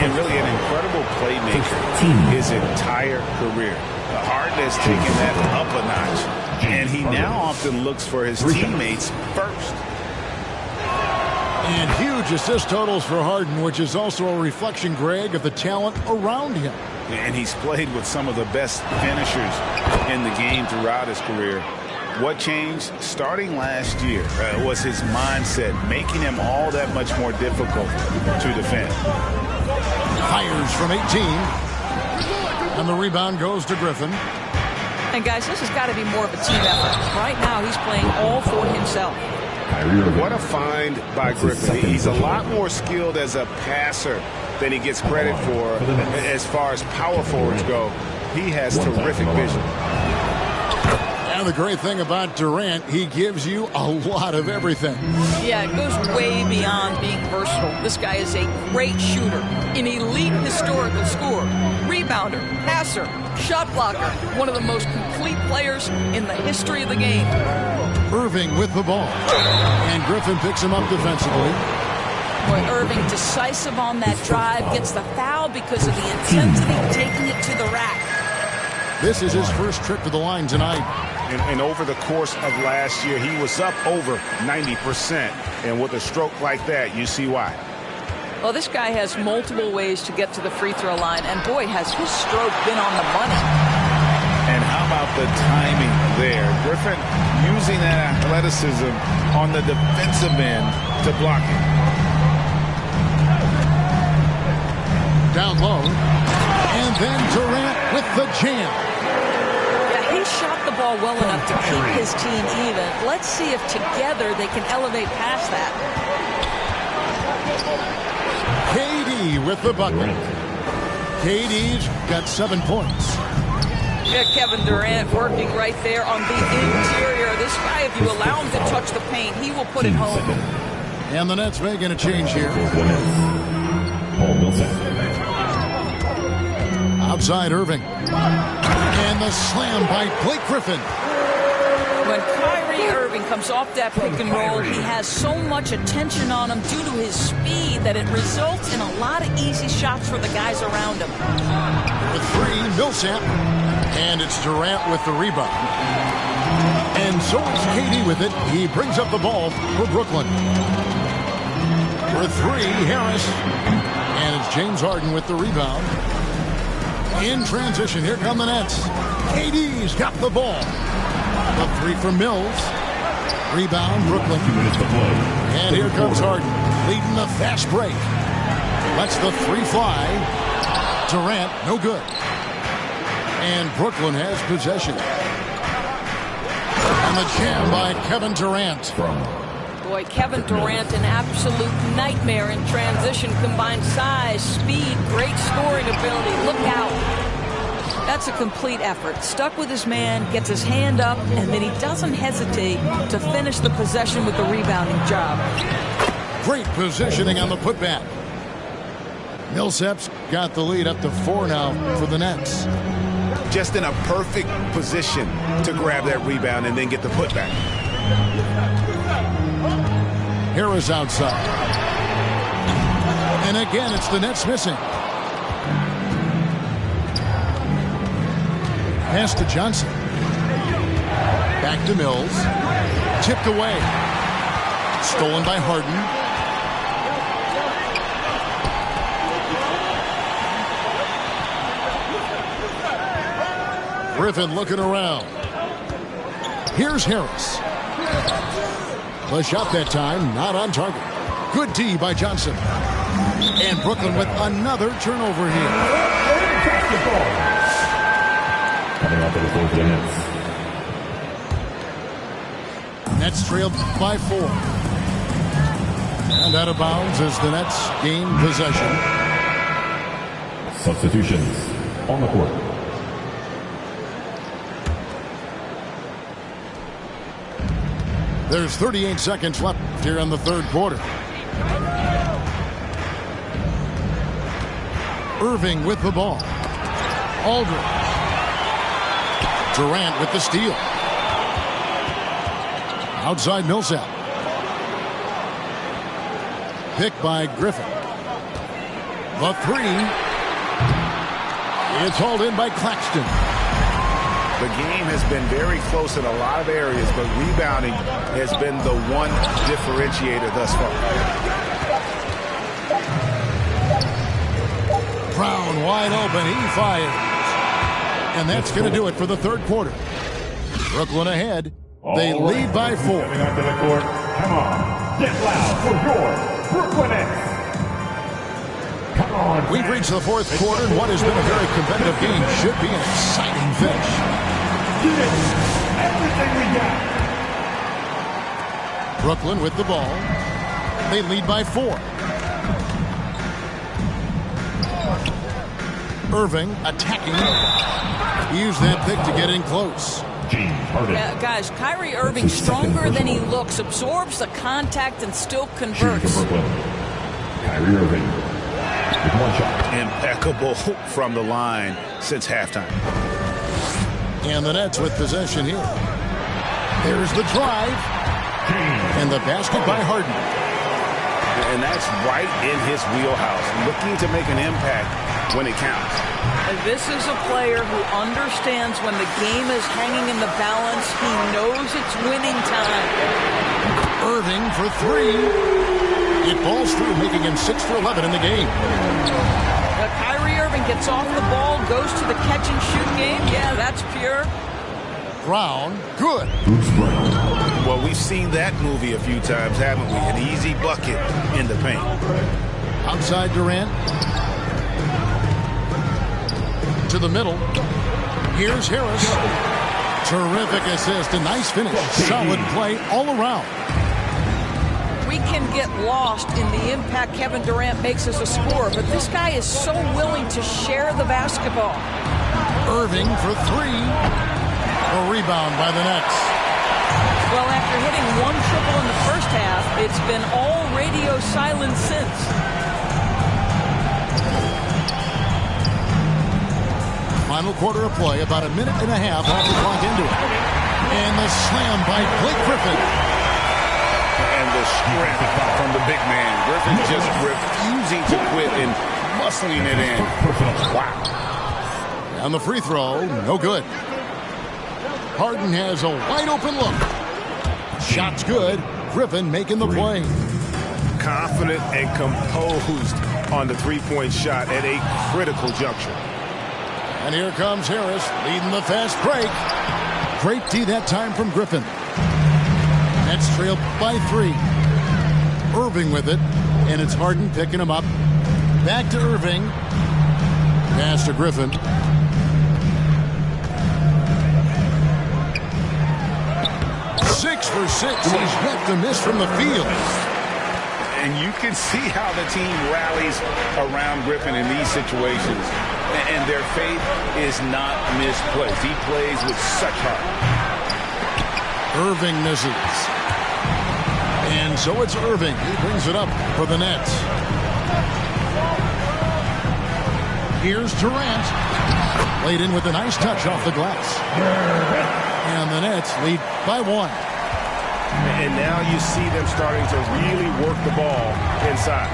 And really an incredible playmaker his entire career. Harden has taken that up a notch, and he now often looks for his teammates first. And huge assist totals for Harden, which is also a reflection, Greg, of the talent around him. And he's played with some of the best finishers in the game throughout his career. What changed starting last year was his mindset, making him all that much more difficult to defend. Fires from 18. And the rebound goes to Griffin. And guys, this has got to be more of a team effort. Right now, he's playing all for himself. What a find by Griffin. He's a lot more skilled as a passer than he gets credit for as far as power forwards go. He has terrific vision. And the great thing about Durant, he gives you a lot of everything. Yeah, it goes way beyond being versatile. This guy is a great shooter, an elite historical scorer, rebounder, passer, shot blocker, one of the most complete players in the history of the game. Irving with the ball. And Griffin picks him up defensively. Boy, Irving decisive on that drive, gets the foul because of the intensity taking it to the rack. This is his first trip to the line tonight. And over the course of last year, he was up over 90%. And with a stroke like that, you see why. Well, this guy has multiple ways to get to the free throw line, and boy, has his stroke been on the money. And how about the timing there? Griffin using that athleticism on the defensive end to block it. Down low. And then Durant with the jam. Yeah, he shot the ball well enough to keep his team even. Let's see if together they can elevate past that. KD with the bucket. KD's got 7 points. Yeah, Kevin Durant working right there on the interior. This guy, if you allow him to touch the paint, he will put it home. And the Nets making a change here. Outside Irving. And the slam by Blake Griffin. When Kyrie Irving comes off that pick and roll, he has so much attention on him due to his speed that it results in a lot of easy shots for the guys around him. With 3, Millsap. And it's Durant with the rebound. And so is KD with it. He brings up the ball for Brooklyn. For 3, Harris. And it's James Harden with the rebound. In transition, here come the Nets. KD's got the ball. The 3 for Mills. Rebound, Brooklyn. And here comes Harden, leading the fast break. Lets the 3 fly. Durant, no good. And Brooklyn has possession. And the jam by Kevin Durant. Boy, Kevin Durant, an absolute nightmare in transition. Combined size, speed, great scoring ability. Look out. That's a complete effort. Stuck with his man, gets his hand up, and then he doesn't hesitate to finish the possession with the rebounding job. Great positioning on the putback. Millsap's got the lead up to 4 now for the Nets. Just in a perfect position to grab that rebound and then get the putback. Harris outside. And again, it's the Nets missing. Pass to Johnson. Back to Mills. Tipped away. Stolen by Harden. Griffin looking around. Here's Harris. The shot that time, not on target. Good D by Johnson. And Brooklyn with another turnover here. Coming out to the fourth Nets. Nets trailed by 4. And out of bounds as the Nets gain possession. Substitutions on the court. There's 38 seconds left here in the third quarter. Irving with the ball. Aldridge. Durant with the steal. Outside Millsap. Picked by Griffin. The 3. It's hauled in by Claxton. The game has been very close in a lot of areas, but rebounding has been the one differentiator thus far. Brown wide open. He fires. And that's going to do it for the third quarter. Brooklyn ahead. They lead by 4. Coming out to the court. Come on. Get loud for your Brooklyn Nets. Come on. We've reached the fourth quarter, and what has been a very competitive game should be an exciting finish. Give it everything we got. Brooklyn with the ball. They lead by 4. Irving attacking. Use that pick to get in close. Yeah, guys, Kyrie Irving stronger than he looks, absorbs the contact and still converts. Kyrie Irving with 1 shot. Impeccable from the line since halftime. And the Nets with possession here. There's the drive. And the basket by Harden. And that's right in his wheelhouse, looking to make an impact when it counts. And this is a player who understands when the game is hanging in the balance. He knows it's winning time. Irving for 3. It falls through, making him 6 for 11 in the game. But Kyrie Irving gets off the ball, goes to the catch and shoot game. Yeah, that's pure. Brown, good. Well, we've seen that movie a few times, haven't we? An easy bucket in the paint. Outside Durant. To the middle. Here's Harris. Terrific assist. A nice finish. Solid play all around. We can get lost in the impact Kevin Durant makes as a scorer, but this guy is so willing to share the basketball. Irving for three. A rebound by the Nets. Well, after hitting one triple in the first half, it's been all radio silence since. Final quarter of play, about a minute and a half off the clock into it. And the slam by Blake Griffin. And the strength from the big man. Griffin just refusing to quit and muscling it in. Wow. And the free throw, no good. Harden has a wide open look. Shot's good. Griffin making the play. Confident and composed on the three-point shot at a critical juncture. And here comes Harris leading the fast break. Great D that time from Griffin. Nets trail by 3. Irving with it, and it's Harden picking him up. Back to Irving. Pass to Griffin. Six for 6. He's yet to miss from the field. And you can see how the team rallies around Griffin in these situations. And their faith is not misplaced. He plays with such heart. Irving misses. And so it's Irving. He brings it up for the Nets. Here's Durant. Laid in with a nice touch off the glass. And the Nets lead by 1. And now you see them starting to really work the ball inside.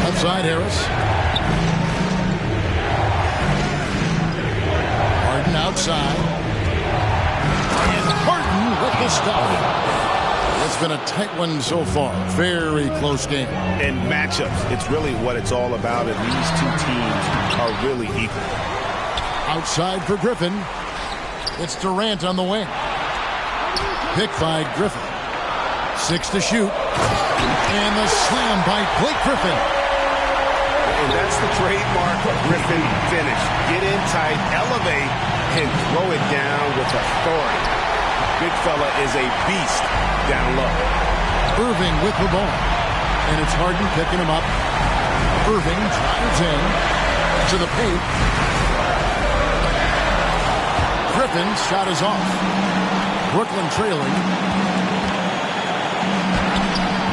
Outside Harris. Harden outside. And Harden with the stop. It's been a tight one so far. Very close game. And matchups, it's really what it's all about, and these two teams are really equal. Outside for Griffin. It's Durant on the wing. Pick by Griffin. 6 to shoot. And the slam by Blake Griffin. And that's the trademark Griffin finish. Get in tight, elevate, and throw it down with authority. Big fella is a beast down low. Irving with the ball. And it's Harden picking him up. Irving drives in to the paint. Griffin's shot is off. Brooklyn trailing.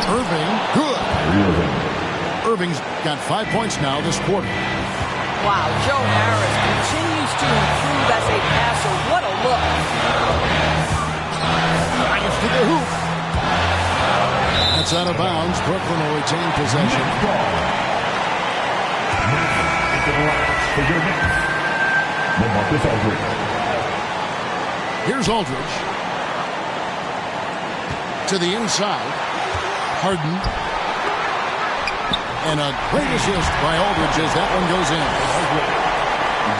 Irving, good. Irving's got 5 points now this quarter. Wow, Joe Harris continues to improve as a passer. What a look. Drives to the hoop. That's out of bounds. Brooklyn will retain possession. Here's Aldridge. To the inside. Harden. And a great assist by Aldridge as that one goes in.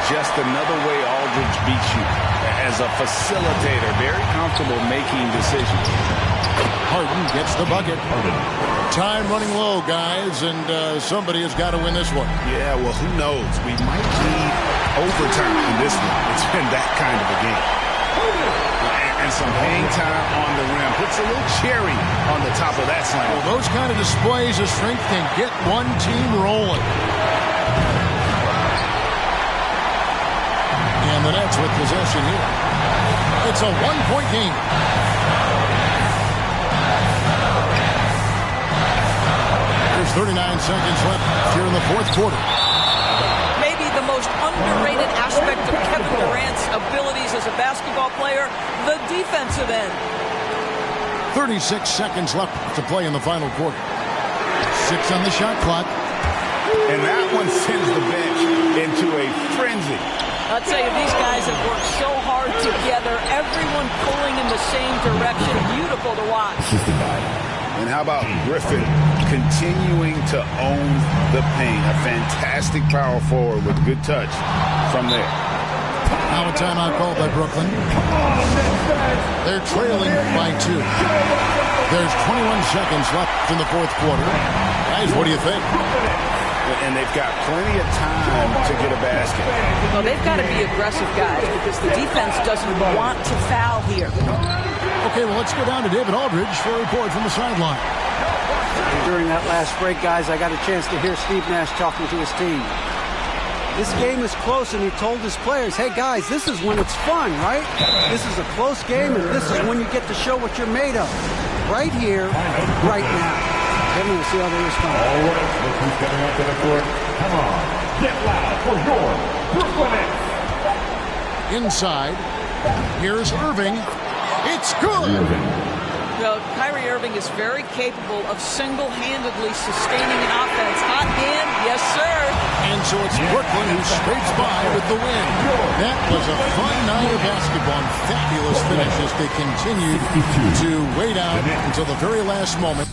Just another way Aldridge beats you. As a facilitator, very comfortable making decisions. Harden gets the bucket. Time running low, guys, and somebody has got to win this one. Yeah, well, who knows? We might need overtime in this one. It's been that kind of a game. And some hang time on the rim. Puts a little cherry on the top of that slam. Well, those kind of displays of strength can get one team rolling. And the Nets with possession here. It's a one-point game. There's 39 seconds left here in the fourth quarter. Maybe the most underrated aspect of Kevin Durant's abilities as a basketball player, the defensive end. 36 seconds left to play in the final quarter. 6 on the shot clock. And that one sends the bench into a frenzy. I'll tell you, these guys have worked so hard together, everyone pulling in the same direction. Beautiful to watch. And how about Griffin continuing to own the paint? A fantastic power forward with good touch from there. Now a timeout called by Brooklyn. They're trailing by 2. There's 21 seconds left in the fourth quarter. Guys, what do you think? And they've got plenty of time to get a basket. Well, they've got to be aggressive, guys, because the defense doesn't want to foul here. Okay, well, let's go down to David Aldridge for a report from the sideline. During that last break, guys, I got a chance to hear Steve Nash talking to his team. This game is close, and he told his players, hey, guys, this is when it's fun, right? This is a close game, and this is when you get to show what you're made of. Right here, right now. Kevin, we'll see how they respond. All right, look who's coming up to the court. Come on, get loud for your Brooklyn Nets. Inside, here's Irving. It's good. Well, Kyrie Irving is very capable of single-handedly sustaining an offense. Hot hand, yes, sir. And so it's Brooklyn who scrapes by with the win. That was a fun night of basketball and fabulous finish as they continued to wait out until the very last moment.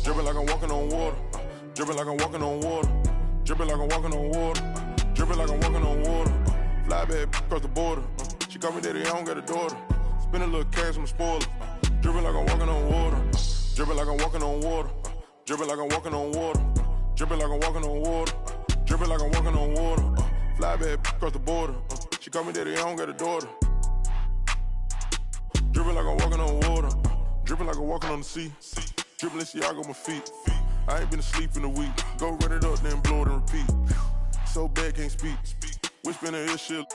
Dripping like I'm walking on water. Dripping like I'm walking on water. Dripping like I'm walking on water. Dripping like I'm walking on water. Fly back across the border. She call me daddy, I don't got a daughter. Spend a little cash, I'm a spoiler. Dripping like I'm walking on water. Dripping like I'm walking on water. Dripping like I'm walking on water. Dripping like I'm walking on water. Dripping like I'm walking on water. Fly back across the border. She call me daddy, I don't got a daughter. Dripping like I'm walking on water. Dripping like I'm walking on the sea. Dripping Balenciaga on my feet. I ain't been asleep in a week. Go run it up, then blow it and repeat. So bad, can't speak. Whisper in her ear shit.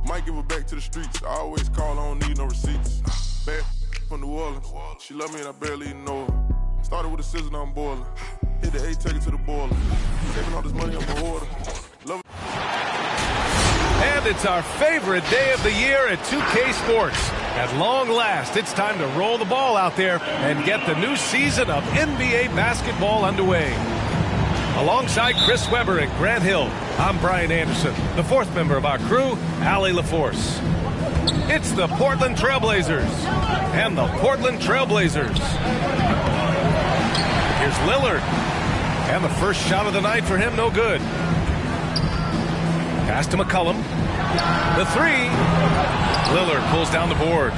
Might give her back to the streets. I always call, I don't need no receipts. Bad from New Orleans. She love me and I barely even know her. Started with a scissor, now I'm boiling. Hit the 8, take it to the boiler. Saving all this money on my order. Love it. And it's our favorite day of the year at 2K Sports. At long last, it's time to roll the ball out there and get the new season of NBA basketball underway. Alongside Chris Webber and Grant Hill, I'm Brian Anderson, the fourth member of our crew, Allie LaForce. It's the Portland Trailblazers and the Portland Trailblazers. Here's Lillard. And the first shot of the night for him, no good. Pass to McCollum. The three. Lillard pulls down the board.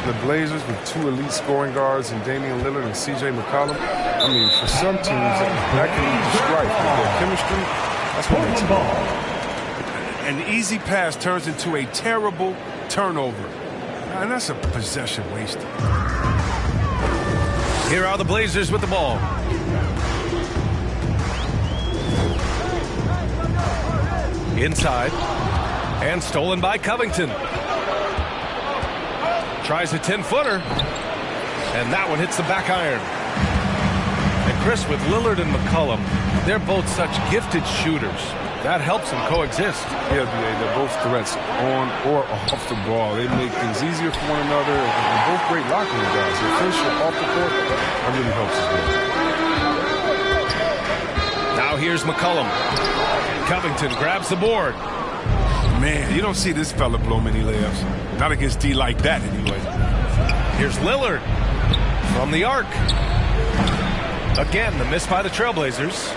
The Blazers with two elite scoring guards in Damian Lillard and C.J. McCollum. I mean, for some teams, that can lead to strife. With their chemistry, that's what they do. An easy pass turns into a terrible turnover. And that's a possession wasted. Here are the Blazers with the ball. Inside. And stolen by Covington. Tries a 10-footer. And that one hits the back iron. And Chris, with Lillard and McCollum, they're both such gifted shooters. That helps them coexist. Yeah, they're both threats on or off the ball. They make things easier for one another. And both great locker room guys. Their finisher off the court, that really helps as well. Now here's McCollum. Covington grabs the board. Man, you don't see this fella blow many layups. Not against D like that, anyway. Here's Lillard from the arc. Again, the miss by the Trailblazers.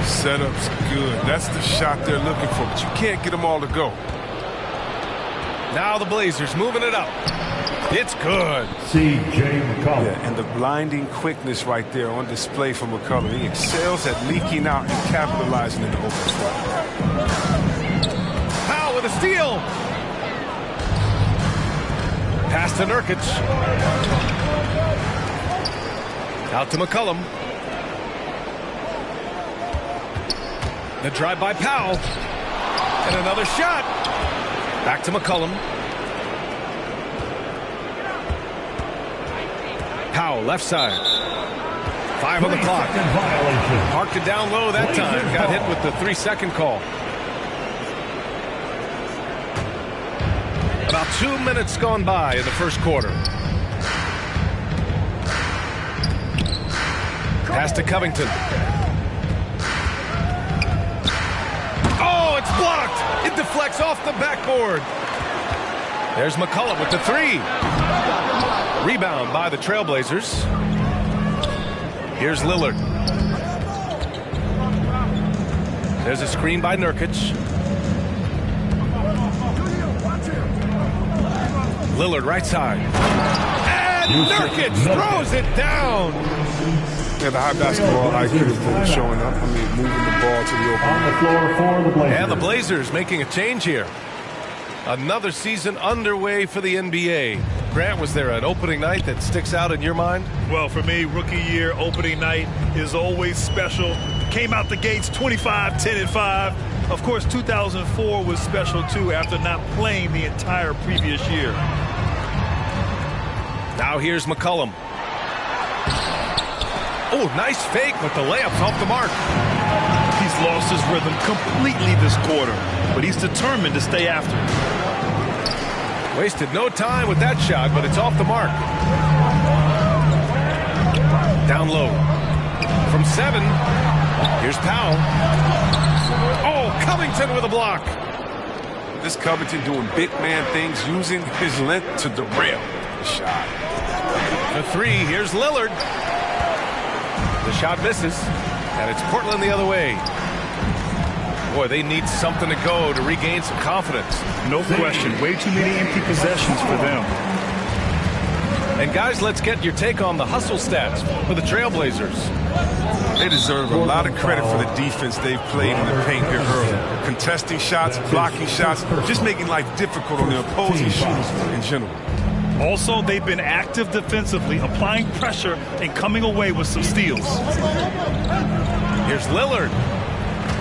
Setup's good. That's the shot they're looking for, but you can't get them all to go. Now the Blazers moving it up. It's good. C.J. McCollum. Yeah, and the blinding quickness right there on display for McCollum. He excels at leaking out and capitalizing in the open spot. Powell with a steal. Pass to Nurkic. Out to McCollum. The drive by Powell. And another shot. Back to McCollum. Powell, left side. 5 on the clock. Marked it down low that time. Got hit with the 3-second call. About 2 minutes gone by in the first quarter. Pass to Covington. Oh, it's blocked. It deflects off the backboard. There's McCullough with the three. Rebound by the Trailblazers. Here's Lillard. There's a screen by Nurkic. Lillard right side. And Nurkic throws it down. Yeah, the high basketball IQ is really showing up. I mean, moving the ball to the open. On the floor for the Blazers. And the Blazers making a change here. Another season underway for the NBA. Grant, was there an opening night that sticks out in your mind? Well, for me, rookie year opening night is always special. Came out the gates 25, 10, and 5. Of course, 2004 was special, too, after not playing the entire previous year. Now here's McCollum. Oh, nice fake, but the layup's off the mark. He's lost his rhythm completely this quarter, but he's determined to stay after it. Wasted no time with that shot, but it's off the mark. Down low. From 7, here's Powell. Oh, Covington with a block. This Covington doing big man things, using his length to derail the shot. The 3, here's Lillard. The shot misses, and it's Portland the other way. Boy, they need something to go to regain some confidence. No question. Way too many empty possessions for them. And guys, let's get your take on the hustle stats for the Trailblazers. They deserve a lot of credit for the defense they've played in the paint here early. Contesting shots, blocking shots, just making life difficult on the opposing shooters in general. Also, they've been active defensively, applying pressure and coming away with some steals. Here's Lillard.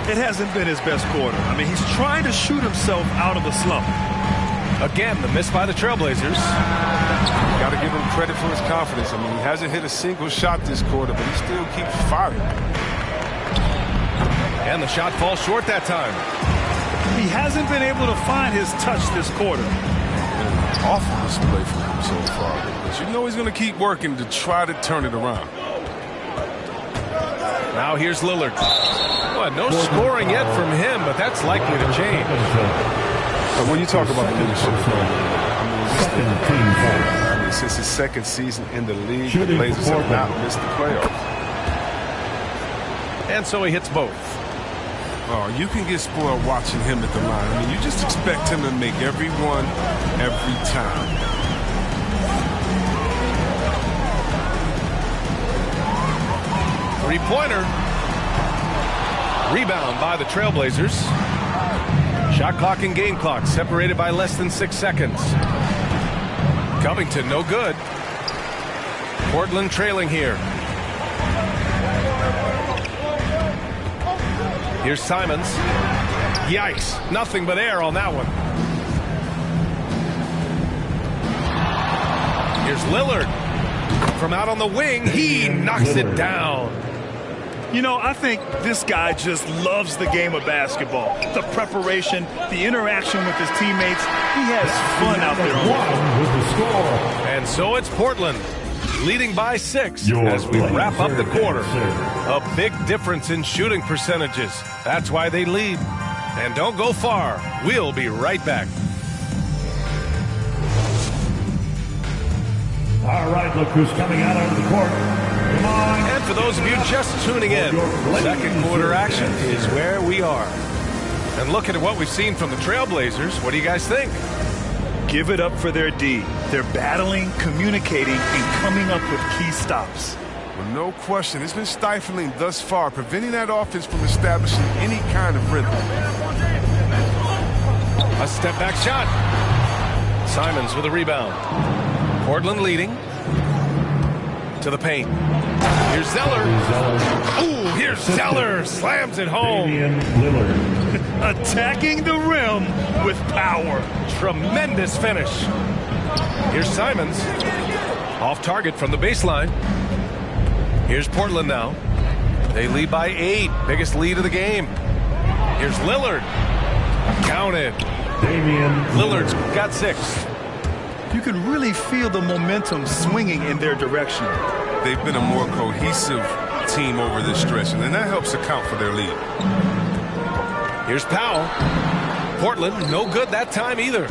It hasn't been his best quarter. I mean, he's trying to shoot himself out of the slump. Again, the miss by the Trailblazers. Got to give him credit for his confidence. I mean, he hasn't hit a single shot this quarter, but he still keeps firing. And the shot falls short that time. He hasn't been able to find his touch this quarter. Awful display from him so far. But you know he's going to keep working to try to turn it around. Now here's Lillard. Well, no scoring yet from him, but that's likely to change. But when you talk about leadership, I mean, since his second season in the league, the Blazers have not missed the playoffs. And so he hits both. Oh, you can get spoiled watching him at the line. I mean, you just expect him to make every one, every time. Three-pointer. Rebound by the Trailblazers. Shot clock and game clock separated by less than 6 seconds. Covington, no good. Portland trailing here. Here's Simons. Yikes. Nothing but air on that one. Here's Lillard. From out on the wing, he knocks it down. You know, I think this guy just loves the game of basketball. The preparation, the interaction with his teammates. He has fun out there. And so it's Portland, leading by 6 as we wrap up the quarter. A big difference in shooting percentages. That's why they lead. And don't go far. We'll be right back. All right, look who's coming out onto the court. Come on. And for those of you just tuning in, second quarter action is where we are. And looking at what we've seen from the Trailblazers, what do you guys think? Give it up for their D. They're battling, communicating, and coming up with key stops. Well, no question. It's been stifling thus far, preventing that offense from establishing any kind of rhythm. A step-back shot. Simons with a rebound. Portland leading. To the paint. Here's Zeller. Ooh, here's Zeller. Slams it home. Attacking the rim with power. Tremendous finish. Here's Simons. Off target from the baseline. Here's Portland now. They lead by 8. Biggest lead of the game. Here's Lillard. Counted. Lillard's got 6. You can really feel the momentum swinging in their direction. They've been a more cohesive team over this stretch, and then that helps account for their lead. Here's Powell. Portland, no good that time either.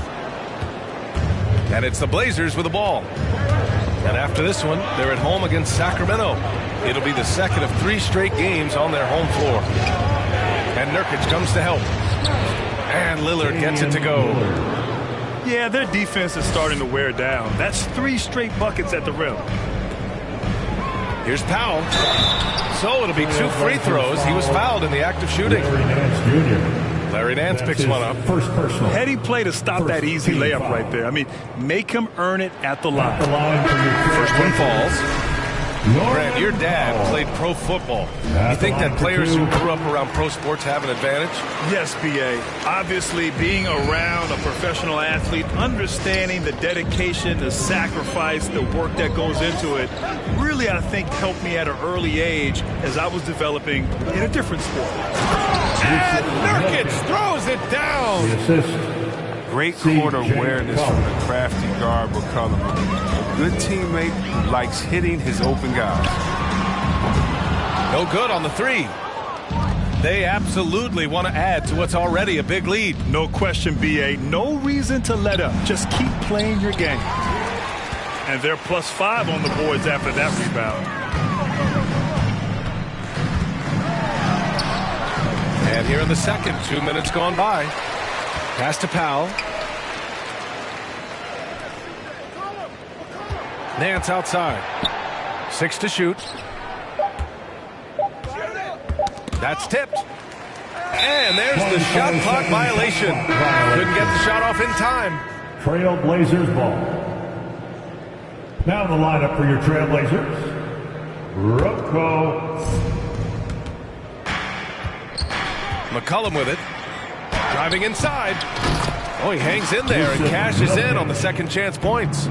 And it's the Blazers with the ball. And after this one, they're at home against Sacramento. It'll be the second of 3 straight games on their home floor. And Nurkic comes to help. And Lillard gets it to go. Yeah, their defense is starting to wear down. That's 3 straight buckets at the rim. Here's Powell. So it'll be 2 free throws. He was fouled in the act of shooting. Larry Nance picks one up. First personal. Heady play to stop that easy layup right there. I mean, make him earn it at the line. First one falls. Grant, your dad played pro football. You think that players who grew up around pro sports have an advantage? Yes, B.A. Obviously, being around a professional athlete, understanding the dedication, the sacrifice, the work that goes into it, really, I think, helped me at an early age as I was developing in a different sport. And Nurkic throws it down. Great court awareness from the crafty guard McCollum. A good teammate who likes hitting his open guys. No good on the 3. They absolutely want to add to what's already a big lead. No question, B.A. No reason to let up. Just keep playing your game. And they're +5 on the boards after that rebound. And here in the second, 2 minutes gone by. Pass to Powell. Nance outside. 6 to shoot. That's tipped. And there's the shot clock violation. Couldn't get the shot off in time. Trail Blazers ball. Now the lineup for your Trail Blazers. Rocco. McCollum with it. Driving inside. Oh, he hangs in there and cashes in on the second chance points.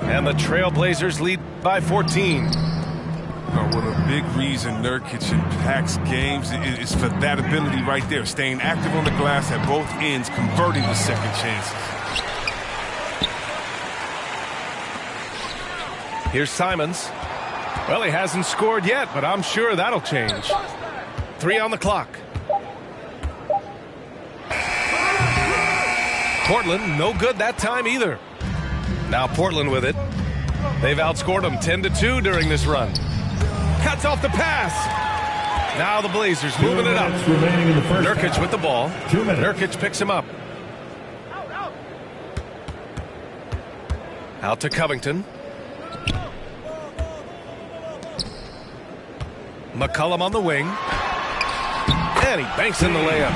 And the Trailblazers lead by 14. Well, a big reason Nurkic impacts games is for that ability right there. Staying active on the glass at both ends, converting the second chances. Here's Simons. Well, he hasn't scored yet, but I'm sure that'll change. 3 on the clock. Portland, no good that time either. Now Portland with it. They've outscored them 10-2 during this run. Cuts off the pass. Now the Blazers moving it up. Nurkic with the ball. Nurkic picks him up. Out to Covington. McCollum on the wing. And he banks in the layup.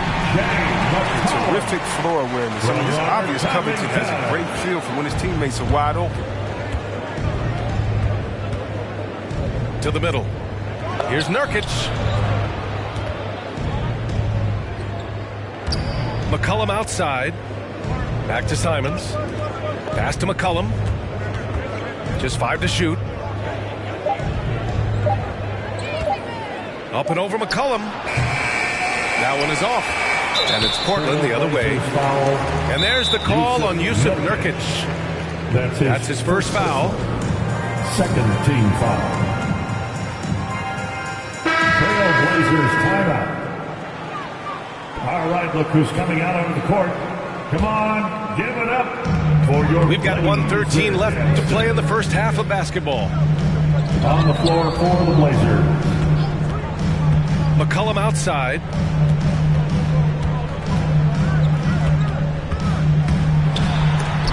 Terrific floor awareness. I mean, it's obvious Covington has a great feel for when his teammates are wide open. To the middle. Here's Nurkic. McCollum outside. Back to Simons. Pass to McCollum. Just 5 to shoot. Up and over McCollum. That one is off. And it's Portland the other way. And there's the call on Yusuf Nurkic. That's his first foul. Second team foul. Trailblazers timeout. All right, look who's coming out onto the court. Come on, give it up for your. We've got 1:13 left to play in the first half of basketball. On the floor for the Blazers. McCollum outside.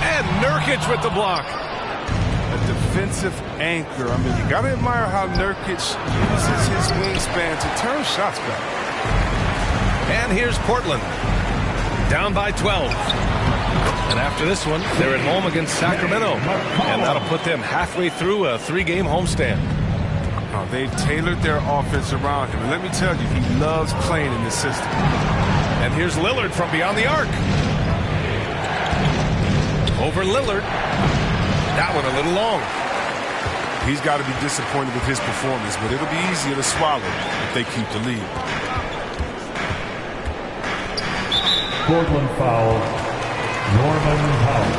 And Nurkic with the block. A defensive anchor. I mean, you got to admire how Nurkic uses his wingspan to turn shots back. And here's Portland. Down by 12. And after this one, they're at home against Sacramento. And that'll put them halfway through a 3-game homestand. They've tailored their offense around him. And let me tell you, he loves playing in this system. And here's Lillard from beyond the arc. Over Lillard. That one a little long. He's got to be disappointed with his performance, but it'll be easier to swallow if they keep the lead. Portland foul. Norman Powell.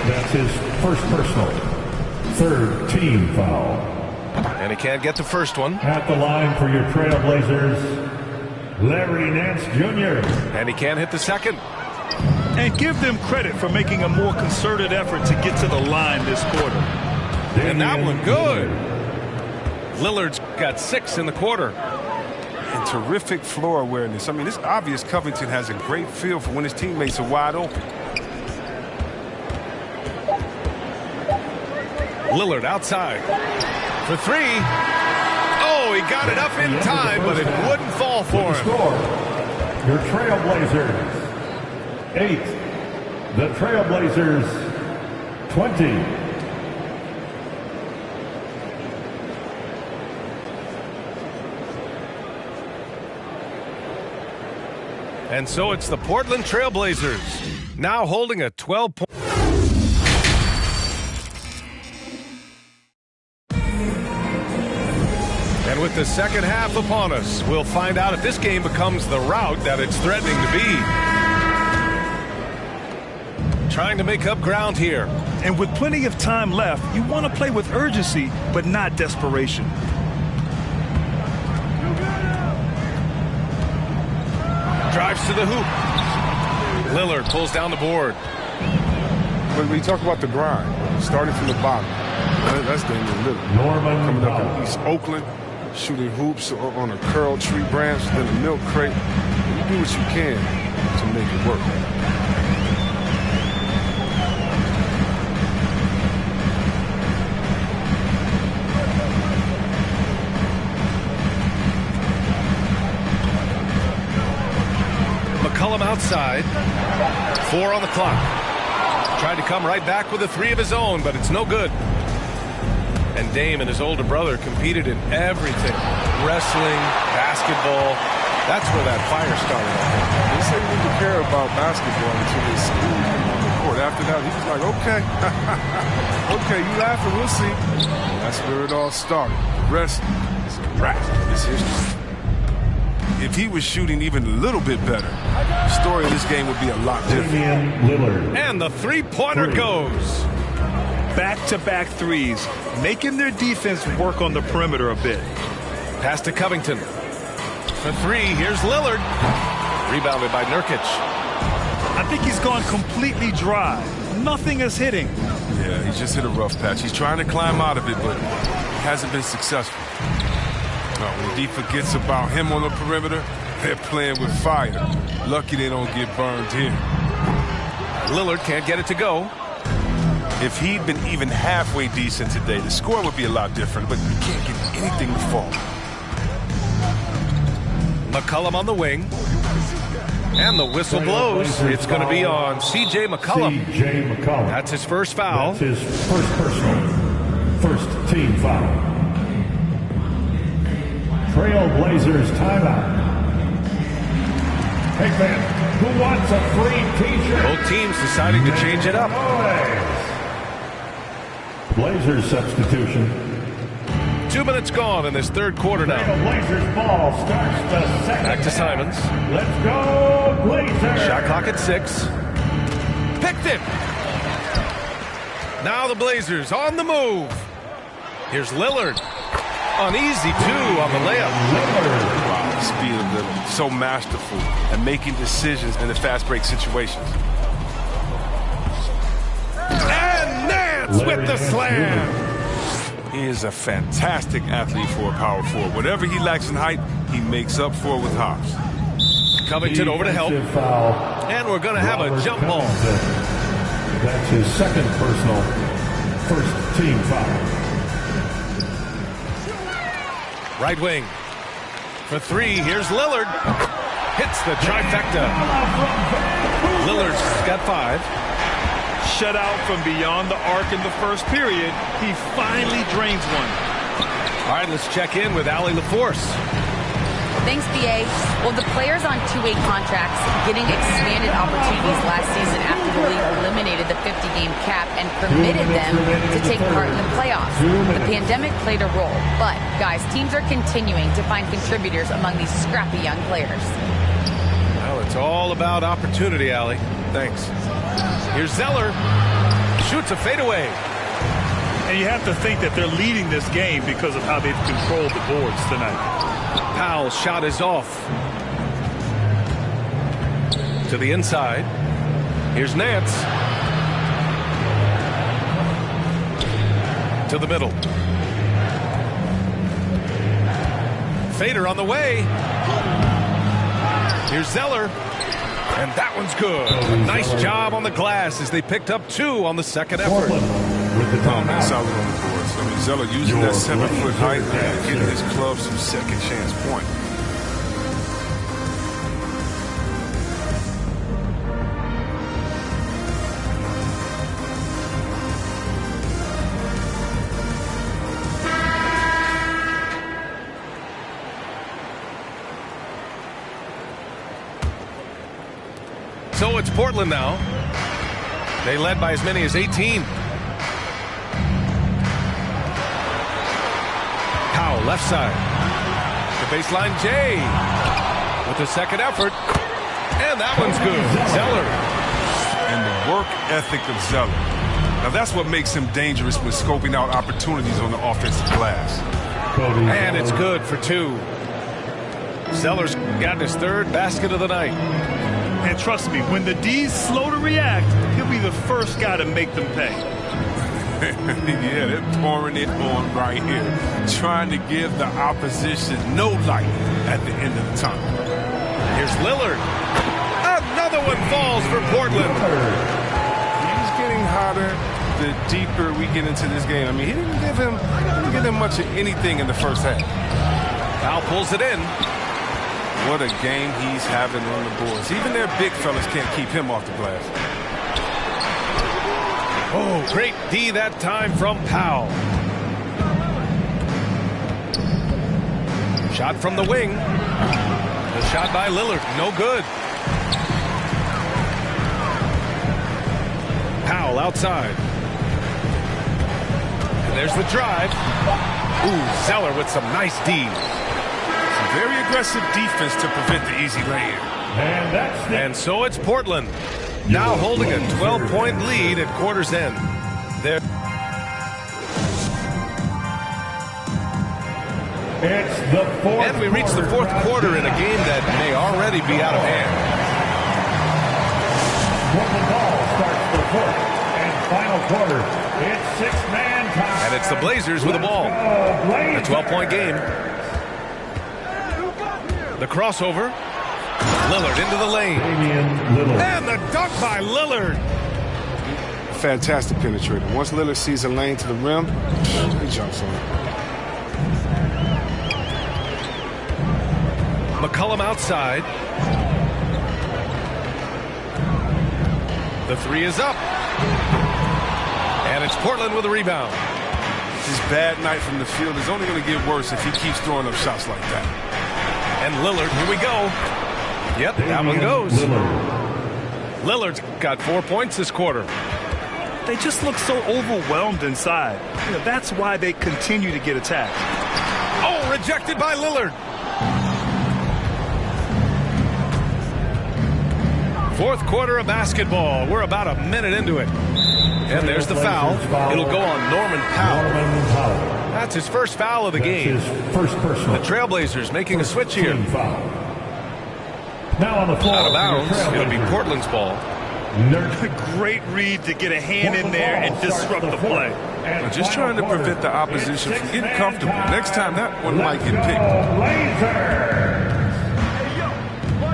That's his first personal. Third team foul. And he can't get the first one. At the line for your Trailblazers, Larry Nance Jr. And he can't hit the second. And give them credit for making a more concerted effort to get to the line this quarter. And that one good. Lillard's got 6 in the quarter. And terrific floor awareness. I mean, it's obvious Covington has a great feel for when his teammates are wide open. Lillard outside for 3. Oh, he got it up in time, but it wouldn't fall for him. Your Trailblazers 8. The Trailblazers 20. And so it's the Portland Trailblazers now holding a 12-point. And with the second half upon us, we'll find out if this game becomes the rout that it's threatening to be. Trying to make up ground here. And with plenty of time left, you want to play with urgency, but not desperation. Drives to the hoop. Lillard pulls down the board. When we talk about the grind, starting from the bottom, that's Damian Lillard. Norman coming up in East Oakland, shooting hoops on a curled tree branch, then a milk crate. You do what you can to make it work. McCollum outside. 4 on the clock. Tried to come right back with a 3 of his own, but it's no good. And Dame and his older brother competed in everything. Wrestling, basketball. That's where that fire started. They say he didn't care about basketball until they schooled him on the court. After that, he was like, okay. Okay, you laughing, we'll see. That's where it all started. The rest is a wrap. It's history. If he was shooting even a little bit better, the story of this game would be a lot different. Lillard. And the three-pointer goes. Back-to-back threes, making their defense work on the perimeter a bit. Pass to Covington. For 3, here's Lillard. Rebounded by Nurkic. I think he's gone completely dry. Nothing is hitting. Yeah, he's just hit a rough patch. He's trying to climb out of it, but he hasn't been successful. When D forgets about him on the perimeter, they're playing with fire. Lucky they don't get burned here. Lillard can't get it to go. If he'd been even halfway decent today, the score would be a lot different, but you can't get anything to fall. McCollum on the wing. And the whistle blows. It's going to be on C.J. McCollum. C.J. McCollum. That's his first foul. That's his first personal. First team foul. Trailblazers timeout. Hey, man, who wants a free T-shirt? Both teams deciding to change it up. Blazers substitution. 2 minutes gone in this third quarter now. Blazers ball starts the second. Back to Simons. Let's go, Blazers. Shot clock at 6. Picked it. Now the Blazers on the move. Here's Lillard. An easy 2 on the layup. Wow, the speed of Lillard. So masterful at making decisions in the fast break situations. And Nance with the slam. He is a fantastic athlete for a power forward. Whatever he lacks in height, he makes up for with hops. Covington over to help. And we're going to have a jump ball. That's his second personal. First team foul. Right wing. For 3, here's Lillard. Hits the trifecta. Lillard's got 5. Shut out from beyond the arc in the first period. He finally drains one. All right, let's check in with Allie LaForce. Thanks, BA. Well, the players on two-way contracts getting expanded opportunities last season after the league eliminated the 50-game cap and permitted them to take part in the playoffs. The pandemic played a role, but, guys, teams are continuing to find contributors among these scrappy young players. Well, it's all about opportunity, Allie. Thanks. Here's Zeller. Shoots a fadeaway. And you have to think that they're leading this game because of how they've controlled the boards tonight. Powell's shot is off. To the inside. Here's Nance. To the middle. Fader on the way. Here's Zeller. And that one's good. A nice job on the glass as they picked up 2 on the second effort. Oh, man, solid on the boards. I mean, Zeller using that 7-foot height and getting his club some second chance point. So it's Portland now. They led by as many as 18. Powell, left side. The baseline, Jay. With the second effort. And that one's good. Zeller. And the work ethic of Zeller. Now that's what makes him dangerous when scoping out opportunities on the offensive glass. And it's good for 2. Zeller's got his 3rd basket of the night. And trust me, when the D's slow to react, he'll be the first guy to make them pay. Yeah, they're pouring it on right here. Trying to give the opposition no light at the end of the tunnel. Here's Lillard. Another one falls for Portland. He's getting hotter the deeper we get into this game. I mean, he didn't give him much of anything in the first half. Foul pulls it in. What a game he's having on the boards. Even their big fellas can't keep him off the glass. Oh, great D that time from Powell. Shot from the wing. The shot by Lillard, no good. Powell outside. And there's the drive. Ooh, Zeller with some nice D. Very aggressive defense to prevent the easy lay-in. And so it's Portland, now holding a 12-point lead at quarter's end. It's the fourth. And we reach the 4th quarter in a game that may already be out of hand. Portland ball starts the 4th and final quarter. It's 6-man time. And it's the Blazers with the ball. A 12-point game. The crossover. Lillard into the lane. And the dunk by Lillard. Fantastic penetrator. Once Lillard sees a lane to the rim, he jumps on it. McCollum outside. The 3 is up. And it's Portland with a rebound. His bad night from the field is only going to get worse if he keeps throwing up shots like that. And Lillard, here we go. Yep, that one goes. Lillard's got 4 points this quarter. They just look so overwhelmed inside. You know, that's why they continue to get attacked. Oh, rejected by Lillard. 4th quarter of basketball. We're about a minute into it. And there's the foul. It'll go on Norman Powell. That's his first foul of the game. First personal. The Trailblazers making a switch here. Now on the floor. Out of bounds. It'll be Portland's ball. A great read to get a hand in there and disrupt the play. And just trying to prevent the opposition from getting comfortable. Next time, that one might get picked.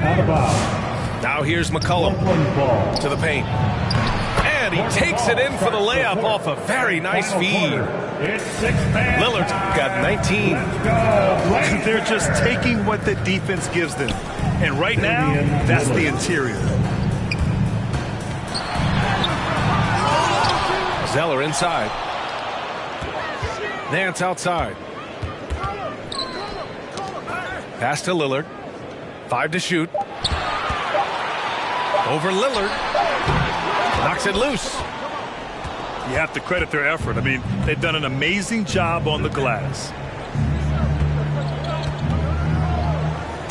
Out of bounds. Now here's McCollum to the paint. And he takes it in for the layup off a very nice feed. Lillard's got 19. They're just taking what the defense gives them. And right now, that's the interior. Zeller inside. Nance outside. Pass to Lillard. 5 to shoot. Over Lillard. Knocks it loose. You have to credit their effort. I mean, they've done an amazing job on the glass.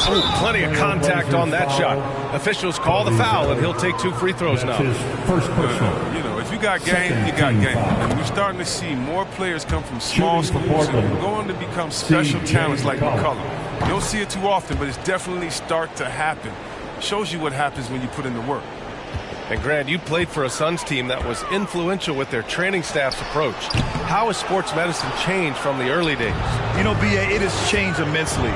Oh, plenty of contact on that shot. Officials call the foul, and he'll take 2 free throws now. His first personal. You know, if you got game, you got game. And we're starting to see more players come from small schools and go on to become special talents like McCullum. You don't see it too often, but it's definitely start to happen. Shows you what happens when you put in the work. And Grant, you played for a Suns team that was influential with their training staff's approach. How has sports medicine changed from the early days? You know, B.A., it has changed immensely.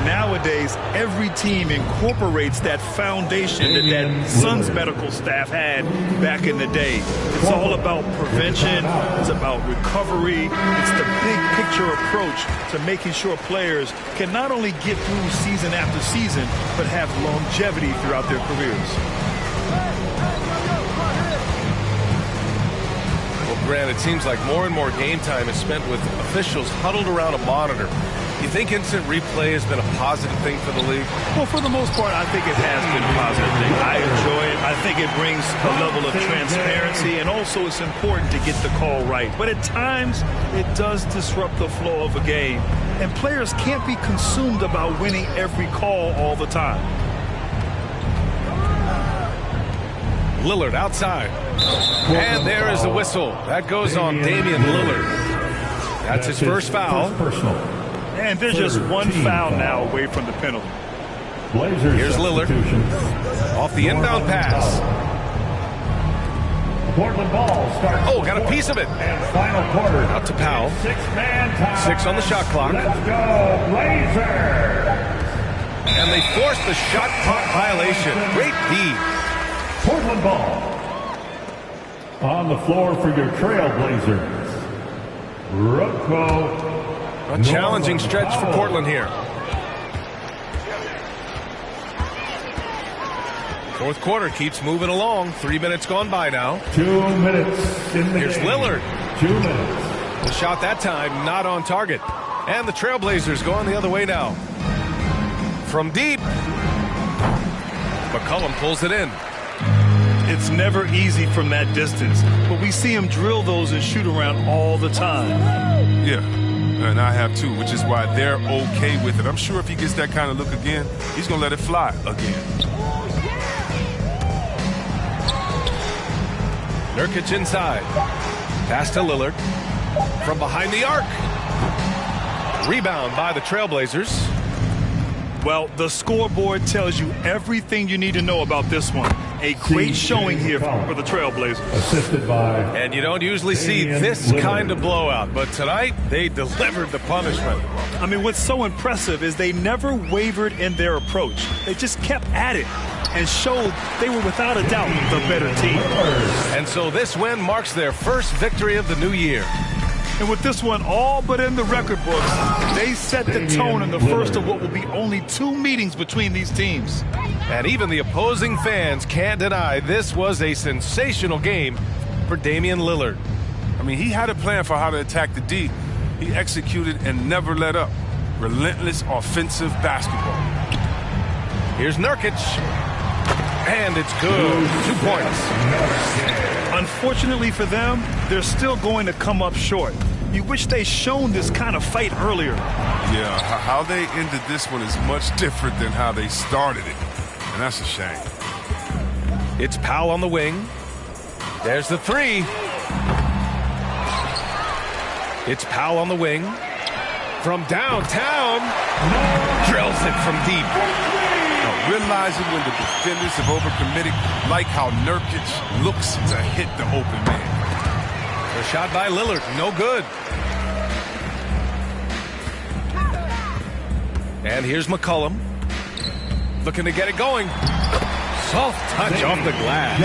Nowadays, every team incorporates that foundation that Suns medical staff had back in the day. It's all about prevention. It's about recovery. It's the big picture approach to making sure players can not only get through season after season, but have longevity throughout their careers. Grant, it seems like more and more game time is spent with officials huddled around a monitor. You think instant replay has been a positive thing for the league? Well, for the most part, I think it has been a positive thing. I enjoy it. I think it brings a level of transparency, and also it's important to get the call right. But at times, it does disrupt the flow of a game, and players can't be consumed about winning every call all the time. Lillard outside. And there is the whistle. That goes on Damian Lillard. That's his first foul. And there's just one foul now away from the penalty. Here's Lillard. Off the inbound pass. Portland ball starts. Oh, got a piece of it. And final quarter. Out to Powell. 6-man time. 6 on the shot clock. Let's go, Blazers. And they forced the shot clock violation. Great D. Portland ball. On the floor for your Trailblazers. Rocco. A challenging stretch for Portland here. Fourth quarter keeps moving along. 3 minutes gone by now. 2 minutes in the Here's game. Lillard. 2 minutes. The shot that time not on target. And the Trailblazers going the other way now. From deep. McCullum pulls it in. It's never easy from that distance, but we see him drill those and shoot around all the time. Yeah, and I have too, which is why they're okay with it. I'm sure if he gets that kind of look again, he's going to let it fly again. Nurkic inside. Pass to Lillard. From behind the arc. Rebound by the Trailblazers. Well, the scoreboard tells you everything you need to know about this one. A great showing here for the Trailblazers. Assisted by. And you don't usually see this kind of blowout, but tonight they delivered the punishment. I mean, what's so impressive is they never wavered in their approach. They just kept at it and showed they were without a doubt the better team. And so this win marks their first victory of the new year. And with this one all but in the record books, they set the tone in the first of what will be only 2 meetings between these teams. And even the opposing fans can't deny this was a sensational game for Damian Lillard. I mean, he had a plan for how to attack the D. He executed and never let up. Relentless offensive basketball. Here's Nurkic. And it's good. 2 points. Unfortunately for them, they're still going to come up short. You wish they'd shown this kind of fight earlier. Yeah, how they ended this one is much different than how they started it. And that's a shame. It's Powell on the wing. There's the 3. It's Powell on the wing. From downtown. Drills it from deep. Realizing when the defenders have overcommitted, like how Nurkic looks to hit the open man. A shot by Lillard, no good. And here's McCullum. Looking to get it going. Soft touch off the glass.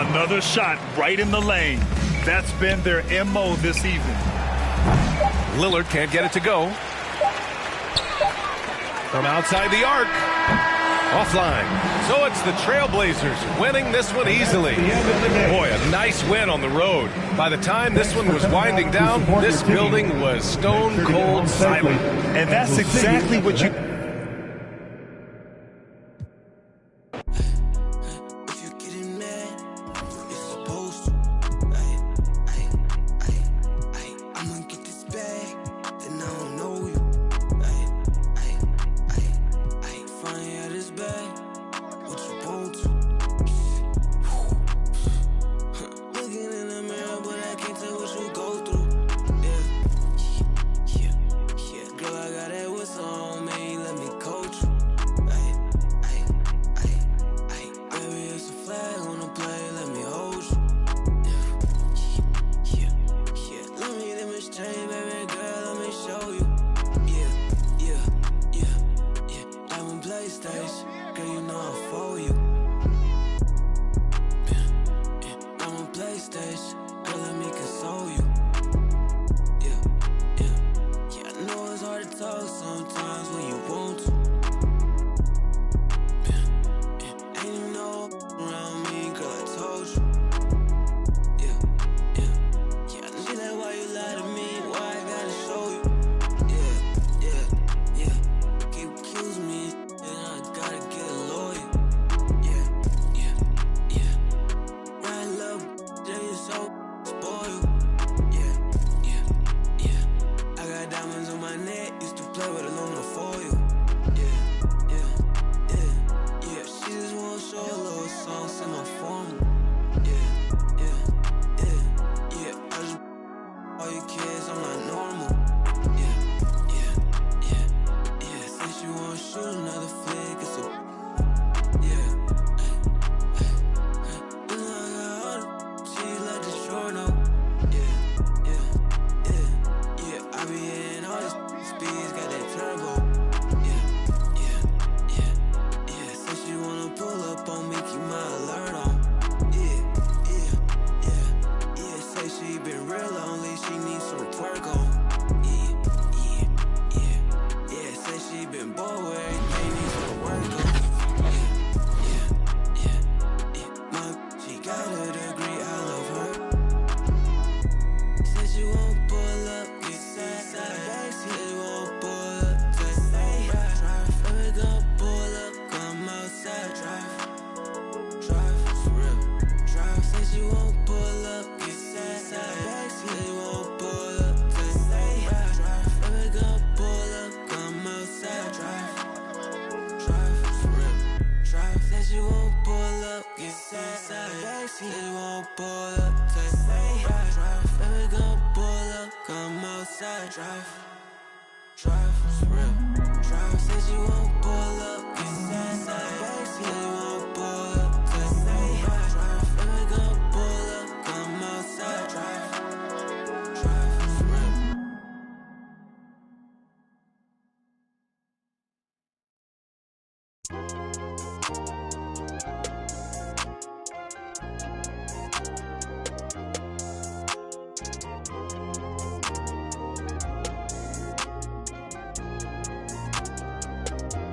Another shot right in the lane. That's been their MO this evening. Lillard can't get it to go. From outside the arc. Offline. So it's the Trailblazers winning this one easily. Boy, a nice win on the road. By the time this one was winding down, this building was stone cold silent. And that's exactly what you... real lonely, she needs some twerk on. Yeah, said she been bored with everything, needs some work on. She got a degree, I love her. Said she won't pull up, get sad. She won't pull up, just say drive. Baby, gon' pull up, come outside, drive, for real, drive. Said she won't pull up, get sad. She won't pull up, just say drive. Baby, gon' pull up, come outside, drive, for real, drive. Said she won't pull up, get sad. She won't pull up, just say drive. Baby, gon' pull up, come outside, drive, for real, drive. Said she won't pull up, get sad. She won't pull up, just say drive. Baby, gon' pull up, come outside, drive, for real.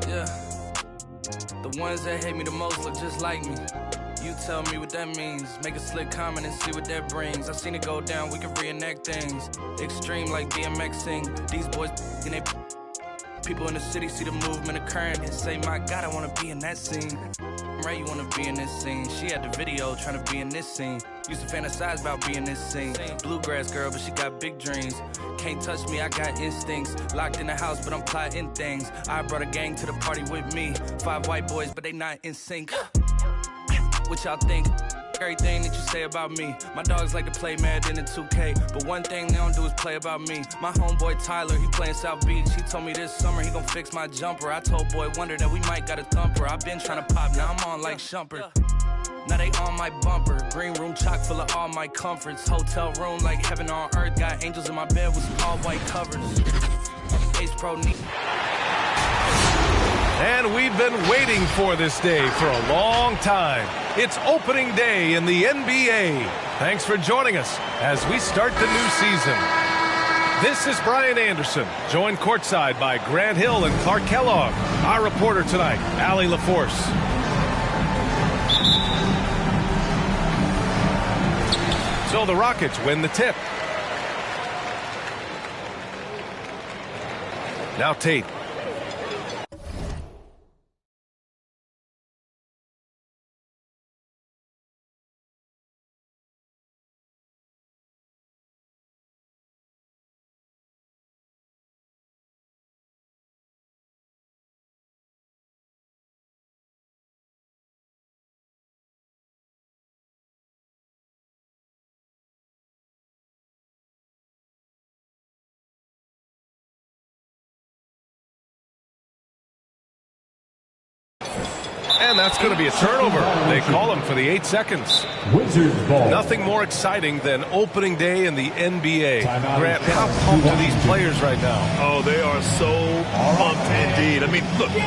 Yeah, the ones that hate me the most look just like me. You tell me what that means. Make a slick comment and see what that brings. I seen it go down, we can reenact things. Extreme like BMXing. These boys and they people in the city see the movement occurring and say, my God, I wanna be in that scene. Right, you wanna be in this scene. She had the video trying to be in this scene. Used to fantasize about being this scene. Bluegrass girl, but she got big dreams. Can't touch me, I got instincts. Locked in the house, but I'm plotting things. I brought a gang to the party with me. 5 white boys, but they not in sync. What y'all think? Everything that you say about me. My dogs like to play Madden in 2K, but one thing they don't do is play about me. My homeboy Tyler, he playing South Beach. He told me this summer he gon' fix my jumper. I told Boy Wonder that we might got a thumper. I been trying to pop, now I'm on like Shumpert. Now they on my bumper. Green room chock full of all my comforts. Hotel room like heaven on earth. Got angels in my bed with some all white covers. Ace Pro knee. And we've been waiting for this day for a long time. It's opening day in the NBA. Thanks for joining us as we start the new season. This is Brian Anderson, joined courtside by Grant Hill and Clark Kellogg. Our reporter tonight, Allie LaForce. So the Rockets win the tip. Now Tate. And that's going to be a turnover. They call him for the 8 seconds. Wizards ball. Nothing more exciting than opening day in the NBA. Grant, how pumped are these players right now? Oh, they are so pumped indeed. I mean, look, the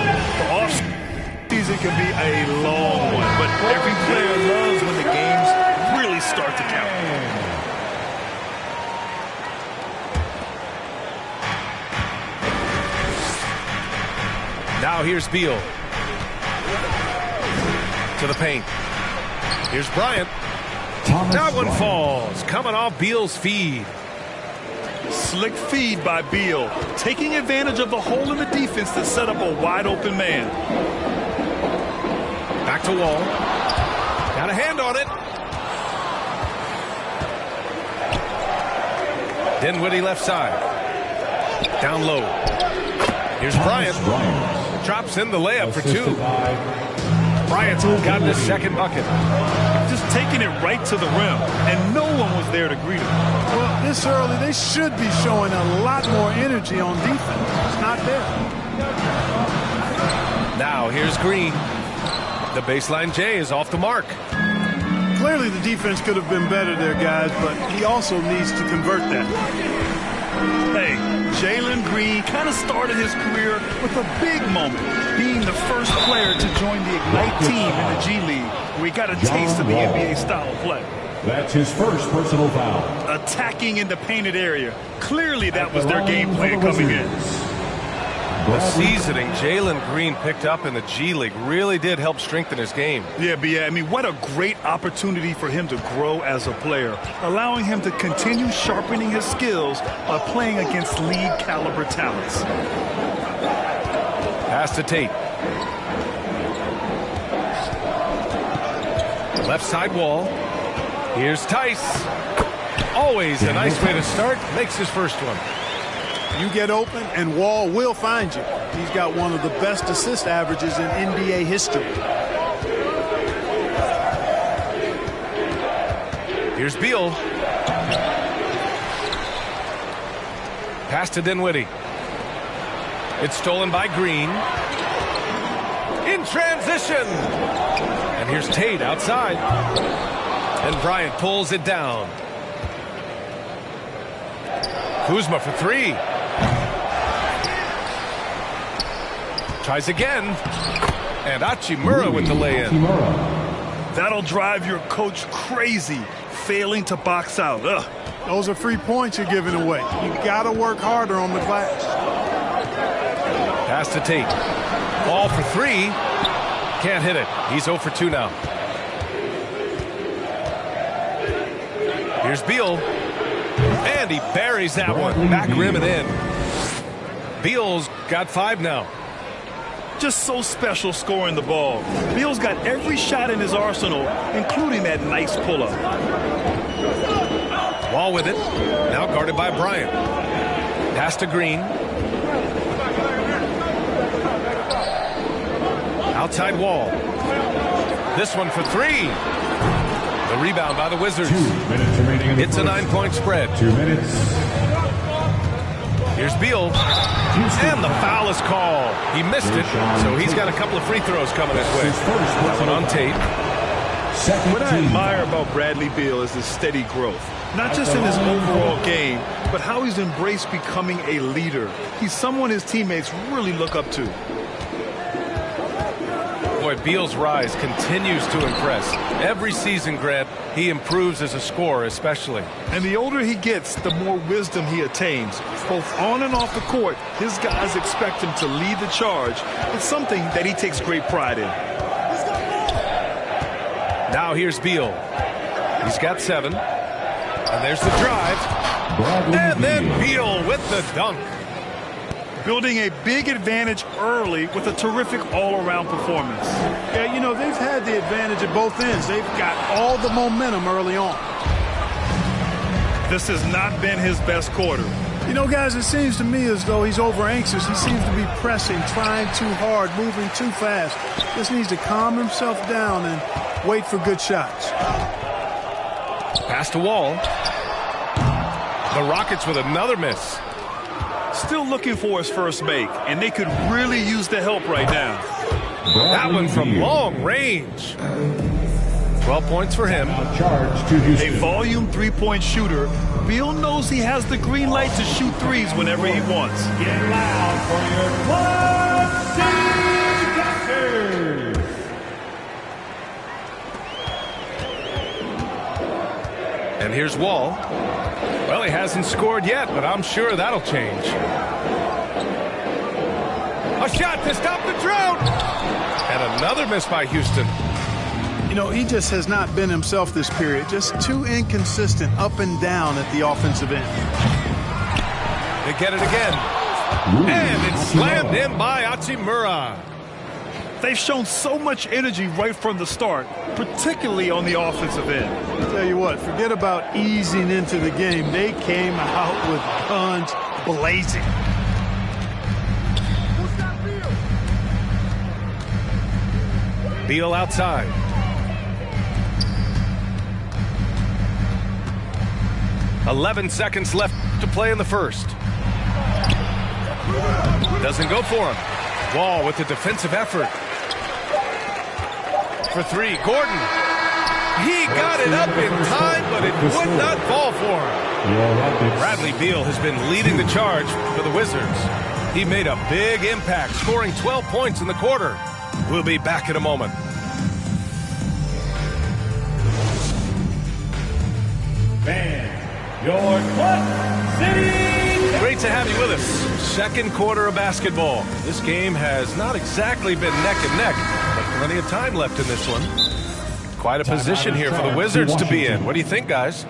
off-season can be a long one, but every player loves when the games really start to count. Now here's Beal. To the paint. Here's Bryant. That one falls. Coming off Beal's feed. Slick feed by Beal. Taking advantage of the hole in the defense to set up a wide open man. Back to Wall. Got a hand on it. Dinwiddie left side. Down low. Here's Bryant. Drops in the layup for 2. Bryant's got his second bucket. Just taking it right to the rim, and no one was there to greet him. Well, this early, they should be showing a lot more energy on defense. It's not there. Now here's Green. The baseline J is off the mark. Clearly the defense could have been better there, guys, but he also needs to convert that. Hey, Jalen Green kind of started his career with a big moment, being the first player to join the Ignite team in the G League, where he got a taste of the NBA style of play. That's his first personal foul. Attacking in the painted area. Clearly that was their game plan coming in. The seasoning Jalen Green picked up in the G League really did help strengthen his game. Yeah, but I mean, what a great opportunity for him to grow as a player, allowing him to continue sharpening his skills by playing against league caliber talents. Pass to Tate. Left side wall. Here's Tice. Always a nice way to start. Makes his first one. You get open, and Wall will find you. He's got one of the best assist averages in NBA history. Here's Beal. Pass to Dinwiddie. It's stolen by Green. In transition. And here's Tate outside. And Bryant pulls it down. Kuzma for three. Tries again. And Hachimura with the lay-in. That'll drive your coach crazy, failing to box out. Ugh. Those are free points you're giving away. You got to work harder on the glass. Pass to Tate. Ball for three. Can't hit it. He's 0 for 2 now. Here's Beal. And he buries that one. Back rim and in. Beal's got 5 now. Just so special scoring the ball. Beal's got every shot in his arsenal, including that nice pull-up. Wall with it. Now guarded by Bryant. Pass to Green. Outside Wall. This one for three. The rebound by the Wizards. 2 minutes remaining in the It's a 9-point spread. 2 minutes. Here's Beal. And the foul is called. He missed it, so he's got a couple of free throws coming his way. That one on Tate. What I admire about Bradley Beal is his steady growth. Not just in his overall game, but how he's embraced becoming a leader. He's someone his teammates really look up to. Boy, Beal's rise continues to impress. Every season, Grant, he improves as a scorer especially. And the older he gets, the more wisdom he attains. Both on and off the court, his guys expect him to lead the charge. It's something that he takes great pride in. Now here's Beal. He's got 7. And there's the drive. And then Beal with the dunk. Building a big advantage early with a terrific all-around performance. Yeah, you know, they've had the advantage at both ends. They've got all the momentum early on. This has not been his best quarter. You know, guys, it seems to me as though he's over-anxious. He seems to be pressing, trying too hard, moving too fast. Just needs to calm himself down and wait for good shots. Pass to Wall. The Rockets with another miss. Still looking for his first make, and they could really use the help right now. That one from long range. 12 points for him. A volume three-point shooter. Beal knows he has the green light to shoot threes whenever he wants. Get loud for your Blood And here's Wall. Well, he hasn't scored yet, but I'm sure that'll change. A shot to stop the drought. And another miss by Houston. You know, he just has not been himself this period. Just too inconsistent up and down at the offensive end. They get it again. And it's slammed in by Hachimura. They've shown so much energy right from the start, particularly on the offensive end. I'll tell you what, forget about easing into the game. They came out with guns blazing. Beal outside. "11 seconds left to play in the first. Doesn't go for him. Wall with the defensive effort. For three, Gordon. He got it up in time, but it would not fall for him. Bradley Beal has been leading the charge for the Wizards. He made a big impact, scoring 12 points in the quarter. We'll be back in a moment. Fans, your Clutch City. Great to have you with us. Second quarter of basketball. This game has not exactly been neck and neck, but plenty of time left in this one. Quite a position here for the Wizards to be in. What do you think, guys?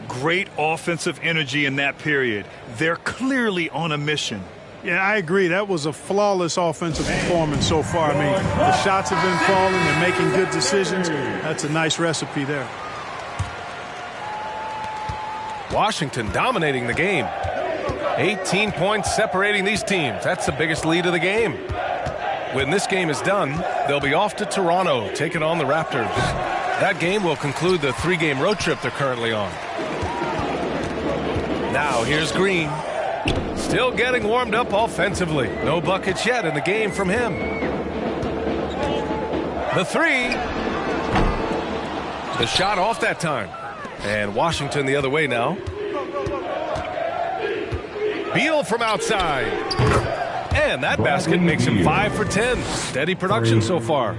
Great offensive energy in that period. They're clearly on a mission. Yeah, I agree. That was a flawless offensive performance so far. I mean, the shots have been falling. They're making good decisions. That's a nice recipe there. Washington dominating the game. 18 points separating these teams. That's the biggest lead of the game. When this game is done, they'll be off to Toronto, taking on the Raptors. That game will conclude the 3-game road trip they're currently on. Now here's Green. Still getting warmed up offensively. No buckets yet in the game from him. The three. The shot off that time. And Washington the other way now. Beal from outside. And that basket makes him 5 for 10. Steady production so far.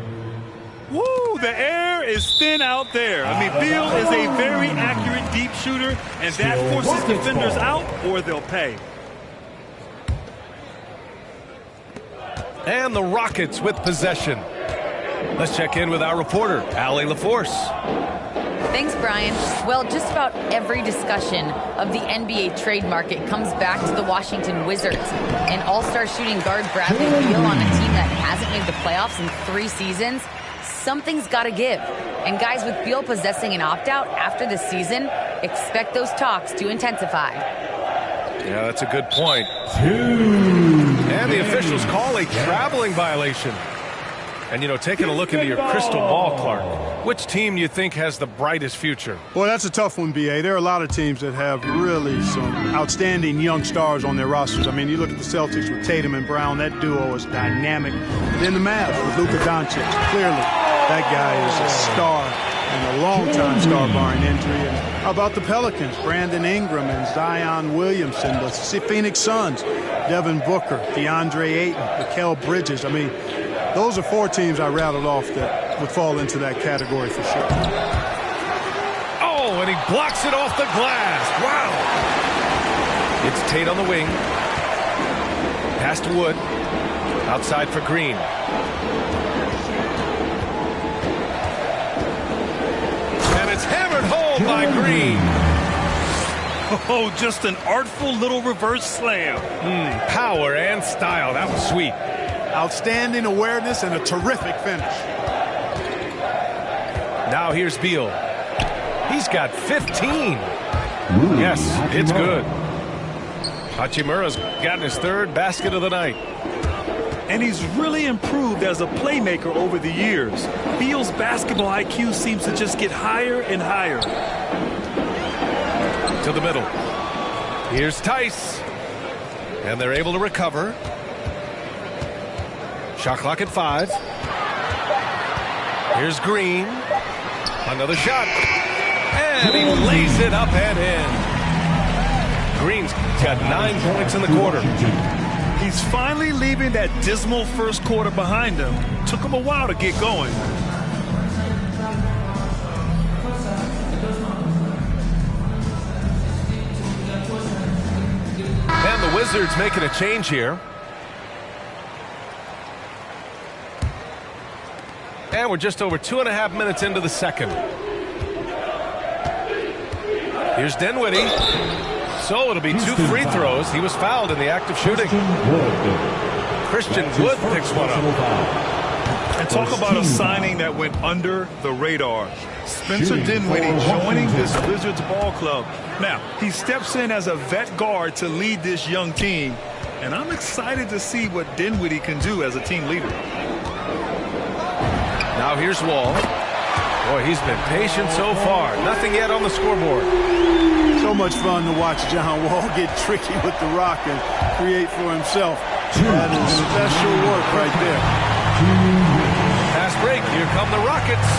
Woo, the air is thin out there. I mean, Beal is a very accurate deep shooter, and that forces defenders out or they'll pay. And the Rockets with possession. Let's check in with our reporter, Allie LaForce. Thanks, Brian. Well, just about every discussion of the NBA trade market comes back to the Washington Wizards. And all-star shooting guard Bradley Beal on a team that hasn't made the playoffs in 3 seasons. Something's got to give. And guys, with Beal possessing an opt-out after the season, expect those talks to intensify. Yeah, that's a good point. And the officials call a traveling violation. And, you know, taking a look into your crystal ball, Clark, which team you think has the brightest future? Well, that's a tough one, B.A. There are a lot of teams that have really some outstanding young stars on their rosters. I mean, you look at the Celtics with Tatum and Brown. That duo is dynamic. Then the Mavs with Luka Doncic. Clearly, that guy is a star and a long-time star barring injury. And how about the Pelicans? Brandon Ingram and Zion Williamson. The Phoenix Suns, Devin Booker, DeAndre Ayton, Mikal Bridges. I mean, those are 4 teams I rattled off that would fall into that category for sure. Oh, and he blocks it off the glass. Wow. It's Tate on the wing. Pass to Wood. Outside for Green. And it's hammered home by Green. Oh, just an artful little reverse slam. Power and style. That was sweet. Outstanding awareness and a terrific finish. Now here's Beal. He's got 15. Yes, it's good. Hachimura's gotten his 3rd basket of the night. And he's really improved as a playmaker over the years. Beal's basketball IQ seems to just get higher and higher. To the middle. Here's Tice. And they're able to recover. Shot clock at 5. Here's Green. Another shot. And he lays it up and in. Green's got 9 points in the quarter. He's finally leaving that dismal first quarter behind him. Took him a while to get going. And the Wizards making a change here. And we're just over 2.5 minutes into the second. Here's Dinwiddie. So it'll be 2 free throws. He was fouled in the act of shooting. Christian Wood picks one up. And talk about a signing that went under the radar. Spencer Dinwiddie joining this Wizards ball club. Now, he steps in as a vet guard to lead this young team. And I'm excited to see what Dinwiddie can do as a team leader. Now here's Wall. Boy, he's been patient so far. Nothing yet on the scoreboard. So much fun to watch John Wall get tricky with the rock and create for himself. That is special work right there. Pass break. Here come the Rockets.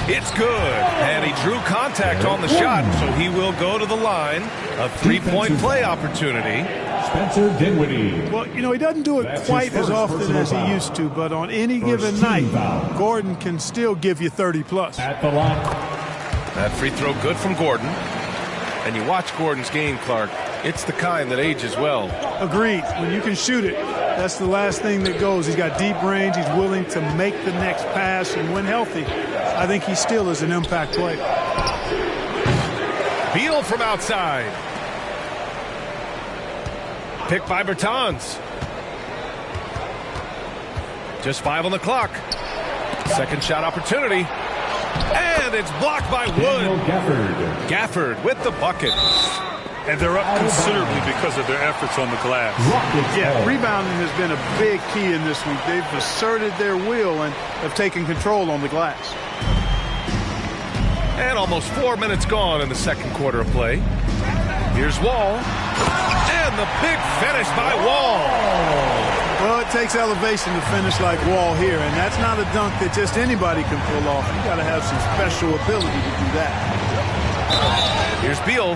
It's good. And he drew contact on the shot, so he will go to the line. A 3-point play opportunity. Spencer Dinwiddie. Well, you know, he doesn't do it quite as often as he used to, but on any given night, Gordon can still give you 30 plus. At the line. That free throw good from Gordon. And you watch Gordon's game, Clark. It's the kind that ages well. Agreed. When you can shoot it, that's the last thing that goes. He's got deep range. He's willing to make the next pass. And when healthy, I think he still is an impact player. Beal from outside. Picked by Bertans. Just 5 on the clock. Second shot opportunity. And it's blocked by Wood. Gafford with the bucket. And they're up considerably because of their efforts on the glass. Yeah, rebounding has been a big key in this week. They've asserted their will and have taken control on the glass. And almost 4 minutes gone in the second quarter of play. Here's Wall. And the big finish by Wall. Well, it takes elevation to finish like Wall here, and that's not a dunk that just anybody can pull off. You got to have some special ability to do that. Here's Beal.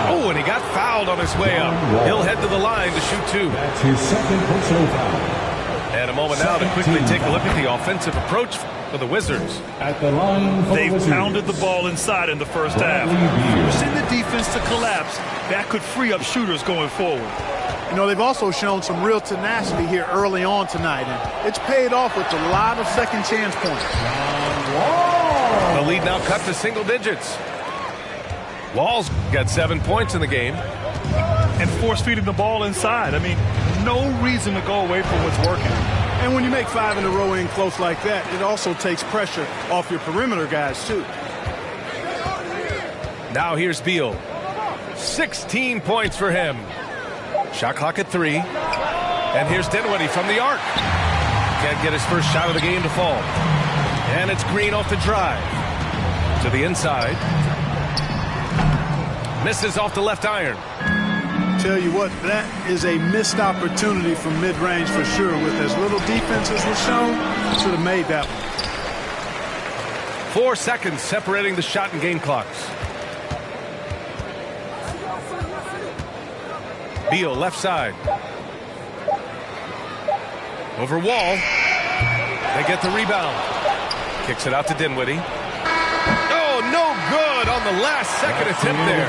Oh, and he got fouled on his way up. He'll head to the line to shoot 2. That's his second personal foul. And a moment now to quickly take a look at the offensive approach for the Wizards. At the line for They've the Wizards, pounded the ball inside in the first half. Forcing the defense to collapse, that could free up shooters going forward. You know, they've also shown some real tenacity here early on tonight, and it's paid off with a lot of second chance points. The lead now cut to single digits. Wall's got 7 points in the game. And force feeding the ball inside. I mean, no reason to go away from what's working. And when you make 5 in a row in close like that, it also takes pressure off your perimeter guys, too. Now here's Beal. 16 points for him. Shot clock at 3. And here's Dinwiddie from the arc. Can't get his first shot of the game to fall. And it's Green off the drive. To the inside. Misses off the left iron. Tell you what, that is a missed opportunity from mid-range for sure. With as little defense as was shown, should have made that one. 4 seconds separating the shot and game clocks. Beal left side. Over Wall. They get the rebound. Kicks it out to Dinwiddie. Oh, no good on the last second attempt there.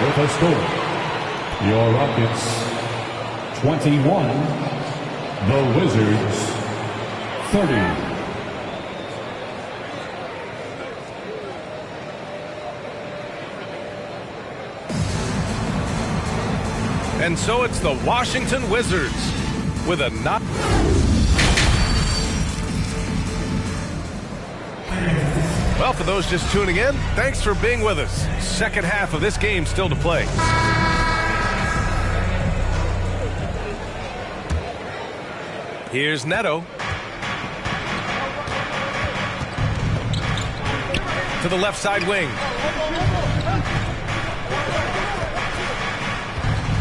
With a score, your Rockets 21, the Wizards 30. And so it's the Washington Wizards with a not. Well, for those just tuning in, thanks for being with us. Second half of this game still to play. Here's Neto. To the left side wing.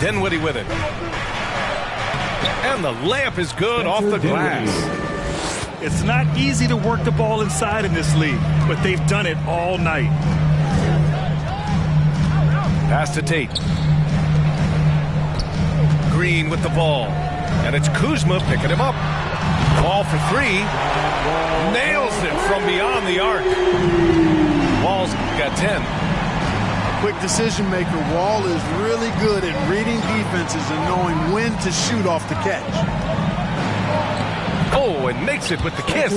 Dinwiddie with it. And the layup is good off the glass. It's not easy to work the ball inside in this league, but they've done it all night. Pass to Tate. Green with the ball. And it's Kuzma picking him up. Ball for 3. Nails it from beyond the arc. Wall's got 10. Quick decision maker. Wall is really good at reading defenses and knowing when to shoot off the catch. Oh, and makes it with the kiss.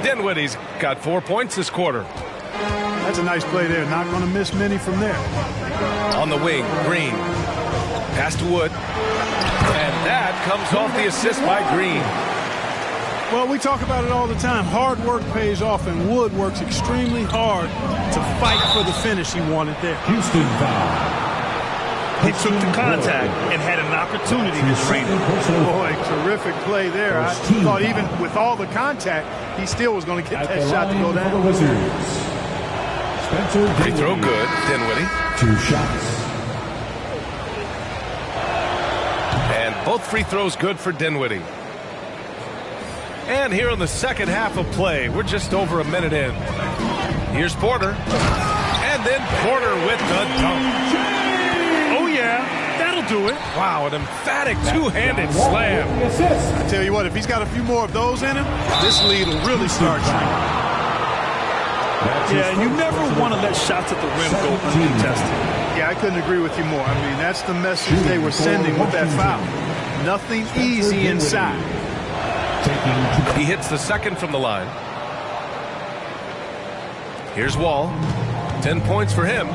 Dinwiddie's got 4 points this quarter. That's a nice play there. Not going to miss many from there. On the wing, Green. Pass to Wood. And that comes off the assist by Green. Well, we talk about it all the time. Hard work pays off, and Wood works extremely hard to fight for the finish he wanted there. Houston foul. He took the contact and had an opportunity to drain it. Boy, terrific play there. I thought even with all the contact, he still was going to get that shot to go down. Free throw good, Dinwiddie. 2 shots. And both free throws good for Dinwiddie. And here in the second half of play, we're just over a minute in. Here's Porter. And then Porter with the dunk. Oh, yeah. That'll do it. Wow, an emphatic two-handed slam. I tell you what, if he's got a few more of those in him, this lead will really start shrinking. Yeah, and you never want to let shots at the rim go uncontested. Yeah, I couldn't agree with you more. I mean, that's the message they were sending with that foul. Nothing easy inside. He hits the second from the line. Here's Wall. 10 points for him.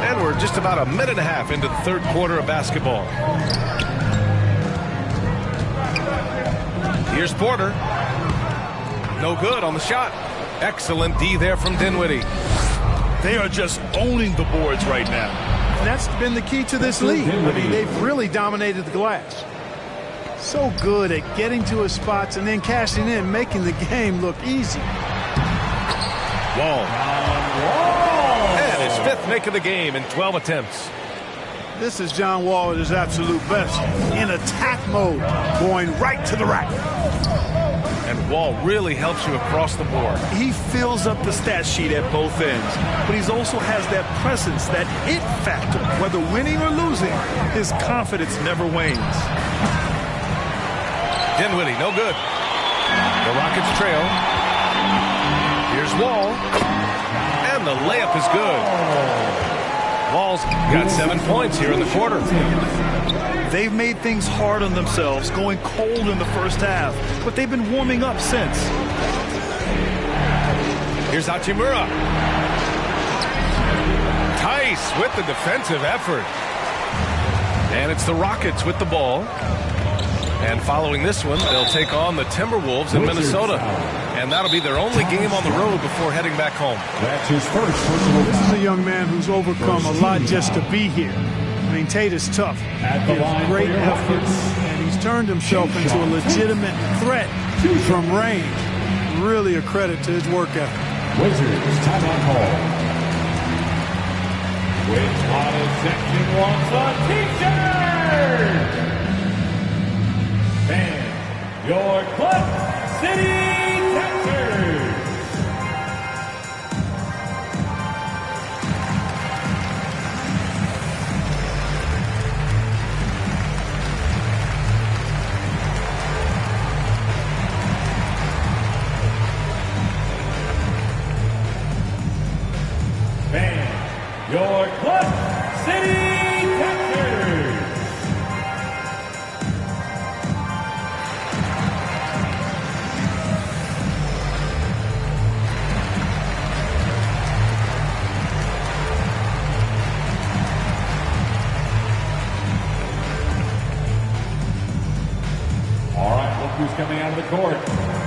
And we're just about a minute and a half into the third quarter of basketball. Here's Porter. No good on the shot. Excellent D there from Dinwiddie. They are just owning the boards right now. And that's been the key to this league. I mean, they've really dominated the glass. So good at getting to his spots and then cashing in, making the game look easy. Wall. And his fifth make of the game in 12 attempts. This is John Wall at his absolute best. In attack mode, going right to the rack. And Wall really helps you across the board. He fills up the stat sheet at both ends, but he also has that presence, that it factor. Whether winning or losing, his confidence never wanes. Dinwiddie, no good. The Rockets trail. Here's Wall. And the layup is good. Wall's got 7 points here in the quarter. They've made things hard on themselves, going cold in the first half, but they've been warming up since. Here's Hachimura. Tice with the defensive effort. And it's the Rockets with the ball. And following this one, they'll take on the Timberwolves in Minnesota. And that'll be their only game on the road before heading back home. That's his first personal This is a young man who's overcome a lot just to be here. I mean, Tate is tough. He has great effort, and he's turned himself into a legitimate threat from range. Really a credit to his work ethic. Wizards timeout call. With Auto Section wants a t-shirt. And your Club City Texans. And your Club City Texans. All right, look who's coming out of the court.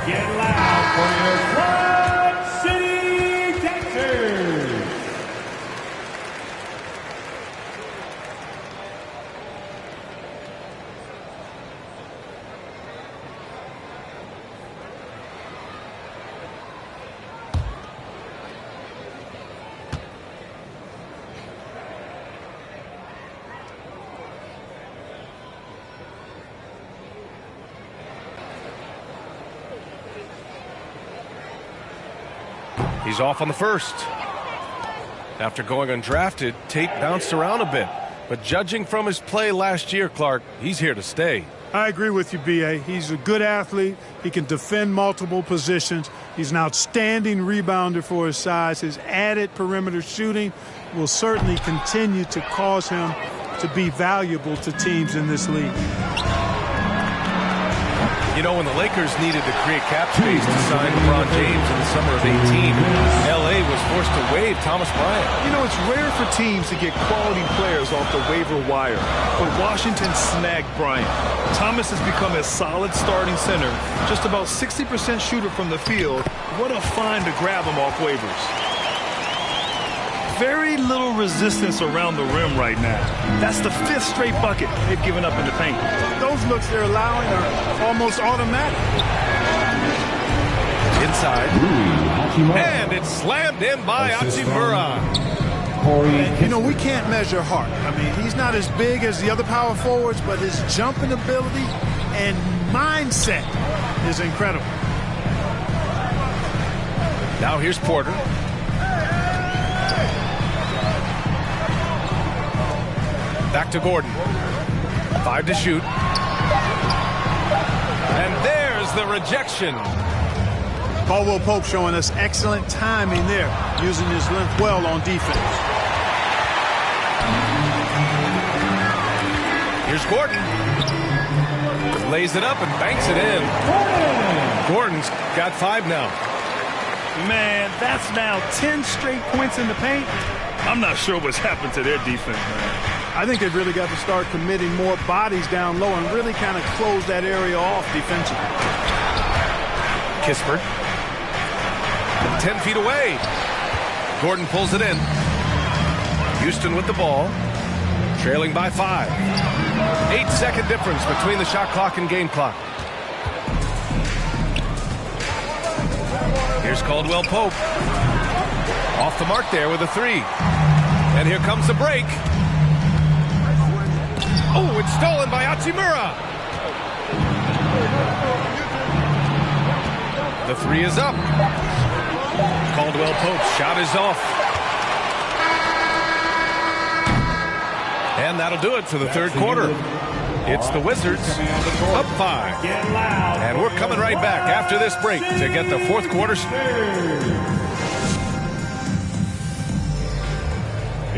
Get loud for your Club City Texans. He's off on the first. After going undrafted, Tate bounced around a bit. But judging from his play last year, Clark, he's here to stay. I agree with you, B.A. He's a good athlete. He can defend multiple positions. He's an outstanding rebounder for his size. His added perimeter shooting will certainly continue to cause him to be valuable to teams in this league. You know, when the Lakers needed to create cap space to sign LeBron James in the summer of 18, L.A. was forced to waive Thomas Bryant. You know, it's rare for teams to get quality players off the waiver wire, but Washington snagged Bryant. Thomas has become a solid starting center, just about 60% shooter from the field. What a find to grab him off waivers. Very little resistance around the rim right now. That's the 5th straight bucket they've given up in the paint. Those looks they're allowing are almost automatic. Inside. And it's slammed in by Hachimura. And, you know, we can't measure heart. I mean, he's not as big as the other power forwards, but his jumping ability and mindset is incredible. Now here's Porter. Back to Gordon. 5 to shoot. And there's there's the rejection. Caldwell Pope showing us excellent timing there, using his length well on defense. Here's Gordon. Lays it up and banks it in. Gordon's got 5 now. Man, that's now 10 straight points in the paint. I'm not sure what's happened to their defense, man. I think they've really got to start committing more bodies down low and really kind of close that area off defensively. Kispert. 10 feet away. Gordon pulls it in. Houston with the ball. Trailing by 5. 8-second difference between the shot clock and game clock. Here's Caldwell Pope. Off the mark there with a 3. And here comes the break. Oh, it's stolen by Hachimura. The 3 is up. Caldwell Pope's shot is off. And that'll do it for the third quarter. It's the Wizards up 5. And we're coming right back after this break to get the fourth quarter.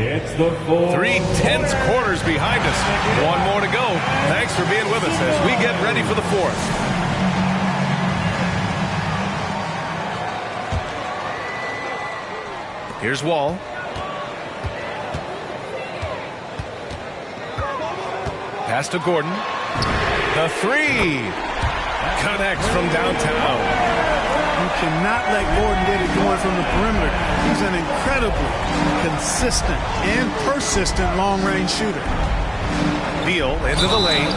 It's the 3 tense quarters behind us. One more to go. Thanks for being with us as we get ready for the fourth. Here's Wall. Pass to Gordon. The 3 connects from downtown. You cannot let Gordon get it going from the perimeter. He's an incredibly consistent and persistent long-range shooter. Beal into the lane.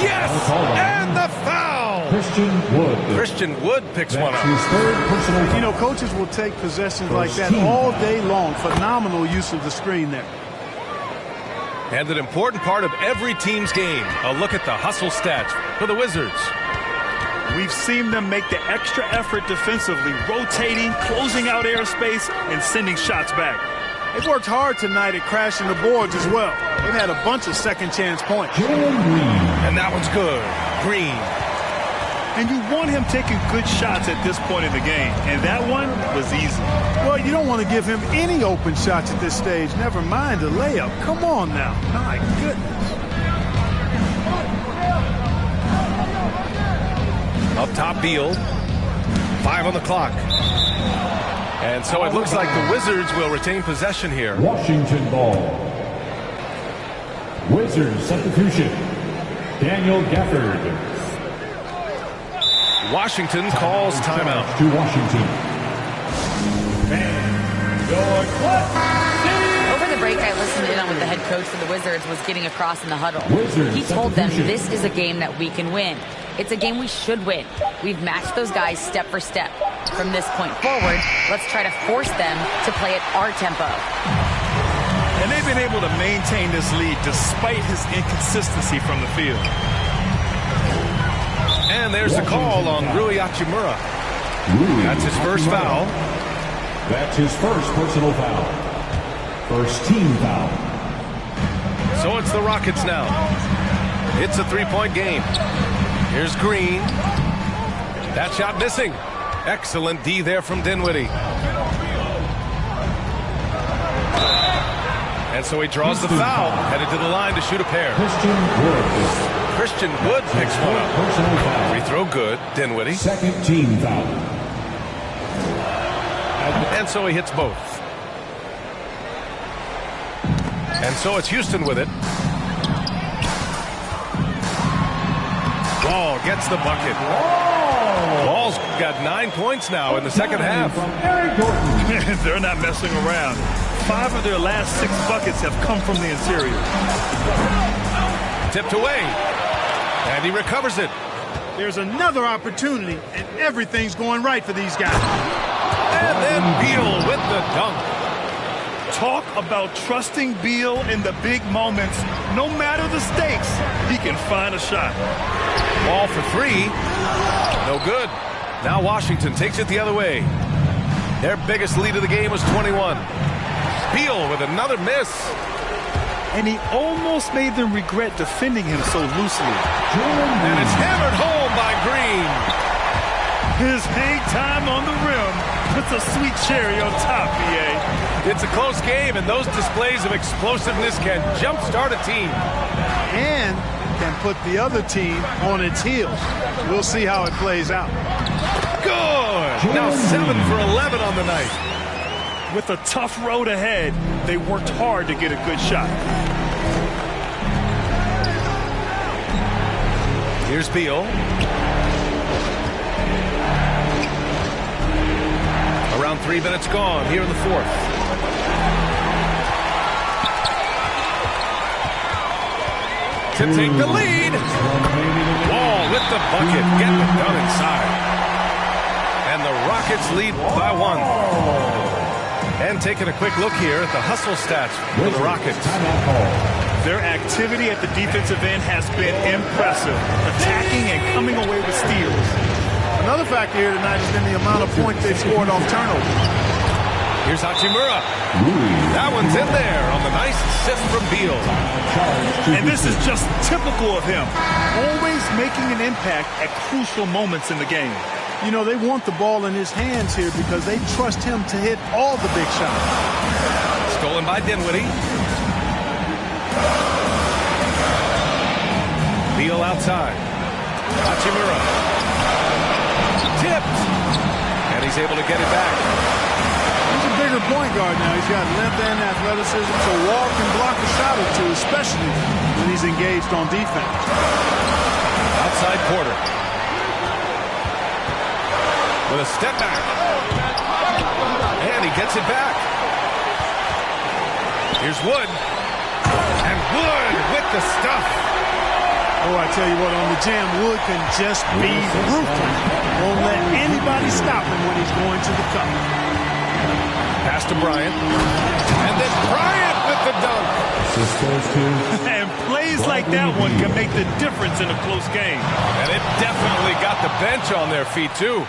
Yes! And the foul! Christian Wood picks one up. You know, coaches will take possessions like that all day long. Phenomenal use of the screen there. And an important part of every team's game. A look at the hustle stats for the Wizards. We've seen them make the extra effort defensively, rotating, closing out airspace, and sending shots back. They've worked hard tonight at crashing the boards as well. They've had a bunch of second-chance points. And that one's good. Green. And you want him taking good shots at this point in the game. And that one was easy. Well, you don't want to give him any open shots at this stage. Never mind a layup. Come on now. My goodness. Up top, Beal. 5 on the clock. And so it looks like the Wizards will retain possession here. Washington ball. Wizards substitution. Daniel Gafford. Washington calls timeout. To Washington. Over the break, I listened in on what the head coach for the Wizards was getting across in the huddle. Wizards He told them this is a game that we can win. It's a game we should win. We've matched those guys step for step. From this point forward, let's try to force them to play at our tempo. And they've been able to maintain this lead despite his inconsistency from the field. And there's the call on Rui Hachimura. That's his first foul. That's his first personal foul. First team foul. So it's the Rockets now. It's a 3-point game. Here's Green. That shot missing. Excellent D there from Dinwiddie. And so he draws the foul. Headed to the line to shoot a pair. Christian Wood picks one up. Free throw good. Dinwiddie. Second team foul. And so he hits both. And so it's Houston with it. Wall gets the bucket. Wall's got 9 points now in the second half. They're not messing around. 5 of their last 6 buckets have come from the interior. Tipped away. And he recovers it. There's another opportunity, and everything's going right for these guys. And then Beal with the dunk. Talk about trusting Beal in the big moments. No matter the stakes, he can find a shot. Ball for 3. No good. Now Washington takes it the other way. Their biggest lead of the game was 21. Beal with another miss. and he almost made them regret defending him so loosely. And it's hammered home by Green. His hang time on the rim puts a sweet cherry on top, BA. It's a close game, and those displays of explosiveness can jumpstart a team. And can put the other team on its heels. We'll see how it plays out. Good! Now 7 for 11 on the night. With a tough road ahead, they worked hard to get a good shot. Here's Beal. Around 3 minutes gone here in the fourth. To take the lead. Wall with the bucket. Getting it done inside. And the Rockets lead by 1. And taking a quick look here at the hustle stats for the Rockets. Their activity at the defensive end has been impressive, attacking and coming away with steals. Another factor here tonight has been the amount of points they've scored off turnover. Here's Hachimura. That one's in there on the nice assist from Beal. And this is just typical of him, always making an impact at crucial moments in the game. You know, they want the ball in his hands here because they trust him to hit all the big shots. Stolen by Dinwiddie. Beal outside. Hachimura. Tipped. And he's able to get it back. He's a bigger point guard now. He's got length and athleticism, so Wall can block a shot or two, especially when he's engaged on defense. Outside Porter. With a step back. And he gets it back. Here's Wood. And Wood with the stuff. Oh, I tell you what, on the jam, Wood can just be ruthless. Won't let anybody stop him when he's going to the cup. Pass to Bryant. And then Bryant with the dunk. And plays like that one can make the difference in a close game. And it definitely got the bench on their feet, too.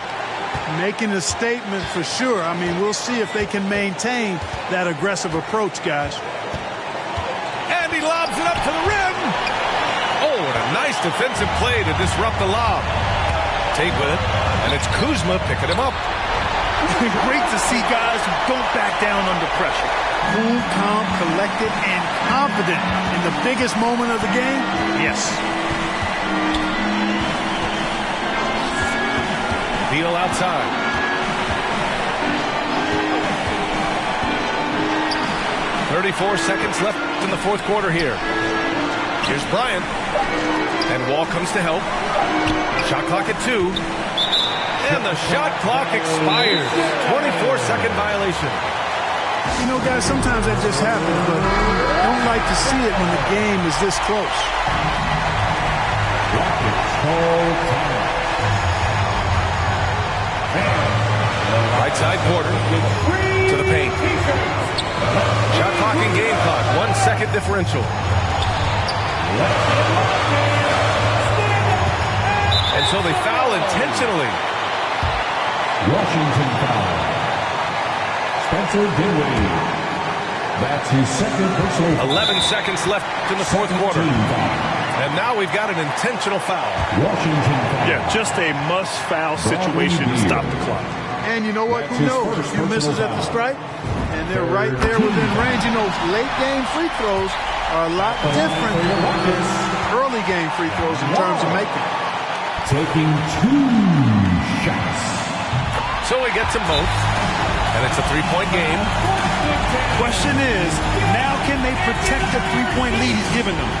Making a statement for sure. I mean, we'll see if they can maintain that aggressive approach, guys. And he lobs it up to the rim. Oh, and a nice defensive play to disrupt the lob. Tate with it, and it's Kuzma picking him up. Great to see guys who don't back down under pressure. Cool, calm, collected, and confident in the biggest moment of the game. Yes. Beal outside. .34 seconds left in the fourth quarter here. Here's Bryant. And Wall comes to help. Shot clock at 2. And the shot clock expires. 24-second violation. You know, guys, sometimes that just happens, but I don't like to see it when the game is this close. Right side Porter to the paint. Shot clock and game clock. 1 second differential. And so they foul intentionally. Washington foul. Spencer Dinwiddie. That's his second personal. 11 seconds left in the fourth quarter. And now we've got an intentional foul. Washington foul. Yeah, just a must-foul situation to stop the clock. And you know what? Who knows? A few misses at the stripe, and they're right there within range. You know, late-game free throws are a lot different than early-game free throws in terms of making. Taking 2 shots. So he gets them both. And it's a three-point game. Question is, now can they protect the three-point lead he's given them?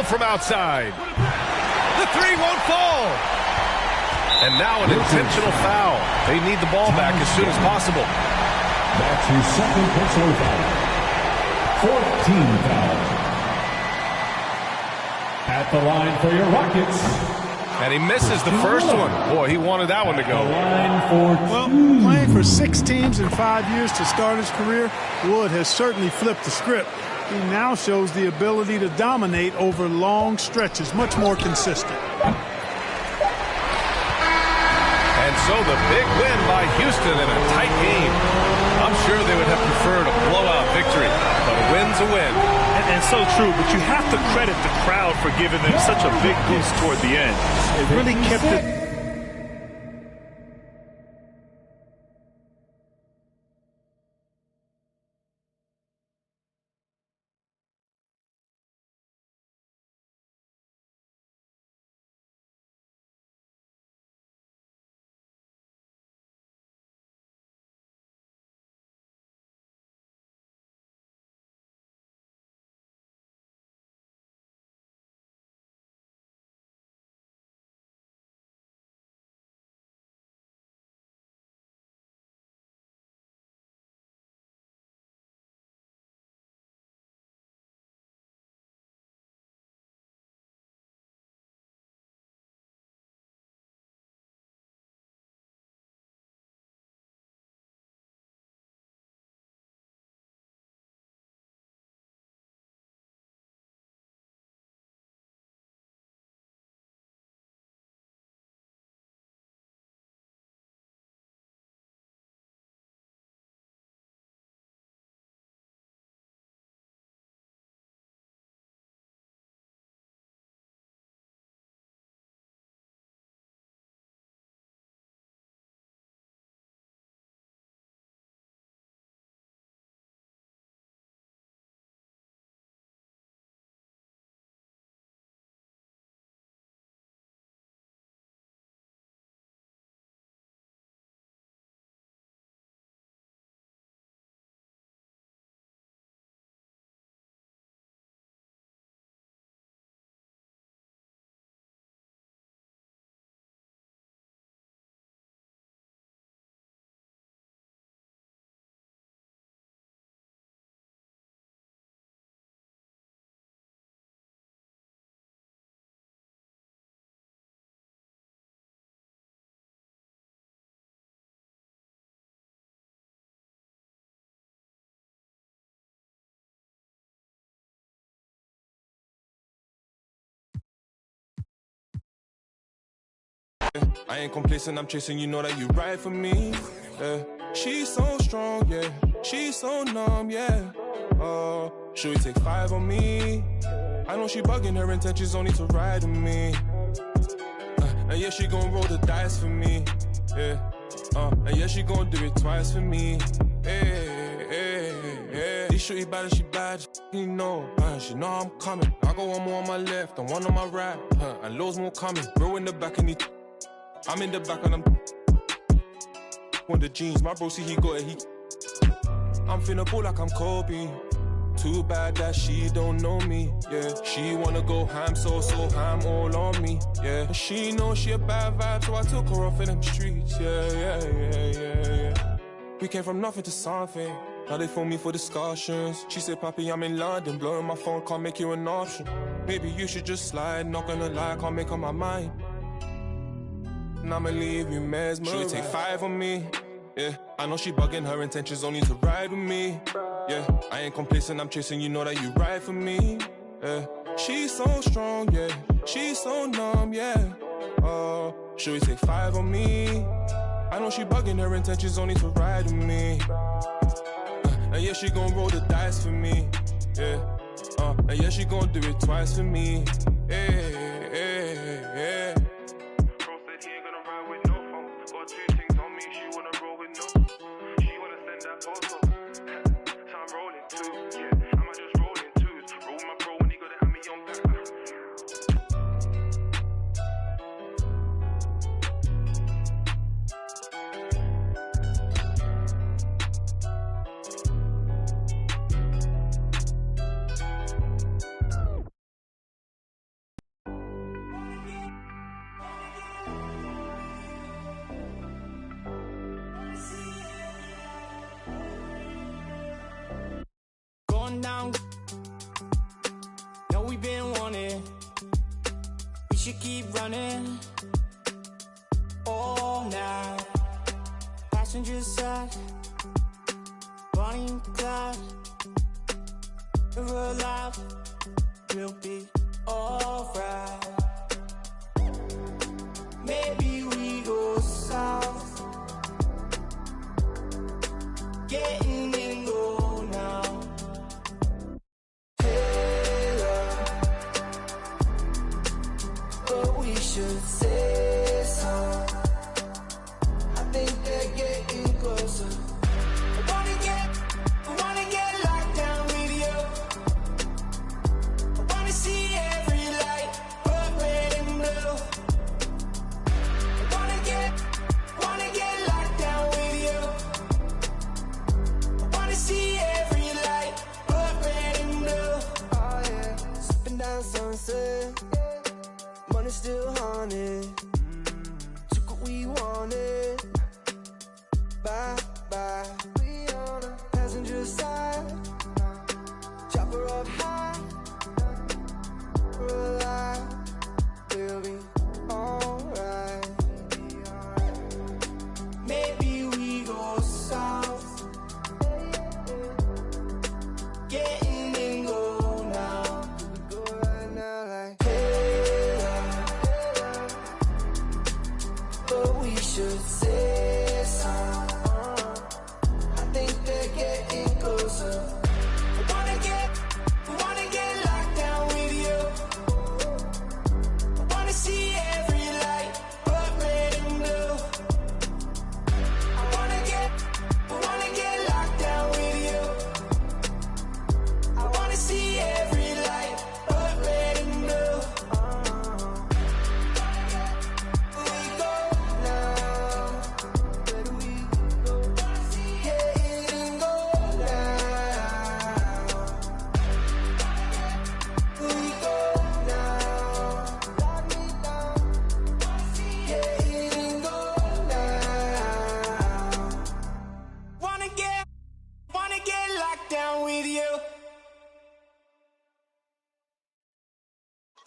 From outside. The three won't fall. And now an intentional foul. They need the ball back as soon as possible. That's his second personal foul. 14 foul. At the line for your Rockets. And he misses the first one. Boy, he wanted that one to go. Well, playing for 6 teams in 5 years to start his career, Wood has certainly flipped the script. He now shows the ability to dominate over long stretches, much more consistent. And so the big win by Houston in a tight game. I'm sure they would have preferred a blowout victory, but a win's a win. And so true, but you have to credit the crowd for giving them such a big boost toward the end. It really kept it. I ain't complacent, I'm chasing, you know that you right for me. She's so strong, yeah. She's so numb, yeah. Should we take 5 on me? I know she bugging, her intentions only to ride with me. And yeah, she gon' roll the dice for me. Yeah. And yeah, she gon' do it twice for me. This shorty bad as she bad, you know. She know I'm coming. I go one more on my left and one on my right. And loads more coming. Bro in the back and I'm in the back and I'm on the jeans. My bro see he got it. I'm finna ball like I'm Kobe. Too bad that she don't know me. Yeah, she wanna go ham, so ham all on me. Yeah, and she know she a bad vibe, so I took her off in them streets. Yeah. We came from nothing to something. Now they phone me for discussions. She said, Papi, I'm in London, blowing my phone, can't make you an option. Maybe you should just slide, not gonna lie, can't make up my mind. And I'ma leave you mesmerized. Should we take 5 on me? Yeah, I know she bugging, her intentions only to ride with me. Yeah, I ain't complacent, I'm chasing, you know that you ride for me. Yeah, she's so strong, yeah. She's so numb, yeah. Should we take 5 on me? I know she bugging, her intentions only to ride with me. And yeah, she gon' roll the dice for me. Yeah, and yeah, she gon' do it twice for me. Yeah. Down. Know we been wanting. keep running all night. Passenger side, Bonnie and Clyde. If we're alive, we'll be alright. Maybe we go south, getting in go now. Hey, love, but we should say so. I think they're getting closer. I wanna get locked down with you. I wanna see every light, but red and blue. I wanna get locked down with you. I wanna see every light, but red and blue. Oh yeah, sipping down sunset, money still haunted. Took what we wanted. Bye bye. We on the passenger side. Chopper up high. We're alive. We'll be alright. Maybe we go south. Getting in go now. We go right now like hey love. But we should say so. I think they're getting closer. I wanna get locked down with you. I wanna see every light, but red and blue. I wanna get locked down with you. I wanna see every light, but red and blue. We go now. Where do we go? Getting go now. We go now. Lock me down. Getting go now. Wanna get locked down with you.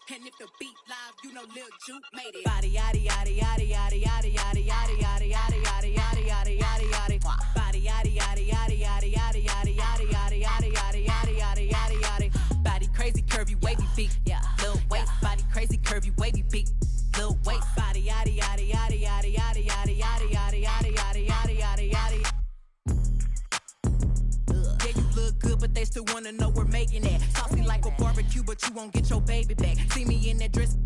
And if the beat live, you know Lil Juke made it. Body yaddy yaddy yaddy yaddy yaddy yaddy yaddy yaddy yaddy yaddy yaddy yaddy yaddy yaddy. Body yaddy yaddy yaddy yaddy yaddy yaddy yaddy yaddy yaddy yaddy yaddy yaddy yaddy yaddy. Body crazy curvy wavy beat, yeah. Lil waist. Body crazy curvy wavy beat, Lil waist. Body yaddy yaddy yaddy yaddy yaddy yaddy yaddy yaddy yaddy yaddy yaddy yaddy yaddy. Yeah, you look good, but they still wanna know we're making it. Saucy like a barbecue, but you won't get your baby back. See me in that dress.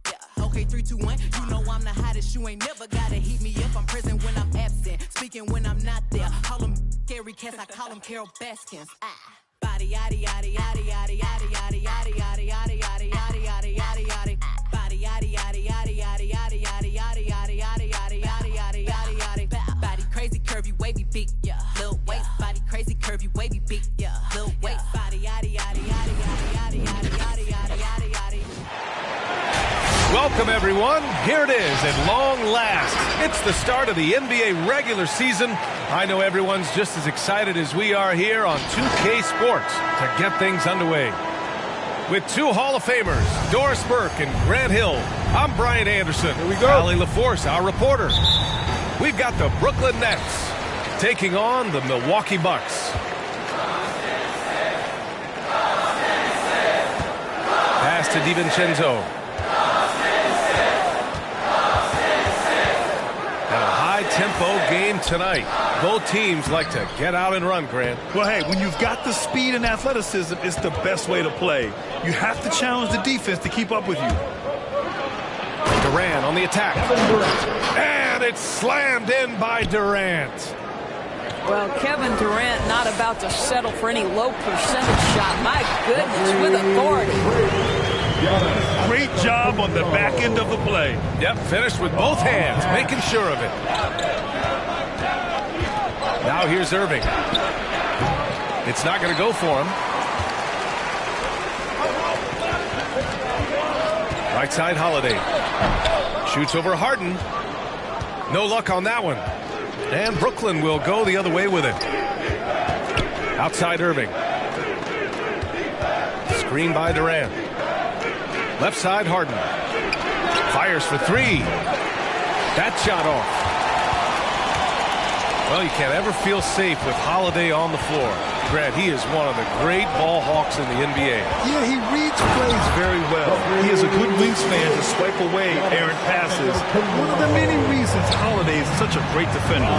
Yeah, okay, 3, 2, 1. You know I'm the hottest. You ain't never gotta heat me up. I'm present when I'm absent, speaking when I'm not there. Call them scary cats, I call them Carol Baskins. Body yaddy yaddy yaddy yaddy yaddy yaddy yaddy yaddy yaddy yaddy yaddy yaddy yaddy yaddy. Body yaddy yaddy yaddy yaddy yaddy yaddy yaddy yaddy yaddy yaddy yaddy yaddy yaddy yaddy. Body crazy curvy wavy beat, yeah. Lil waist. Body crazy curvy wavy beat, yeah. Lil waist. Body yaddy yaddy yaddy yaddy yaddy yaddy yaddy yaddy yaddy yaddy. Welcome, everyone. Here it is at long last. It's the start of the NBA regular season. I know everyone's just as excited as we are here on 2K Sports to get things underway. With two Hall of Famers, Doris Burke and Grant Hill, I'm Brian Anderson. Here we go. Allie LaForce, our reporter. We've got the Brooklyn Nets taking on the Milwaukee Bucks. Pass to DiVincenzo. And a high-tempo game tonight. Both teams like to get out and run, Grant. Well, hey, when you've got the speed and athleticism, it's the best way to play. You have to challenge the defense to keep up with you. Durant on the attack. And it's slammed in by Durant. Well, Kevin Durant not about to settle for any low percentage shot. My goodness, with authority. Great job on the back end of the play. Yep, finished with both hands, making sure of it. Now here's Irving. It's not going to go for him. Right side, Holiday. Shoots over Harden. No luck on that one. And Brooklyn will go the other way with it. Outside Irving. Screen by Durant. Left side, Harden. Fires for three. That shot off. Well, you can't ever feel safe with Holiday on the floor. Grant, he is one of the great ball hawks in the NBA. Yeah, he reads plays very well. He has a good wingspan to swipe away errant passes. One of the many reasons Holiday is such a great defender.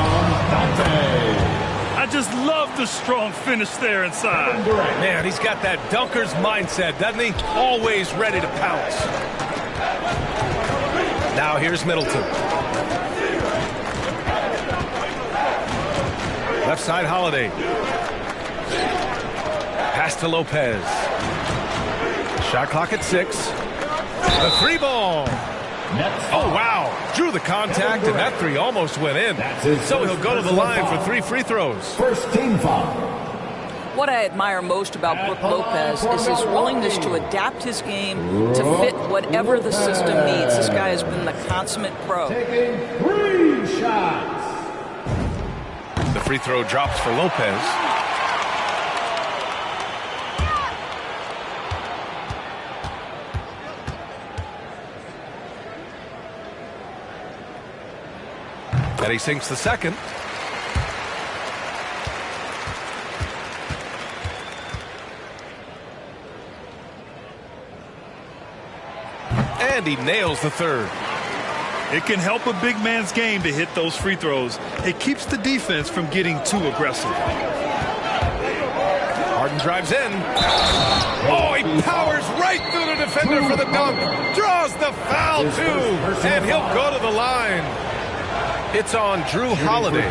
I just love the strong finish there inside. Man, he's got that dunker's mindset, doesn't he? Always ready to pounce. Now here's Middleton. Left side, Holiday. Pass to Lopez. Shot clock at 6. The three ball. Oh, wow. Drew the contact, and that three almost went in. So he'll go to the line for 3 free throws. First team foul. What I admire most about Brook Lopez is his willingness to adapt his game to fit whatever the system needs. This guy has been the consummate pro. Taking 3 shots. The free throw drops for Lopez. And he sinks the second. And he nails the third. It can help a big man's game to hit those free throws. It keeps the defense from getting too aggressive. Harden drives in. Oh, he powers right through the defender for the dunk. Draws the foul, too. And he'll go to the line. It's on Drew Holiday.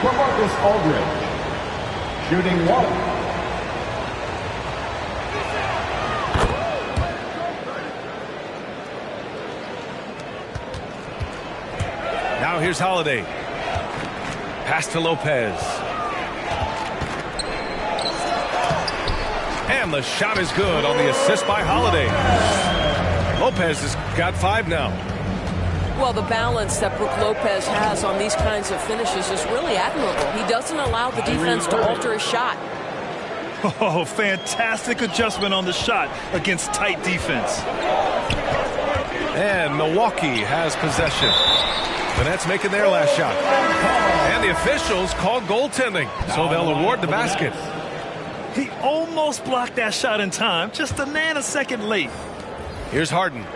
Marcus Aldridge. Shooting 1. Now here's Holiday. Pass to Lopez. And the shot is good on the assist by Holiday. Lopez has got 5 now. Well, the balance that Brook Lopez has on these kinds of finishes is really admirable. He doesn't allow the defense to alter his shot. Oh, fantastic adjustment on the shot against tight defense. And Milwaukee has possession. The Nets making their last shot. And the officials call goaltending, so they'll award the basket. He almost blocked that shot in time, just a nanosecond late. Here's Harden.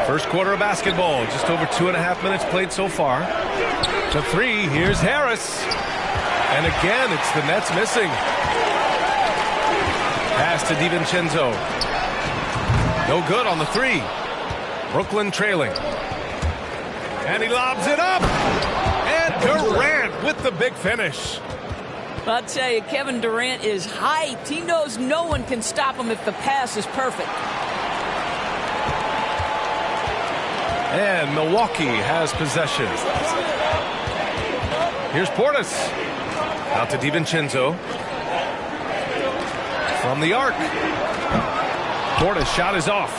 First quarter of basketball, just over 2.5 minutes played so far. To 3, here's Harris. And again, it's the Nets missing. Pass to DiVincenzo. No good on the 3. Brooklyn trailing. And he lobs it up. And Durant with the big finish. I'll tell you, Kevin Durant is hyped. He knows no one can stop him if the pass is perfect. And Milwaukee has possession. Here's Portis. Out to DiVincenzo. From the arc. Portis' shot is off.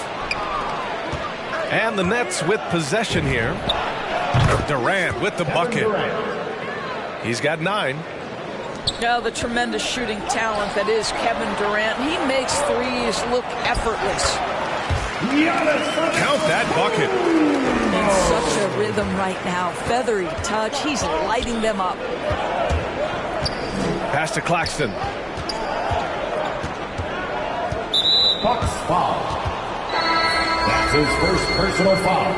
And the Nets with possession here. Durant with the bucket. He's got 9. Now the tremendous shooting talent that is Kevin Durant. He makes threes look effortless. Count that bucket. In such a rhythm right now. Feathery touch. He's lighting them up. Pass to Claxton. Bucks foul. That's his first personal foul.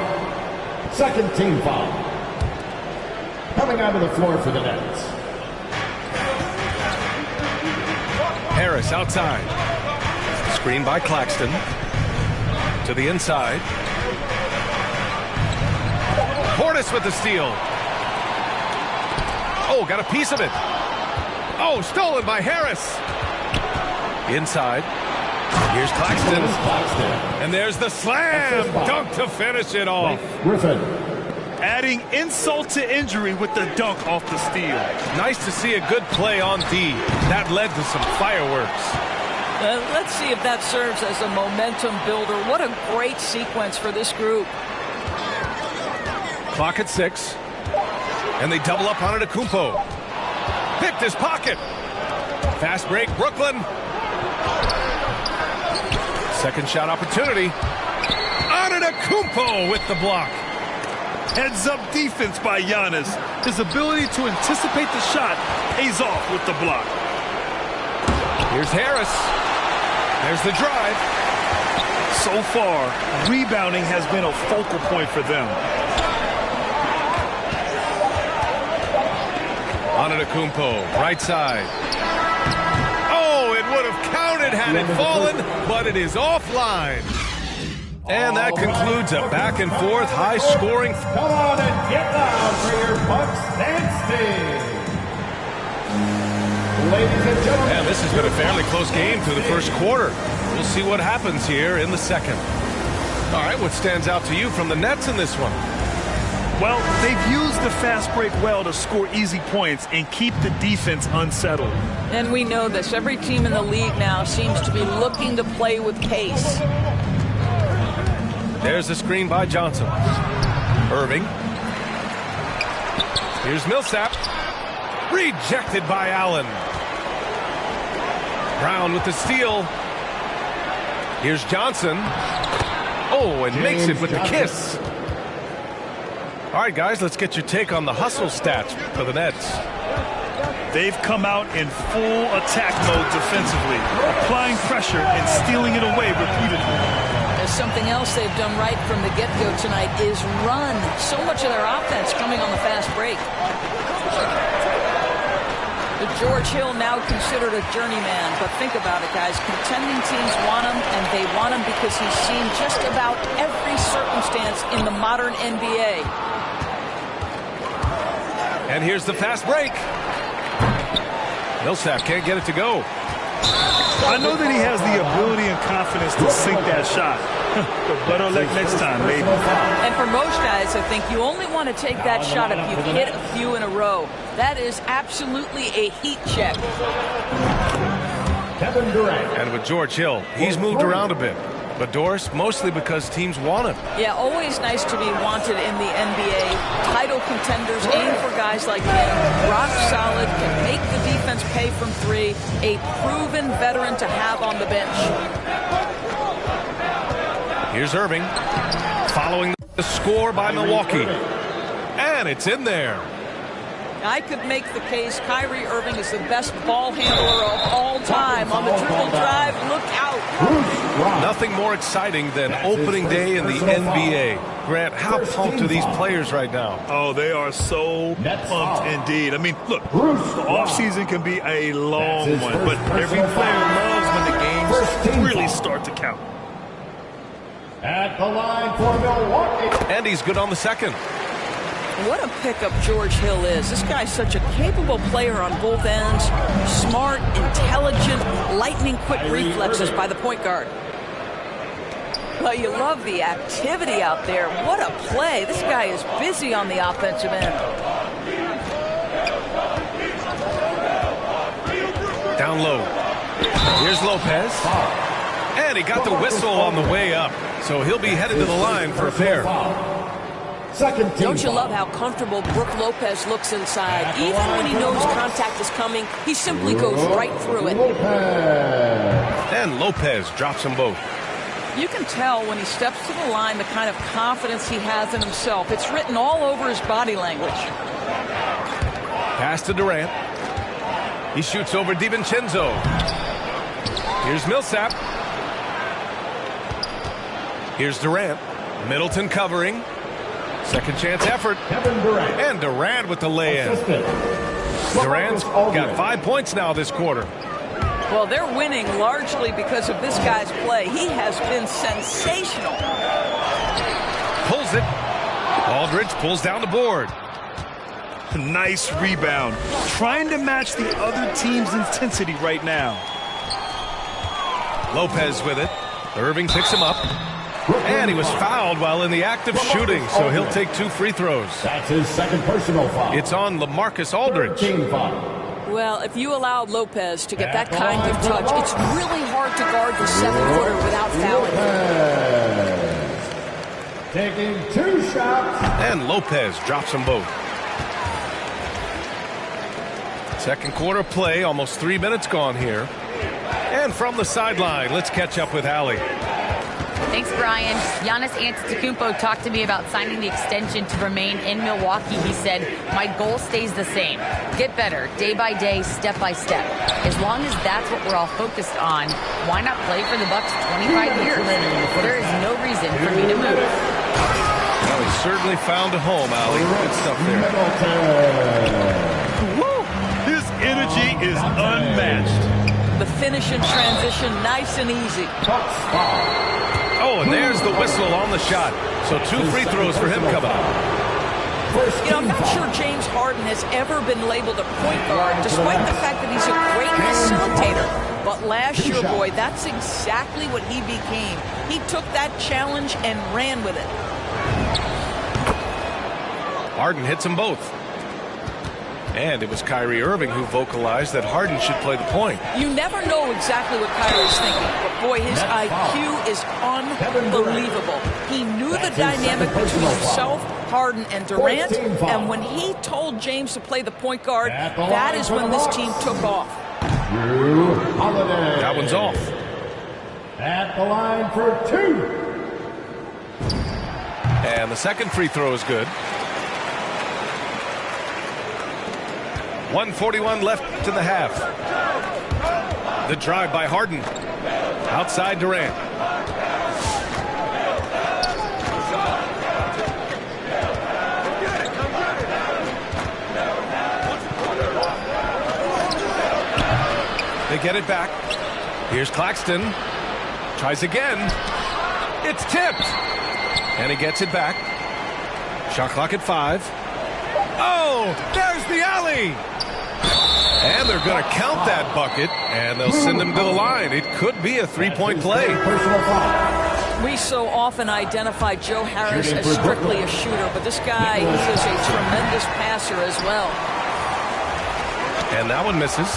Second team foul. Coming onto the floor for the Nets. Harris outside. Screen by Claxton. To the inside. Portis with the steal. Oh, got a piece of it. Oh, stolen by Harris. Inside. Here's Claxton. And there's the slam dunk to finish it off. Griffin. Adding insult to injury with the dunk off the steal. Nice to see a good play on D. That led to some fireworks. Let's see if that serves as a momentum builder. What a great sequence for this group. Clock at 6. And they double up on Antetokounmpo. Picked his pocket. Fast break, Brooklyn. Second shot opportunity. Antetokounmpo with the block. Heads-up defense by Giannis. His ability to anticipate the shot pays off with the block. Here's Harris. There's the drive. So far, rebounding has been a focal point for them. Antetokounmpo, right side. Oh, it would have counted had it fallen, but it is offline. And that concludes a back-and-forth, high-scoring. Come on and get loud for your Bucks and Sting. Ladies and gentlemen. And this has been a fairly close game through the first quarter. We'll see what happens here in the second. All right, what stands out to you from the Nets in this one? Well, they've used the fast break well to score easy points and keep the defense unsettled. And we know this. Every team in the league now seems to be looking to play with pace. There's the screen by Johnson. Irving. Here's Millsap. Rejected by Allen. Brown with the steal. Here's Johnson. Oh, and makes it with the kiss. All right, guys, let's get your take on the hustle stats for the Nets. They've come out in full attack mode defensively, applying pressure and stealing it away repeatedly. There's something else they've done right from the get-go tonight is run. So much of their offense coming on the fast break. The George Hill now considered a journeyman, but think about it, guys. Contending teams want him, and they want him because he's seen just about every circumstance in the modern NBA. And here's the fast break. Millsap can't get it to go. I know that he has the ability and confidence to sink that shot. But better luck next time, maybe. And for most guys, I think you only want to take that shot if you hit a few in a row. That is absolutely a heat check. Kevin Durant. And with George Hill, he's moved around a bit. But Doris, mostly because teams want him. Yeah, always nice to be wanted in the NBA. Title contenders aim for guys like him. Rock solid, can make the defense pay from three. A proven veteran to have on the bench. Here's Irving, following the score by Milwaukee. And it's in there. I could make the case Kyrie Irving is the best ball handler of all time. On the dribble drive, look out. Nothing more exciting than opening day in the NBA. Grant, how pumped are these players right now? Oh, they are so pumped indeed. I mean, look, the offseason can be a long one, but every player loves when the games really start to count. At the line for Milwaukee. And he's good on the second. What a pickup George Hill is. This guy's such a capable player on both ends. Smart, intelligent, lightning-quick reflexes by the point guard. Well, you love the activity out there. What a play. This guy is busy on the offensive end. Down low. Here's Lopez. And he got the whistle on the way up. So he'll be headed to the line for a pair. Don't you love how comfortable Brook Lopez looks inside? Even when he knows contact is coming, he simply goes right through it. And Lopez drops them both. You can tell when he steps to the line the kind of confidence he has in himself. It's written all over his body language. Pass to Durant. He shoots over DiVincenzo. Here's Millsap. Here's Durant. Middleton covering. Second chance effort. Kevin Durant. And Durant with the lay-in. Durant's got 5 points now this quarter. Well, they're winning largely because of this guy's play. He has been sensational. Pulls it. Aldridge pulls down the board. Nice rebound. Trying to match the other team's intensity right now. Lopez with it. Irving picks him up. And he was fouled while in the act of shooting, so he'll take 2 free throws. That's his second personal foul. It's on LaMarcus Aldridge. Well, if you allow Lopez to get that kind of touch, it's really hard to guard the 7-footer without fouling. Taking 2 shots. And Lopez drops them both. Second quarter play, almost 3 minutes gone here. And from the sideline, let's catch up with Allie. Thanks, Brian. Giannis Antetokounmpo talked to me about signing the extension to remain in Milwaukee. He said, "My goal stays the same. Get better, day by day, step by step. As long as that's what we're all focused on, why not play for the Bucks 25 years? There is no reason for me to move." Well, he certainly found a home, Allie. Good stuff there. Woo! His energy is unmatched. The finish and transition, nice and easy. Oh, and there's the whistle on the shot. So 2 free throws for him coming up. You know, I'm not sure James Harden has ever been labeled a point guard, despite the fact that he's a great facilitator. But last year, boy, that's exactly what he became. He took that challenge and ran with it. Harden hits them both. And it was Kyrie Irving who vocalized that Harden should play the point. You never know exactly what Kyrie's thinking, but boy, his IQ is unbelievable. He knew the dynamic between himself, Harden, and Durant, and when he told James to play the point guard, that is when this team took off. That one's off. At the line for 2. And the second free throw is good. 1:41 left in the half. The drive by Harden. Outside Durant. They get it back. Here's Claxton. Tries again. It's tipped. And he gets it back. Shot clock at 5. Oh, there's the alley. And they're going to count that bucket, and they'll send him to the line. It could be a 3-point play. We so often identify Joe Harris as strictly a shooter, but this guy, he is a tremendous passer as well. And that one misses.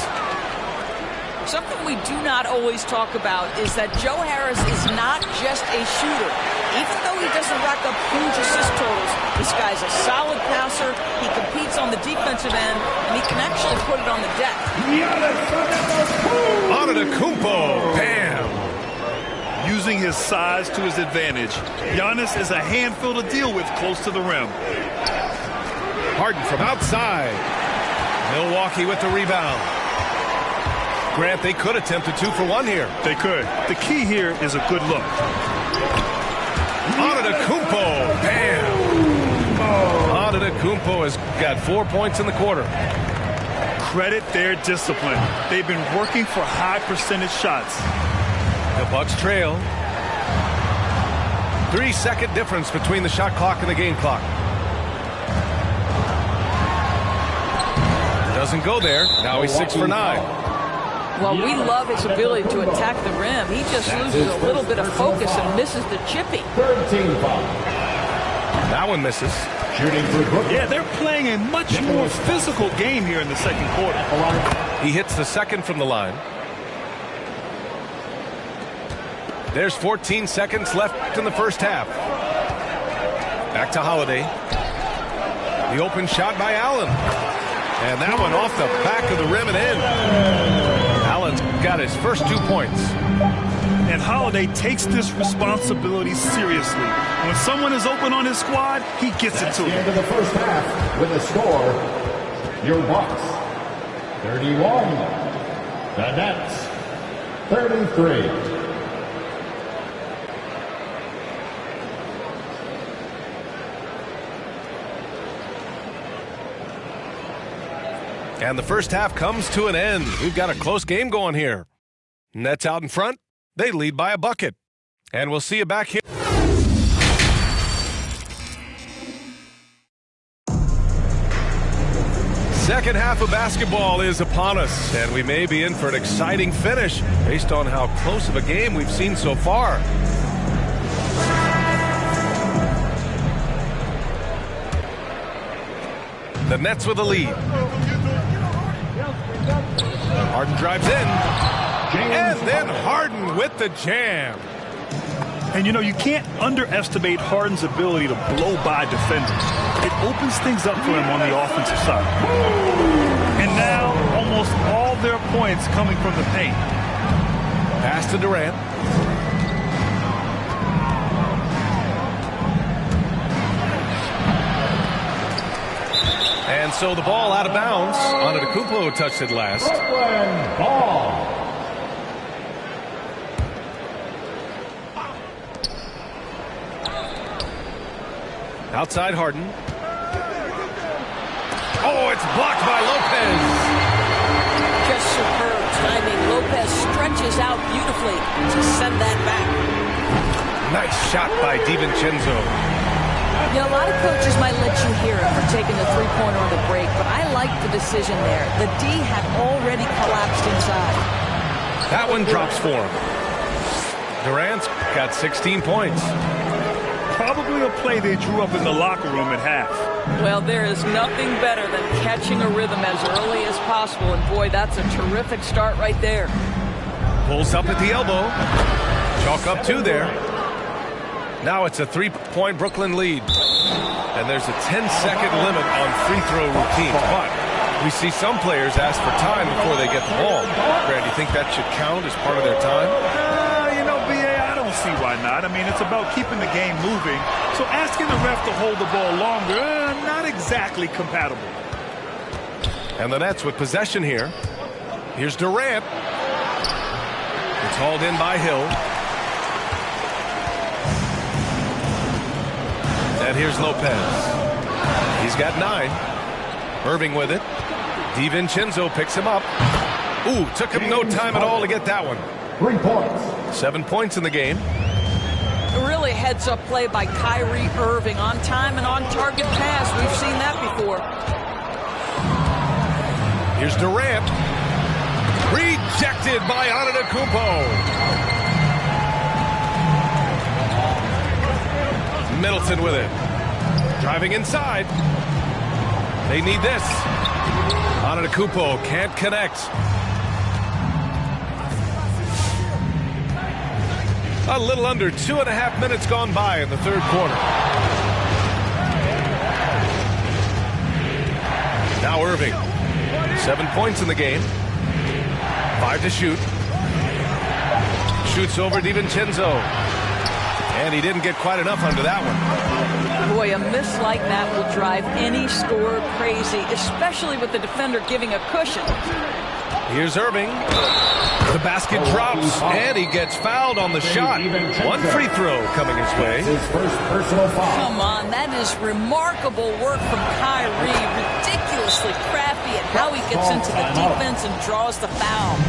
Something we do not always talk about is that Joe Harris is not just a shooter. Even though he doesn't rack up huge assist totals, this guy's a solid passer, he competes on the defensive end, and he can actually put it on the deck. Antetokounmpo, bam! Using his size to his advantage, Giannis is a handful to deal with close to the rim. Harden from outside. Milwaukee with the rebound. Grant, they could attempt a 2 for 1 here. They could. The key here is a good look. Antetokounmpo, bam! Antetokounmpo has got 4 points in the quarter. Credit their discipline. They've been working for high percentage shots. The Bucks trail. 3-second difference between the shot clock and the game clock. Doesn't go there. Now he's 6 for 9. Well, we love his ability to attack the rim. He just loses a little bit of focus and misses the chippy. That one misses. Yeah, they're playing a much more physical game here in the second quarter. He hits the second from the line. There's 14 seconds left in the first half. Back to Holiday. The open shot by Allen. And that one off the back of the rim and in. Allen's got his first 2 points. And Holiday takes this responsibility seriously. When someone is open on his squad, he gets it to the them. end of the first half with a score, your Bucks 31, the Nets 33. And the first half comes to an end. We've got a close game going here. Nets out in front. They lead by a bucket. And we'll see you back here. Second half of basketball is upon us, and we may be in for an exciting finish based on how close of a game we've seen so far. The Nets with a lead. Harden drives in, and then Harden with the jam. And you know, you can't underestimate Harden's ability to blow by defenders. It opens things up for him on the offensive side. And now almost all their points coming from the paint. Pass to Durant. And so the ball out of bounds. Antetokounmpo touched it last. Brooklyn ball. Outside Harden. Oh, it's blocked by Lopez. Just superb timing. Lopez stretches out beautifully to send that back. Nice shot by DiVincenzo. You know, a lot of coaches might let you hear it for taking the three-pointer on the break, but I like the decision there. The D had already collapsed inside. That one drops for him. Durant's got 16 points. Probably a play they drew up in the locker room at half. Well, there is nothing better than catching a rhythm as early as possible, and boy, that's a terrific start right there. Pulls up at the elbow. Chalk up two there. Now it's a three-point Brooklyn lead. And there's a 10-second limit on free throw routines. But we see some players ask for time before they get the ball. Brad, do you think that should count as part of their time? You know, B.A., I don't see why not. I mean, it's about keeping the game moving. So asking the ref to hold the ball longer, not exactly compatible. And the Nets with possession here. Here's Durant. It's hauled in by Hill. And here's Lopez. He's got 9. Irving with it. DiVincenzo picks him up. Ooh, took him no time at all to get that one. 3 points. 7 points in the game. Really heads-up play by Kyrie Irving. On time and on target pass. We've seen that before. Here's Durant. Rejected by Antetokounmpo. Middleton with it. Driving inside. They need this. Antetokounmpo can't connect. A little under 2.5 minutes gone by in the third quarter. Now Irving. 7 points in the game. 5 to shoot. Shoots over DiVincenzo. And he didn't get quite enough under that one. Boy, a miss like that will drive any scorer crazy, especially with the defender giving a cushion. Here's Irving. The basket drops, and he gets fouled on the shot. One free throw coming his way. His first personal foul. Come on, that is remarkable work from Kyrie. Ridiculously crafty at how he gets into the defense and draws the foul.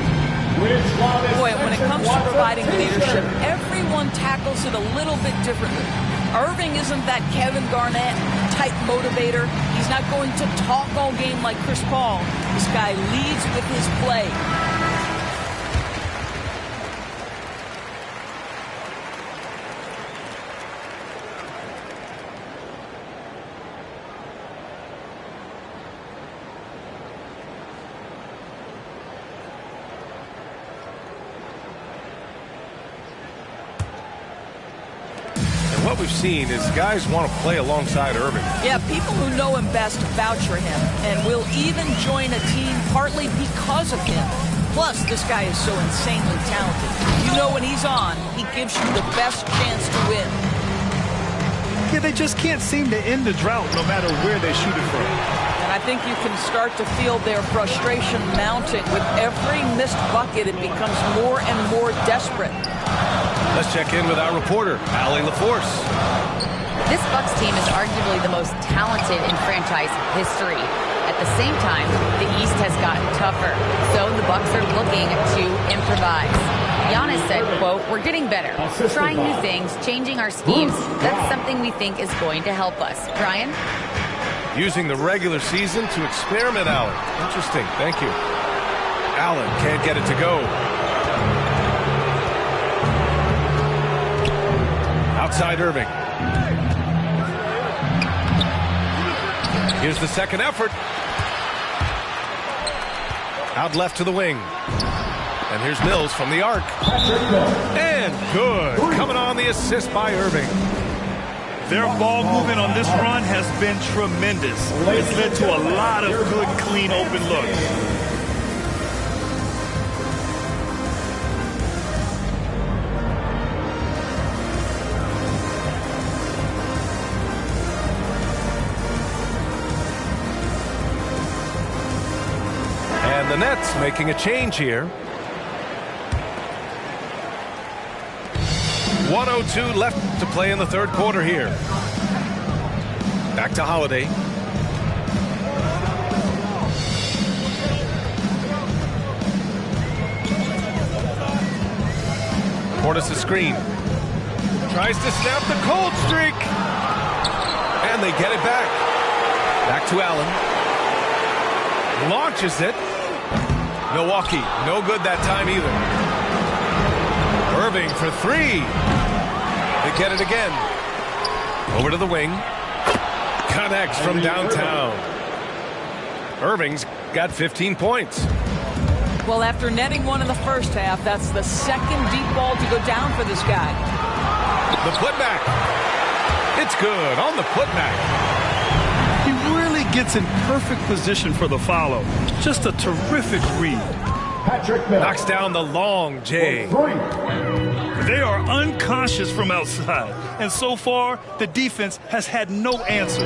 Boy, when it comes to providing leadership, everyone tackles it a little bit differently. Irving isn't that Kevin Garnett type motivator. He's not going to talk all game like Chris Paul. This guy leads with his play. What we've seen is guys want to play alongside Irving. Yeah, people who know him best vouch for him and will even join a team partly because of him. Plus, this guy is so insanely talented. You know when he's on, he gives you the best chance to win. Yeah, they just can't seem to end the drought no matter where they shoot it from. And I think you can start to feel their frustration mounting. With every missed bucket, it becomes more and more desperate. Let's check in with our reporter, Allie LaForce. This Bucks team is arguably the most talented in franchise history. At the same time, the East has gotten tougher, so the Bucks are looking to improvise. Giannis said, quote, "We're getting better, trying new things, changing our schemes. That's something we think is going to help us." Brian? Using the regular season to experiment, Allen. Interesting. Thank you. Allen can't get it to go. Outside Irving. Here's the second effort. Out left to the wing. And here's Mills from the arc. And good. Coming on the assist by Irving. Their ball movement on this run has been tremendous. It's led to a lot of good, clean, open looks. the Nets making a change here. 1:02 left to play in the third quarter here. Back to Holiday. Portis' screen. Tries to snap the cold streak. And they get it back. Back to Allen. Launches it. Milwaukee, no good that time either. Irving for three. They get it again. Over to the wing. Connects from downtown. Irving's got 15 points. Well, after netting one in the first half, that's the second deep ball to go down for this guy. The putback. It's good on the putback. He really gets in perfect position for the follow. Just a terrific read. Patrick Miller knocks down the long J. They are unconscious from outside, and so far the defense has had no answer.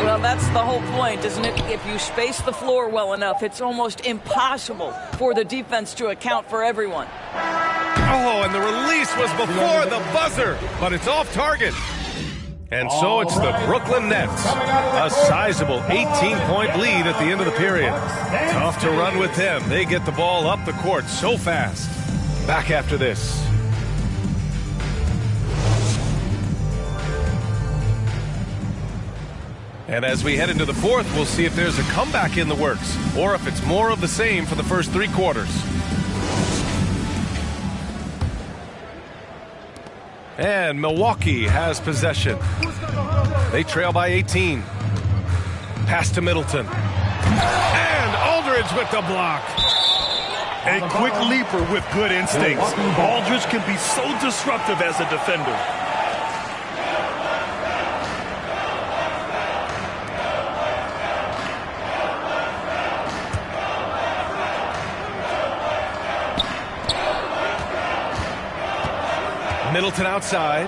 Well, that's the whole point, isn't it? If you space the floor well enough, it's almost impossible for the defense to account for everyone. Oh, and the release was before the buzzer, but it's off target. And so it's the Brooklyn Nets, a sizable 18-point lead at the end of the period. Tough to run with them. They get the ball up the court so fast. Back after this. And as we head into the fourth, we'll see if there's a comeback in the works, or if it's more of the same for the first three quarters. And Milwaukee has possession. They trail by 18. Pass to Middleton. And Aldridge with the block. A quick leaper with good instincts. Aldridge can be so disruptive as a defender. Middleton outside.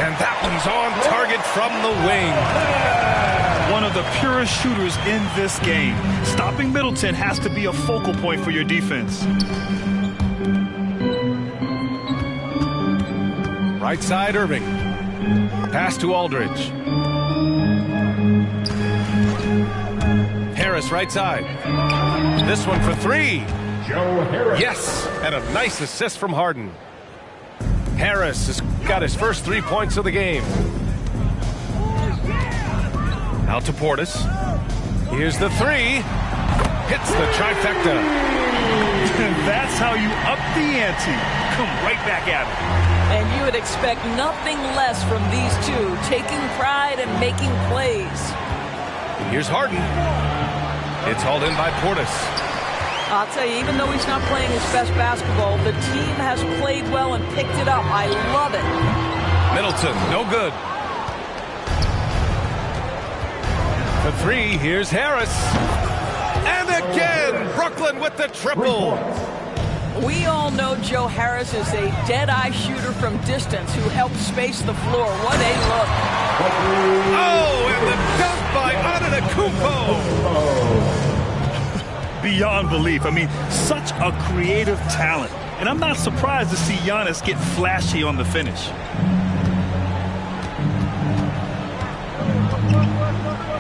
And that one's on target from the wing. One of the purest shooters in this game. Stopping Middleton has to be a focal point for your defense. Right side, Irving. Pass to Aldridge. Harris right side. This one for three. Joe Harris. Yes, and a nice assist from Harden. Harris has got his first 3 points of the game. Out to Portis. Here's the three. Hits the trifecta. That's how you up the ante. Come right back at it. And you would expect nothing less from these two, taking pride and making plays. Here's Harden. It's hauled in by Portis. I'll tell you, even though he's not playing his best basketball, the team has played well and picked it up. I love it. Middleton, no good. For three, here's Harris. And again, Brooklyn with the triple. We all know Joe Harris is a dead-eye shooter from distance who helps space the floor. What a look. Oh, and the dunk by Antetokounmpo. Beyond belief. I mean, such a creative talent. And I'm not surprised to see Giannis get flashy on the finish.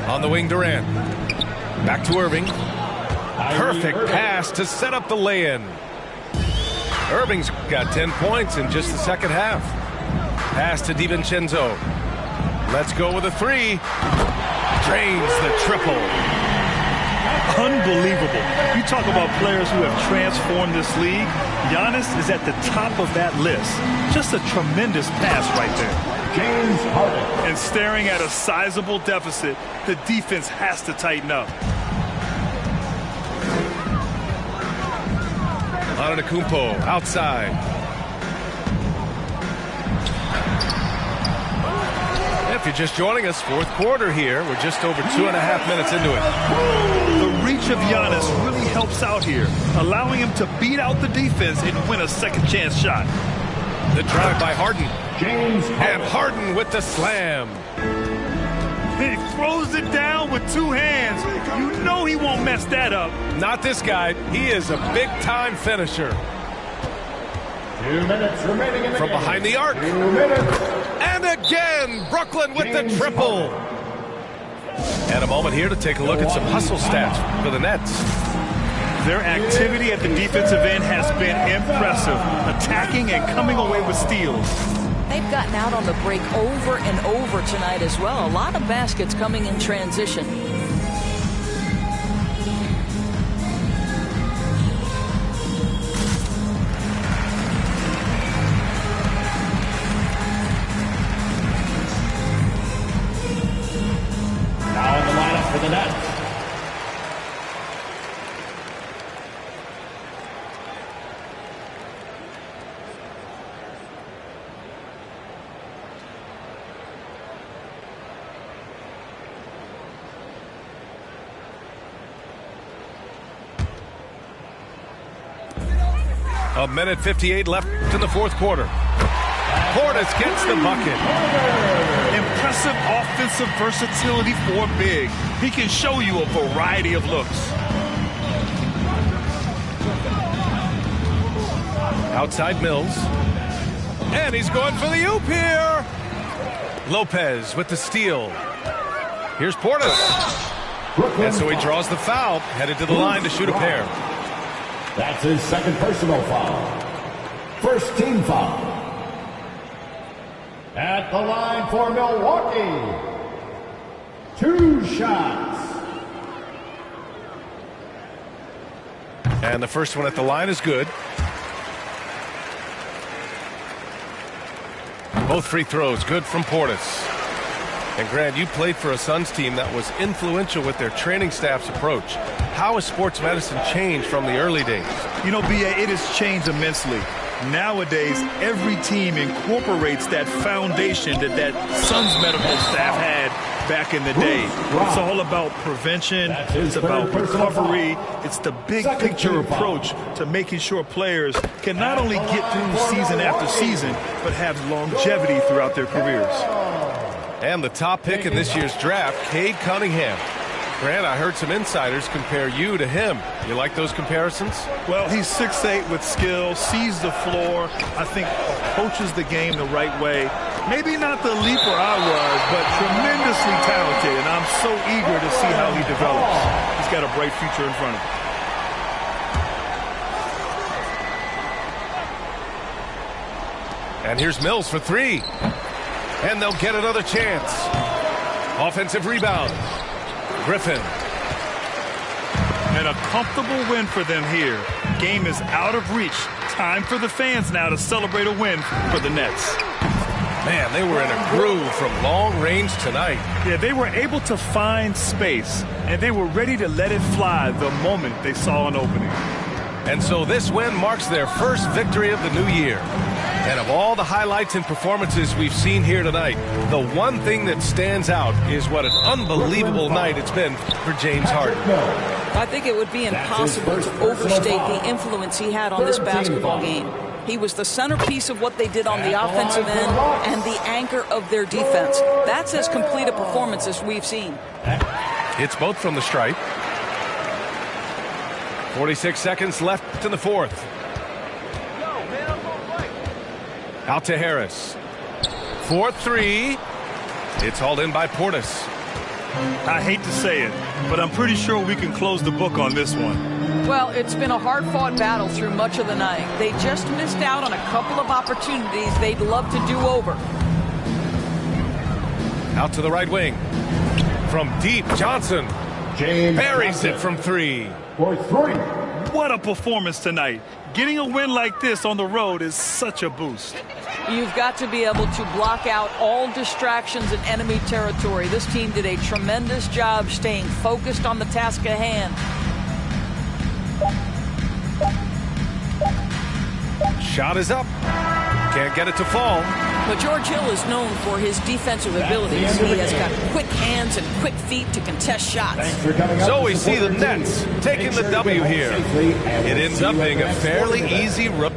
On the wing, Durant. Back to Irving. Perfect pass to set up the lay-in. Irving's got 10 points in just the second half. Pass to DiVincenzo. Let's go with a three. Drains the triple. Unbelievable. You talk about players who have transformed this league. Giannis is at the top of that list. Just a tremendous pass right there. James Harden. And staring at a sizable deficit, the defense has to tighten up. Antetokounmpo outside. If you're just joining us, fourth quarter here. We're just over 2.5 minutes into it. The reach of Giannis really helps out here, allowing him to beat out the defense and win a second chance shot. The drive by Harden. James Harden. And Harden with the slam. He throws it down with two hands. You know he won't mess that up. Not this guy. He is a big-time finisher. 2 minutes remaining in the From game. behind the arc. 2 minutes. And again, Brooklyn with the triple. And a moment here to take a look at some hustle stats for the Nets. Their activity at the defensive end has been impressive, attacking and coming away with steals. They've gotten out on the break over and over tonight as well. A lot of baskets coming in transition. Now in the lineup for the Nets. A minute 58 left in the fourth quarter. Portis gets the bucket. Impressive offensive versatility for big. He can show you a variety of looks. Outside Mills. And he's going for the oop here. Lopez with the steal. Here's Portis. And so he draws the foul, headed to the line to shoot a pair. That's his second personal foul. First team foul. At the line for Milwaukee. 2 shots. And the first one at the line is good. Both free throws good from Portis. And Grant, you played for a Suns team that was influential with their training staff's approach. How has sports medicine changed from the early days? You know, B.A., it has changed immensely. Nowadays, every team incorporates that foundation that Suns medical staff had back in the day. It's all about prevention. It's about recovery. It's the big picture approach to making sure players can not only get through season after season, but have longevity throughout their careers. And the top pick in this year's draft, Cade Cunningham. Grant, I heard some insiders compare you to him. You like those comparisons? Well, he's 6'8" with skill, sees the floor, I think approaches the game the right way. Maybe not the leaper I was, but tremendously talented, and I'm so eager to see how he develops. He's got a bright future in front of him. And here's Mills for three. And they'll get another chance. Offensive rebound. Griffin. And a comfortable win for them here. Game is out of reach. Time for the fans now to celebrate a win for the Nets. Man, they were in a groove from long range tonight. Yeah, they were able to find space, and they were ready to let it fly the moment they saw an opening. And so this win marks their first victory of the new year. And of all the highlights and performances we've seen here tonight, the one thing that stands out is what an unbelievable night it's been for James Harden. I think it would be impossible to overstate the influence he had on this basketball game. He was the centerpiece of what they did on the offensive end and the anchor of their defense. That's as complete a performance as we've seen. It's both from the stripe. 46 seconds left in the fourth. Out to Harris. 4-3. It's hauled in by Portis. I hate to say it, but I'm pretty sure we can close the book on this one. Well, it's been a hard-fought battle through much of the night. They just missed out on a couple of opportunities they'd love to do over. Out to the right wing. From deep, Johnson. James buries it from three. For three. What a performance tonight. Getting a win like this on the road is such a boost. You've got to be able to block out all distractions in enemy territory. This team did a tremendous job staying focused on the task at hand. Shot is up. Can't get it to fall. But George Hill is known for his defensive abilities. He has got quick hands and quick feet to contest shots. So we see the Nets taking the W here. It ends up being a fairly easy road.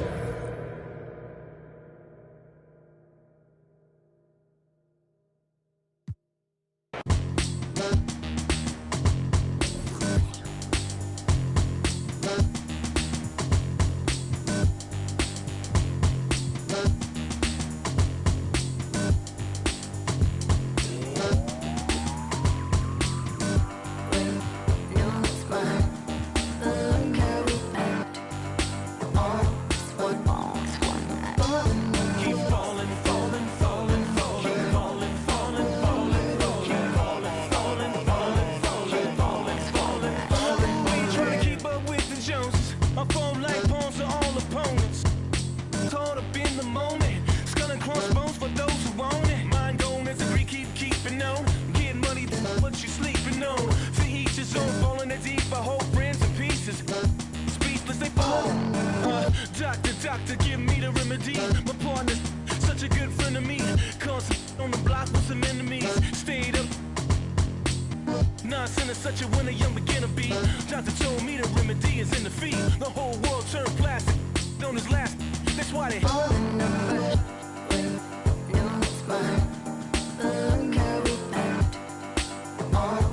nonsense is such a winner, young beginner be. Johnson told me the remedy is in the feet. The whole world turned plastic on his last. That's why they all in the first way. No, it's mine. Look how we act. All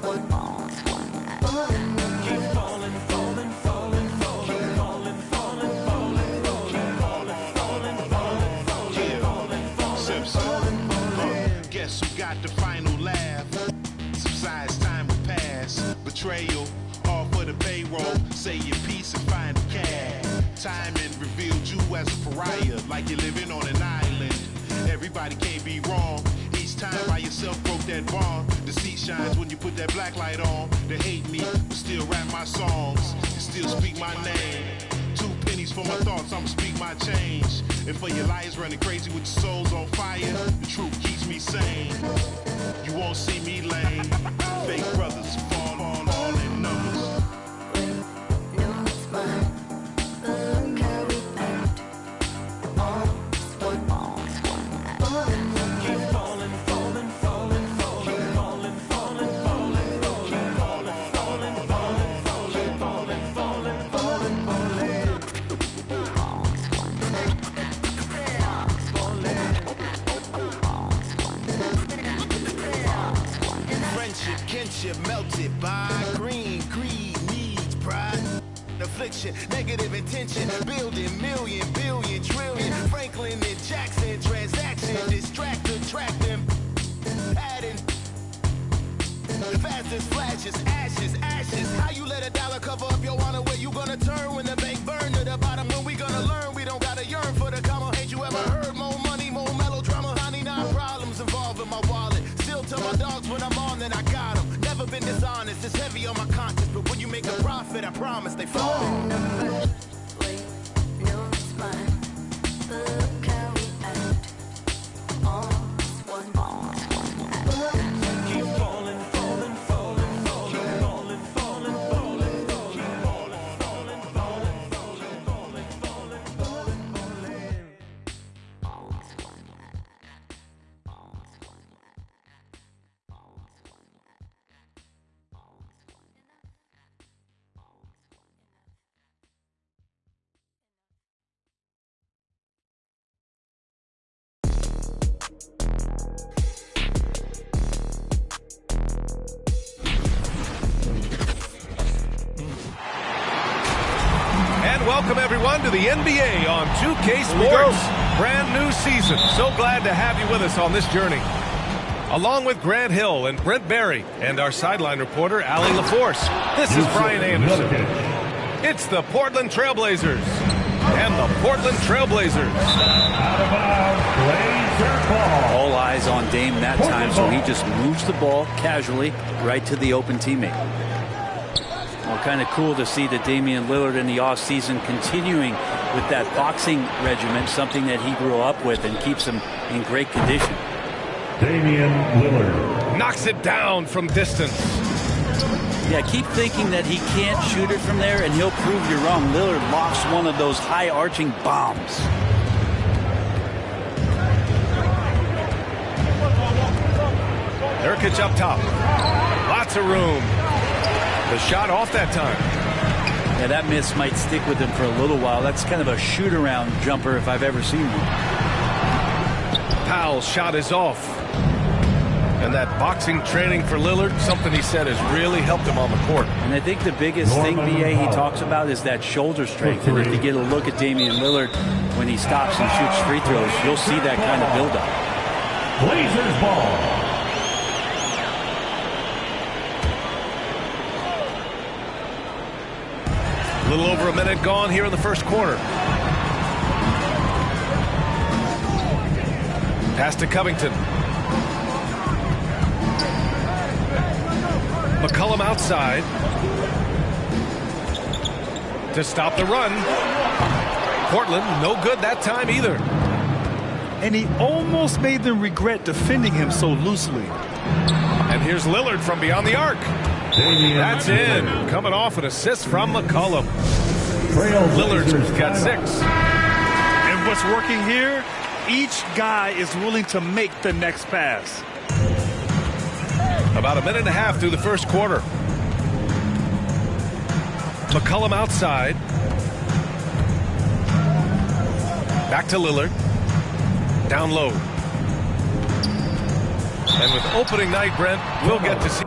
one. Keep falling, falling, falling, falling, keep falling, falling, falling, falling, keep falling, falling, falling, falling, falling, falling. Guess who got the final laugh? Subsides, time will pass. Betrayal, all for the payroll. Say your piece and find the cash. Timing revealed you as a pariah, like you're living on an island. Everybody can't be wrong. Each time by yourself broke that bond. Deceit shines when you put that black light on. They hate me, but still rap my songs. And still speak my name. 2 pennies for my thoughts, I'ma speak my change. And for your liars running crazy with your souls on fire, the truth keeps me sane. You won't see me lame. Fake brothers fall all in numbers. No, it's mine. Look how we act. All one. Keep falling, falling, falling, falling, keep falling, falling, falling, keep falling, falling, falling, falling, falling, falling, falling. Friendship, kinship melted by green, greed, needs, pride. Affliction, negative intention, building million, billion, trillion. Franklin and Jackson, transaction, distract, attract them, adding. Fast as flashes, ashes, ashes. How you let $1 cover up your honor? Where you gonna turn when the bank burn to the bottom? When we gonna learn? We don't gotta yearn for the comma. Ain't you ever heard more money, more melodrama? 99 problems involved in my wallet. Still tell my dogs when I'm on, then I got them. Never been dishonest, it's heavy on my conscience. But when you make a profit, I promise they fall. Wait, no, it's mine. Look how we act. All one. keep falling, falling, falling, falling, falling, falling, falling, keep falling, falling, falling, falling, falling, falling, falling, falling. And welcome everyone to the NBA on 2K Sports. Brand new season. So glad to have you with us on this journey. Along with Grant Hill and Brent Barry and our sideline reporter, Allie LaForce. This is Brian Anderson. It's the Portland Trailblazers. And the Portland Trailblazers. All eyes on Dame that time, so he just moves the ball casually right to the open teammate. Well, kind of cool to see that Damian Lillard in the offseason continuing with that boxing regimen, something that he grew up with and keeps him in great condition. Damian Lillard knocks it down from distance. Yeah, keep thinking that he can't shoot it from there, and he'll prove you wrong. Lillard lofts one of those high-arching bombs. Nurkic up top. Lots of room. The shot off that time. Yeah, that miss might stick with him for a little while. That's kind of a shoot-around jumper if I've ever seen one. Powell's shot is off. And that boxing training for Lillard, something he said has really helped him on the court. And I think the biggest thing, BA, he talks about is that shoulder strength. And if you get a look at Damian Lillard when he stops and shoots free throws, you'll see that kind of buildup. Blazers ball. A little over a minute gone here in the first quarter. Pass to Covington. McCollum outside to stop the run. Portland, no good that time either. And he almost made them regret defending him so loosely. And here's Lillard from beyond the arc. That's in. Coming off an assist from McCollum. Lillard's got 6. And what's working here? Each guy is willing to make the next pass. About a minute and a half through the first quarter. McCollum outside. Back to Lillard. Down low. And with opening night, Brent, we'll get to see.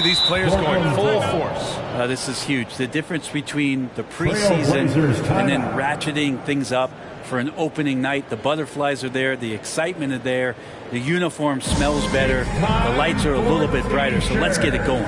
These players going full force. This is huge. The difference between the preseason and then ratcheting things up for an opening night. The butterflies are there. The excitement is there. The uniform smells better. The lights are a little bit brighter. So let's get it going.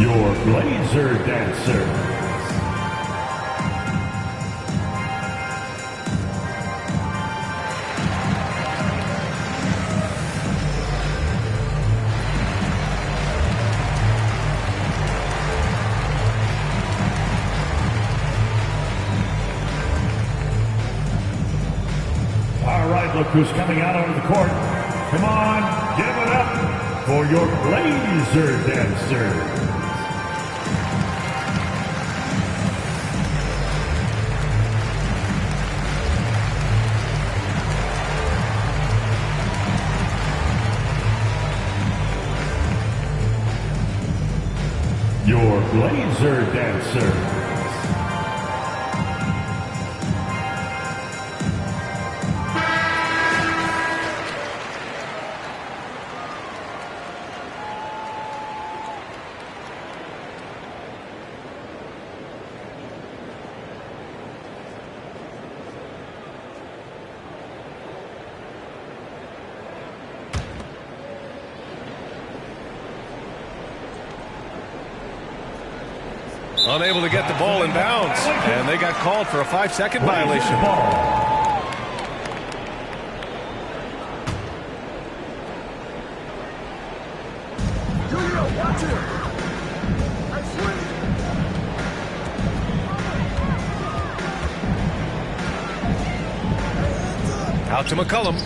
Your Blazer Dancer. All right, look who's coming out onto the court. Come on, give it up for your Blazer Dancer. Your Blazer Dancer. Unable to get the ball in bounds, and they got called for a 5-second violation. Out to McCollum.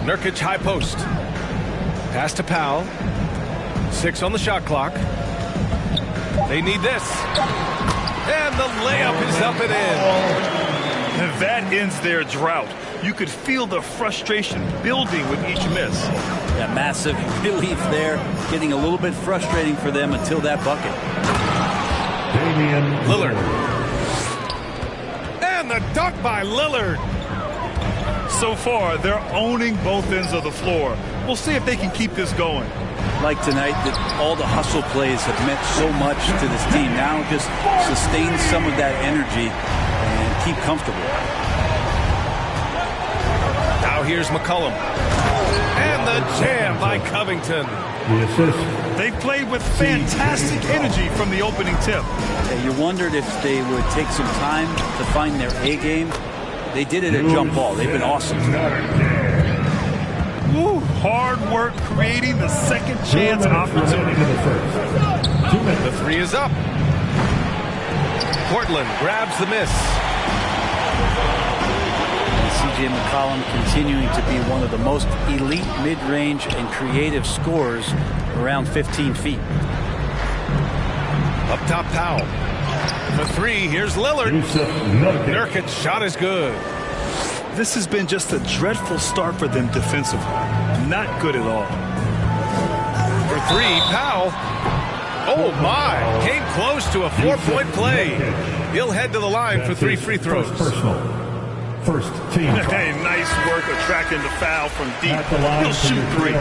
Nurkic high post. Pass to Powell. 6 on the shot clock. They need this. And the layup is up and in. And that ends their drought. You could feel the frustration building with each miss. Yeah, massive relief there. Getting a little bit frustrating for them until that bucket. Lillard. And the dunk by Lillard. So far, they're owning both ends of the floor. We'll see if they can keep this going. Like tonight, that all the hustle plays have meant so much to this team. Now just sustain some of that energy and keep comfortable. Now here's McCollum. And the jam by Covington. They played with fantastic energy from the opening tip. Yeah, you wondered if they would take some time to find their A game. They did it at jump ball. They've been awesome. Woo, hard work creating the second chance opportunity. The three is up. Portland grabs the miss. C.J. McCollum continuing to be one of the most elite mid-range and creative scorers around 15 feet. Up top, Powell. For three, here's Lillard. Nurkic's shot is good. This has been just a dreadful start for them defensively. Not good at all. For three, Powell. Oh, my. Came close to a 4-point play. He'll head to the line for 3 free throws. First team. Hey, nice work attracting the foul from deep. He'll shoot 3.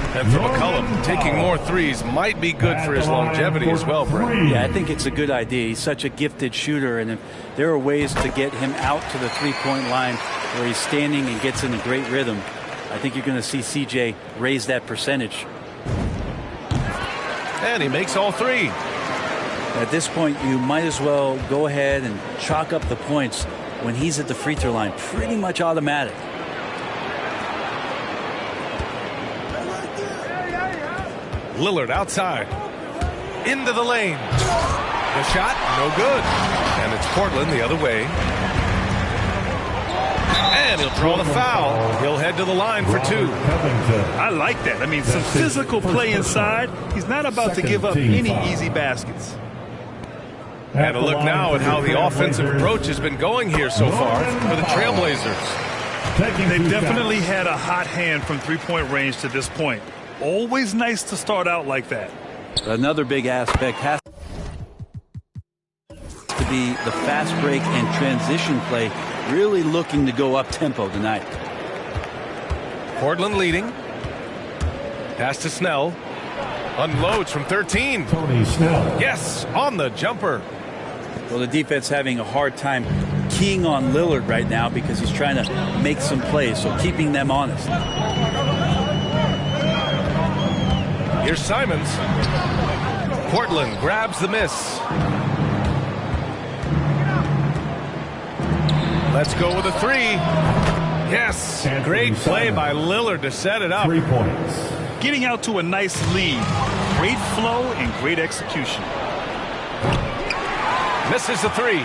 And for McCollum, taking more threes might be good for his longevity as well, Brett. Yeah, I think it's a good idea. He's such a gifted shooter, and if there are ways to get him out to the three-point line where he's standing and gets in a great rhythm, I think you're going to see CJ raise that percentage. And he makes all 3. At this point, you might as well go ahead and chalk up the points when he's at the free throw line. Pretty much automatic. Lillard outside. Into the lane. The shot, no good. And it's Portland the other way. And he'll draw the foul. He'll head to the line for 2. I like that. I mean, some physical play inside. He's not about to give up any easy baskets. And a look now at how the offensive approach has been going here so far for the Trailblazers. They definitely had a hot hand from three-point range to this point. Always nice to start out like that. Another big aspect has to be the fast break and transition play, really looking to go up tempo tonight. Portland leading. Pass to Snell. Unloads from 13. Tony Snell. Yes, on the jumper. Well, the defense having a hard time keying on Lillard right now because he's trying to make some plays, so keeping them honest. Here's Simons. Portland grabs the miss. Let's go with a 3. Yes, great play by Lillard to set it up. 3 points. Getting out to a nice lead. Great flow and great execution. Misses the 3.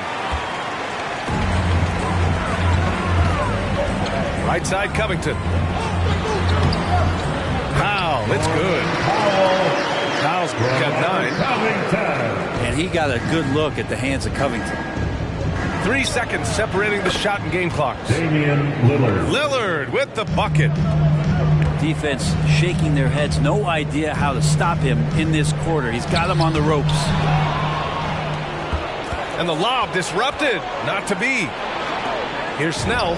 Right side, Covington. Powell, it's good. Powell's got 9. And he got a good look at the hands of Covington. 3 seconds separating the shot and game clocks. Damian Lillard. Lillard with the bucket. Defense shaking their heads. No idea how to stop him in this quarter. He's got him on the ropes. And the lob disrupted. Not to be. Here's Snell.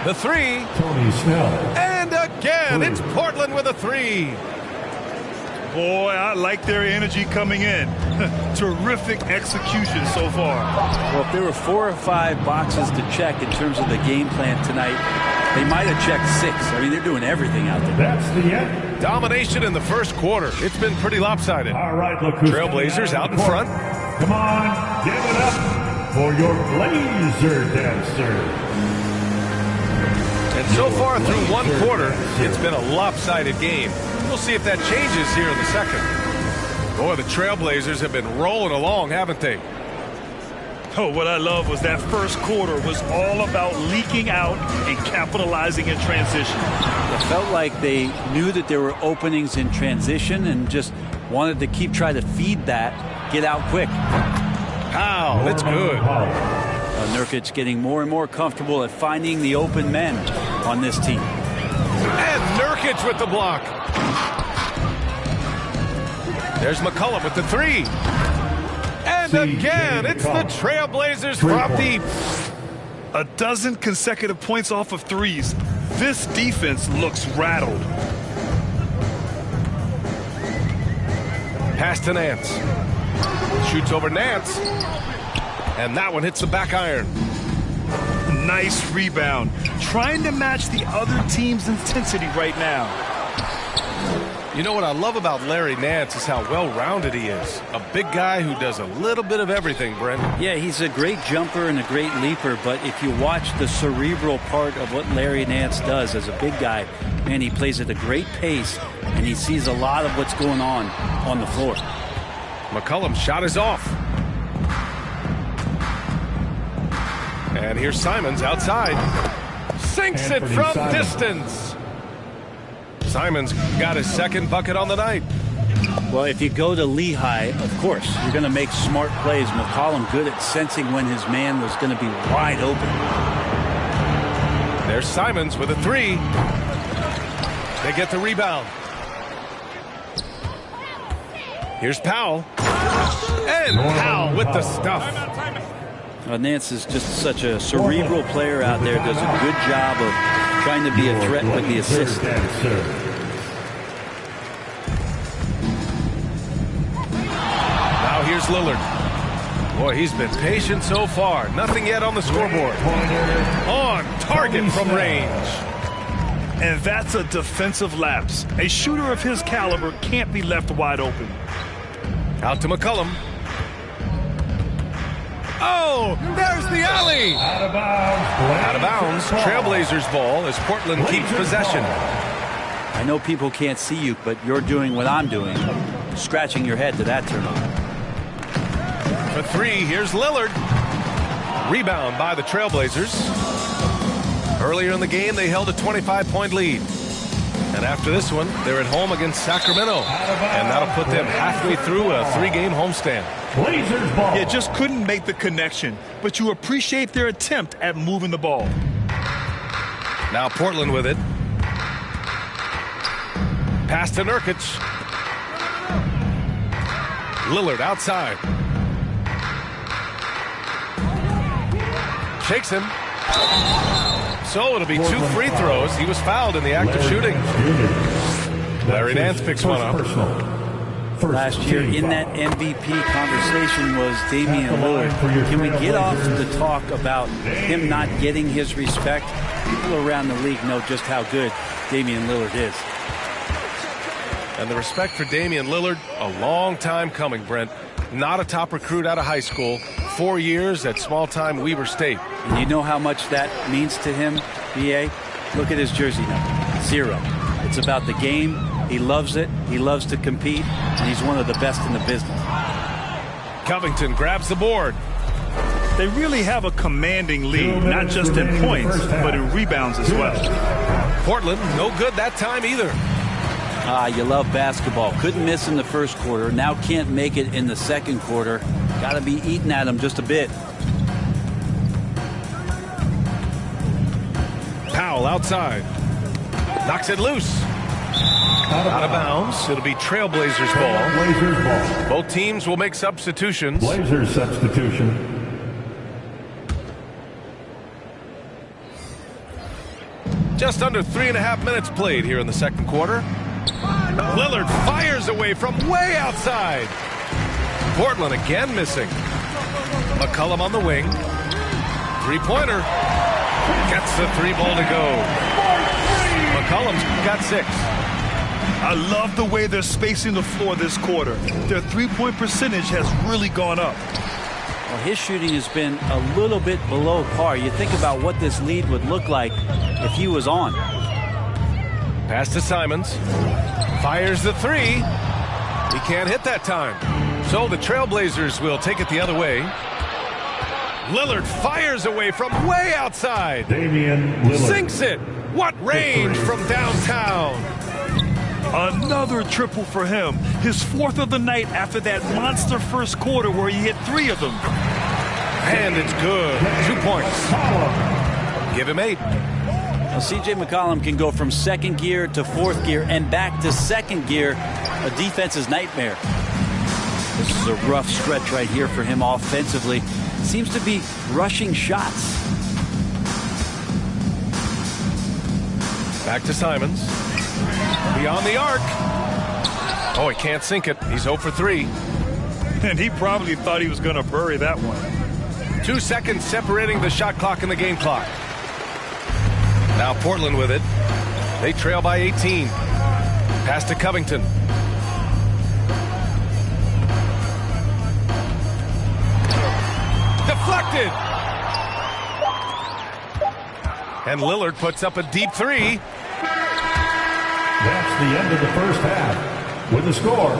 The 3. Tony Snell. And again, it's Portland with a 3. Boy, I like their energy coming in. Terrific execution so far. Well, if there were 4 or 5 boxes to check in terms of the game plan tonight, they might have checked 6. I mean, they're doing everything out there. That's the end. Domination in the first quarter. It's been pretty lopsided. All right, look who's Trailblazers out in front. Come on, give it up for your Blazer dancer. And so far through one quarter, it's been a lopsided game. We'll see if that changes here in the second. Boy, the Trailblazers have been rolling along, haven't they? Oh, what I love was that first quarter was all about leaking out and capitalizing in transition. It felt like they knew that there were openings in transition and just wanted to keep trying to feed that, get out quick. Wow, that's good. Nurkic getting more and more comfortable at finding the open men on this team. And Nurkic with the block. There's McCollum with the 3. And again, it's the Trailblazers from deep. A dozen consecutive points off of threes. This defense looks rattled. Pass to Nance. Shoots over Nance. And that one hits the back iron. Nice rebound. Trying to match the other team's intensity right now. You know what I love about Larry Nance is how well-rounded he is. A big guy who does a little bit of everything, Brent. Yeah, he's a great jumper and a great leaper, but if you watch the cerebral part of what Larry Nance does as a big guy, man, he plays at a great pace, and he sees a lot of what's going on the floor. McCollum's shot is off. And here's Simons outside. Sinks it from distance. Simons got his second bucket on the night. Well, if you go to Lehigh, of course, you're going to make smart plays. McCollum good at sensing when his man was going to be wide open. There's Simons with a three. They get the rebound. Here's Powell. And Powell with the stuff. Nance is just such a cerebral player out there. Does a good job of trying to be a threat with the assist. Now here's Lillard. Boy, he's been patient so far. Nothing yet on the scoreboard. On target from range. And that's a defensive lapse. A shooter of his caliber can't be left wide open. Out to McCollum. Oh, there's the alley. Out of bounds. Out of bounds. Trailblazers ball as Portland keeps possession. I know people can't see you, but you're doing what I'm doing. Scratching your head to that turnover. For three, here's Lillard. Rebound by the Trailblazers. Earlier in the game, they held a 25-point lead. And after this one, they're at home against Sacramento. And that'll put them halfway through a three-game homestand. Blazers ball. You just couldn't make the connection, but you appreciate their attempt at moving the ball. Now Portland with it. Pass to Nurkic. Lillard outside. Shakes him. So it'll be 2 free throws. He was fouled in the act of shooting. Larry Nance picks one up. Last year in that MVP conversation was Damian Lillard. Can we get off the talk about him not getting his respect? People around the league know just how good Damian Lillard is. And the respect for Damian Lillard, a long time coming, Brent. Not a top recruit out of high school. 4 years at small-time Weber State. And you know how much that means to him, B.A.? Look at his jersey number. 0. It's about the game. He loves it. He loves to compete. And he's one of the best in the business. Covington grabs the board. They really have a commanding lead, not just in points, but in rebounds as well. Portland, no good that time either. You love basketball. Couldn't miss in the first quarter. Now can't make it in the second quarter. Got to be eating at him just a bit. Powell outside. Knocks it loose. Out of bounds. It'll be Trailblazers ball. Both teams will make substitutions. Blazers substitution. Just under 3.5 minutes played here in the second quarter. Lillard fires away from way outside. Portland again missing. McCollum on the wing. Three-pointer. Gets the three ball to go. McCollum's got 6. I love the way they're spacing the floor this quarter. Their three-point percentage has really gone up. Well, his shooting has been a little bit below par. You think about what this lead would look like if he was on. Pass to Simons. Fires the three. He can't hit that time. So the Trailblazers will take it the other way. Lillard fires away from way outside. Damian Lillard. Sinks it. What range from downtown. Another triple for him. His 4th of the night after that monster first quarter where he hit 3 of them. And it's good. 2 points. Give him 8. Well, C.J. McCollum can go from second gear to fourth gear and back to second gear. A defense's nightmare. This is a rough stretch right here for him offensively. Seems to be rushing shots. Back to Simons. Beyond the arc. Oh, he can't sink it. He's 0 for 3. And he probably thought he was going to bury that one. 2 seconds separating the shot clock and the game clock. Now Portland with it. They trail by 18. Pass to Covington. Deflected. And Lillard puts up a deep three. That's the end of the first half. With the score,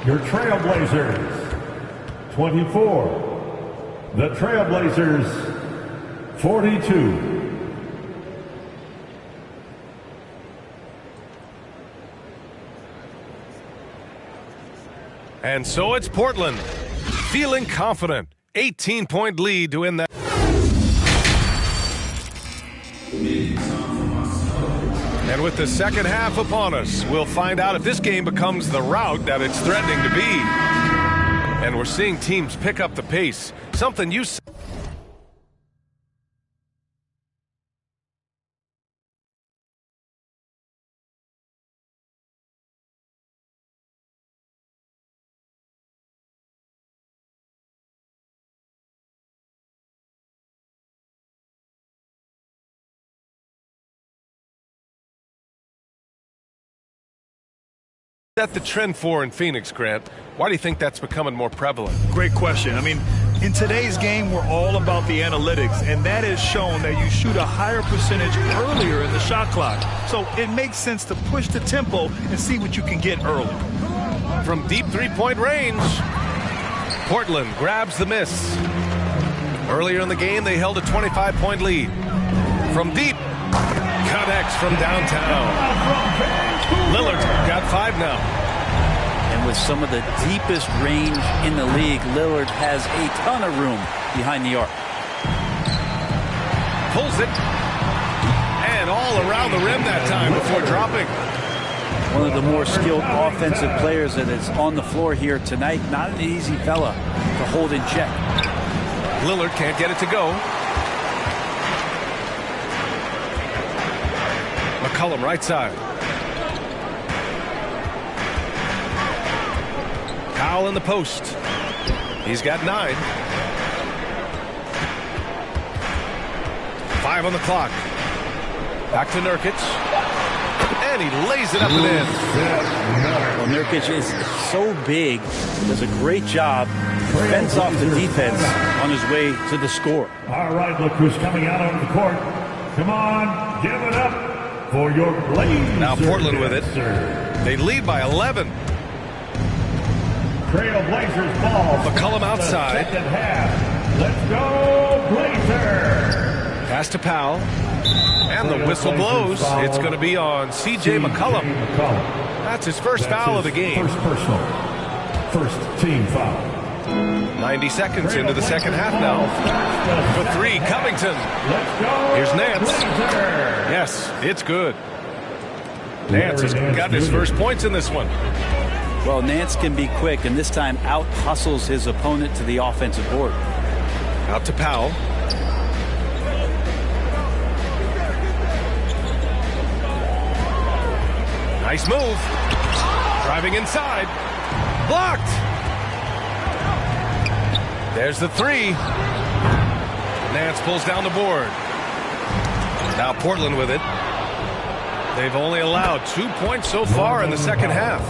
your Trailblazers 24. The Trailblazers 42. And so it's Portland, feeling confident. 18-point lead to win that. And with the second half upon us, we'll find out if this game becomes the rout that it's threatening to be. And we're seeing teams pick up the pace, something you said. Set the trend for in Phoenix, Grant. Why do you think that's becoming more prevalent? Great question. I mean, in today's game, we're all about the analytics, and that has shown that you shoot a higher percentage earlier in the shot clock. So it makes sense to push the tempo and see what you can get early. From deep three-point range, Portland grabs the miss. Earlier in the game, they held a 25-point lead. From deep, connects from downtown. Lillard's got 5 now. And with some of the deepest range in the league, Lillard has a ton of room behind the arc. Pulls it. And all around the rim that time before dropping. One of the more skilled offensive players that is on the floor here tonight. Not an easy fella to hold in check. Lillard can't get it to go. McCollum right side. Powell in the post. He's got 9. 5 on the clock. Back to Nurkic. And he lays it up and in. Well, Nurkic is so big. Does a great job. Fends off the defense on his way to the score. All right, look who's coming out on the court. Come on, give it up for your Blazers. Now Portland with it. They lead by 11. Trailblazers ball. McCollum outside. Second half. Let's go, Blazers. Pass to Powell. And the whistle blows. It's going to be on C.J. McCollum. That's his first foul of the game. First personal. First team foul. 90 seconds into the second half now. For 3, Covington. Here's Nance. Yes, it's good. Nance has gotten his first points in this one. Well, Nance can be quick, and this time out-hustles his opponent to the offensive board. Out to Powell. Nice move. Driving inside. Blocked. There's the 3. Nance pulls down the board. Now Portland with it. They've only allowed 2 points so far in the second half.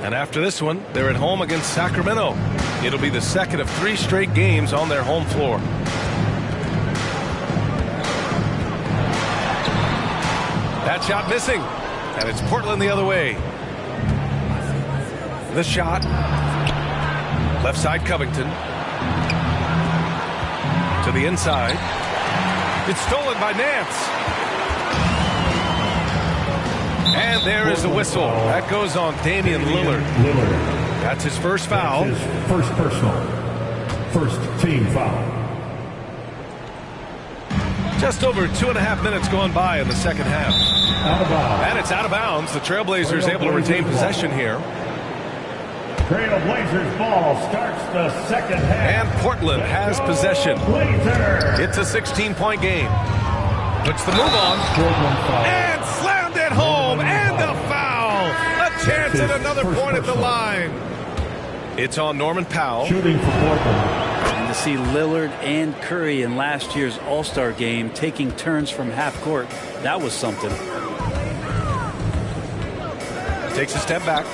And after this one, they're at home against Sacramento. It'll be the second of 3 straight games on their home floor. That shot missing. And it's Portland the other way. The shot. Left side Covington. To the inside. It's stolen by Nance. And there is the whistle. That goes on Damian Lillard. That's his first foul. His first personal. First team foul. Just over 2.5 minutes going by in the second half. Out of bounds. And it's out of bounds. The Trailblazers able to retain possession here. Trailblazers ball starts the second half. And Portland has possession. It's a 16-point game. Puts the move on. And slammed it home. And the foul. A chance at another point at the line. It's on Norman Powell. Shooting for Portland. And to see Lillard and Curry in last year's All-Star game taking turns from half court, that was something. Takes a step back.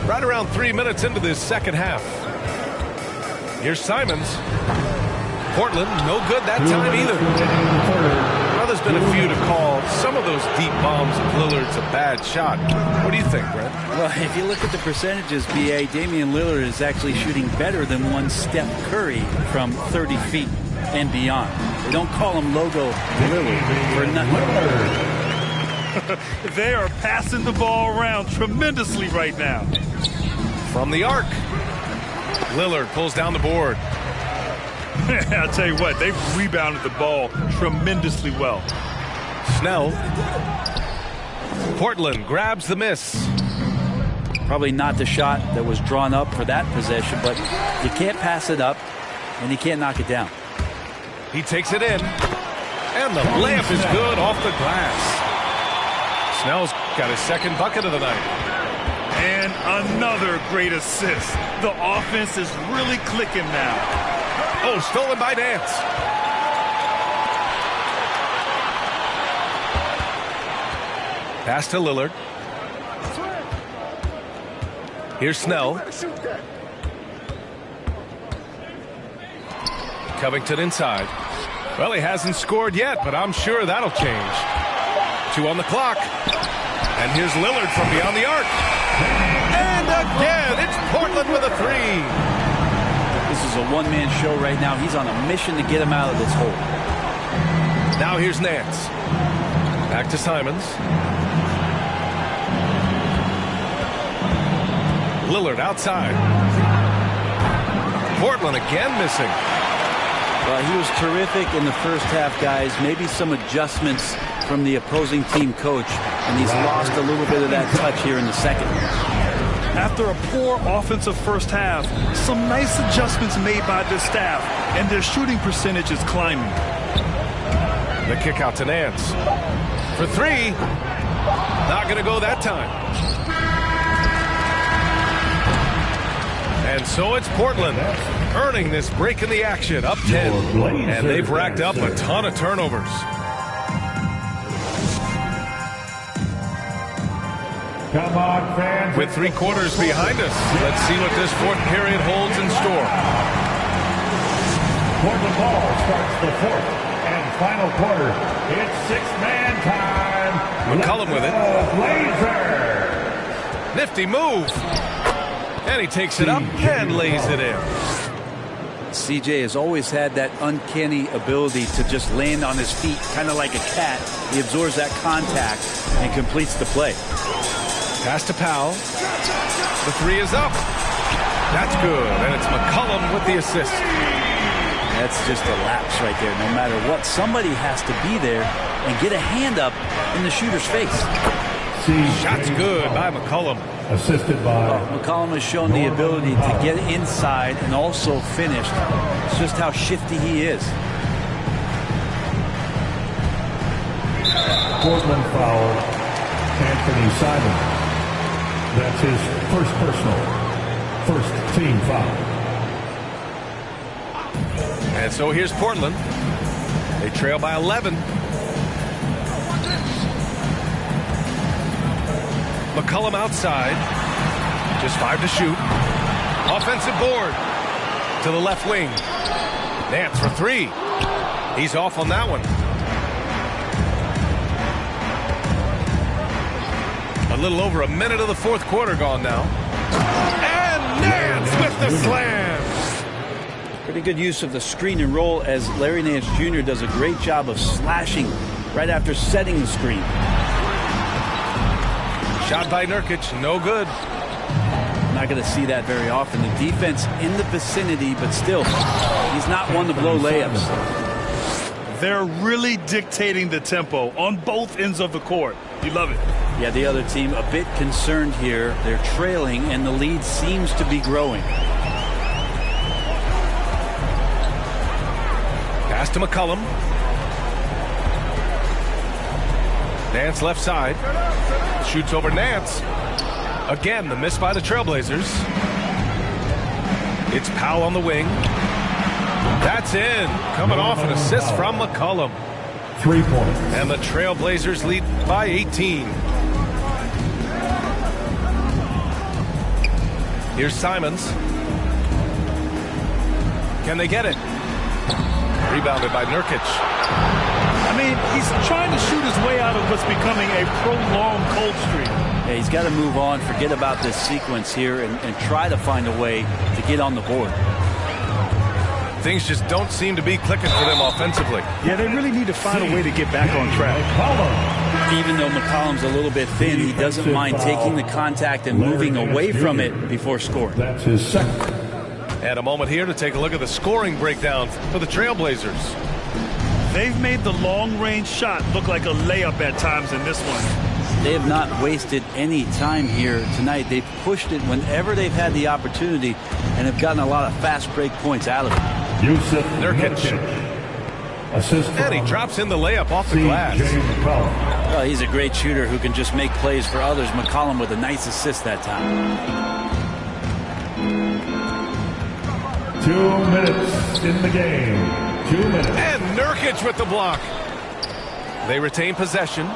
Right around 3 minutes into this second half. Here's Simons. Portland, no good that time either. Well, there's been a few to call some of those deep bombs of Lillard's a bad shot. What do you think, Brent? Well, if you look at the percentages, B.A., Damian Lillard is actually shooting better than one Steph Curry from 30 feet and beyond. They don't call him Logo Lillard for nothing. They are passing the ball around tremendously right now. From the arc, Lillard pulls down the board. I'll tell you what, they've rebounded the ball tremendously well. Snell. Portland grabs the miss. Probably not the shot that was drawn up for that possession, but you can't pass it up, and you can't knock it down. He takes it in, and the layup is good off the glass. Snell's got his second bucket of the night. And another great assist. The offense is really clicking now. Oh, stolen by Nance. Pass to Lillard. Here's Snell. Covington inside. Well, he hasn't scored yet, but I'm sure that'll change. 2 on the clock. And here's Lillard from beyond the arc. And again, it's Portland with a 3. This is a one-man show right now. He's on a mission to get him out of this hole. Now here's Nance. Back to Simons. Lillard outside. Portland again missing. Well, he was terrific in the first half, guys. Maybe some adjustments from the opposing team coach, and he's lost a little bit of that touch here in the second. After a poor offensive first half, some nice adjustments made by this staff, and their shooting percentage is climbing. The kick out to Nance. For 3. Not going to go that time. And so it's Portland earning this break in the action, up 10. And they've racked up a ton of turnovers. Come on, fans. With 3 quarters behind us, let's see what this fourth period holds in store. Portland ball starts the fourth and final quarter. It's 6-man time. McCollum with it. Blazers. Nifty move. And he takes it up and lays it in. CJ has always had that uncanny ability to just land on his feet, kind of like a cat. He absorbs that contact and completes the play. Pass to Powell. The 3 is up. That's good. And it's McCollum with the assist. That's just a lapse right there. No matter what, somebody has to be there and get a hand up in the shooter's face. Shot's good by McCollum. Assisted by... McCollum has shown the ability to get inside and also finish. It's just how shifty he is. Portland foul. Anthony Simons. That's his first personal. First team foul. And so here's Portland. They trail by 11. McCollum outside. Just 5 to shoot. Offensive board to the left wing. Nance for 3. He's off on that one. A little over a minute of the fourth quarter gone now. And Nance with the slam. Pretty good use of the screen and roll as Larry Nance Jr. does a great job of slashing right after setting the screen. Shot by Nurkic, no good. Not going to see that very often. The defense in the vicinity, but still, he's not one to blow layups. They're really dictating the tempo on both ends of the court. You love it. Yeah, the other team a bit concerned here. They're trailing, and the lead seems to be growing. Pass to McCollum. Nance left side. Shoots over Nance. Again, the miss by the Trailblazers. It's Powell on the wing. That's in. Coming off an assist from McCollum. 3 points. And the Trailblazers lead by 18. Here's Simons. Can they get it? Rebounded by Nurkic. I mean, he's trying to shoot his way out of what's becoming a prolonged cold streak. Yeah, he's got to move on, forget about this sequence here, and try to find a way to get on the board. Things just don't seem to be clicking for them offensively. Yeah, they really need to find a way to get back on track. Even though McCollum's a little bit thin, he doesn't mind taking the contact and moving away from it before scoring. That's his second. And a moment here to take a look at the scoring breakdown for the Trailblazers. They've made the long-range shot look like a layup at times in this one. They have not wasted any time here tonight. They've pushed it whenever they've had the opportunity and have gotten a lot of fast break points out of it. Yusuf Nurkic. Assist and he drops in the layup off the glass. Well, he's a great shooter who can just make plays for others. McCollum with a nice assist that time. 2 minutes in the game. 2 minutes. And Nurkic with the block. They retain possession.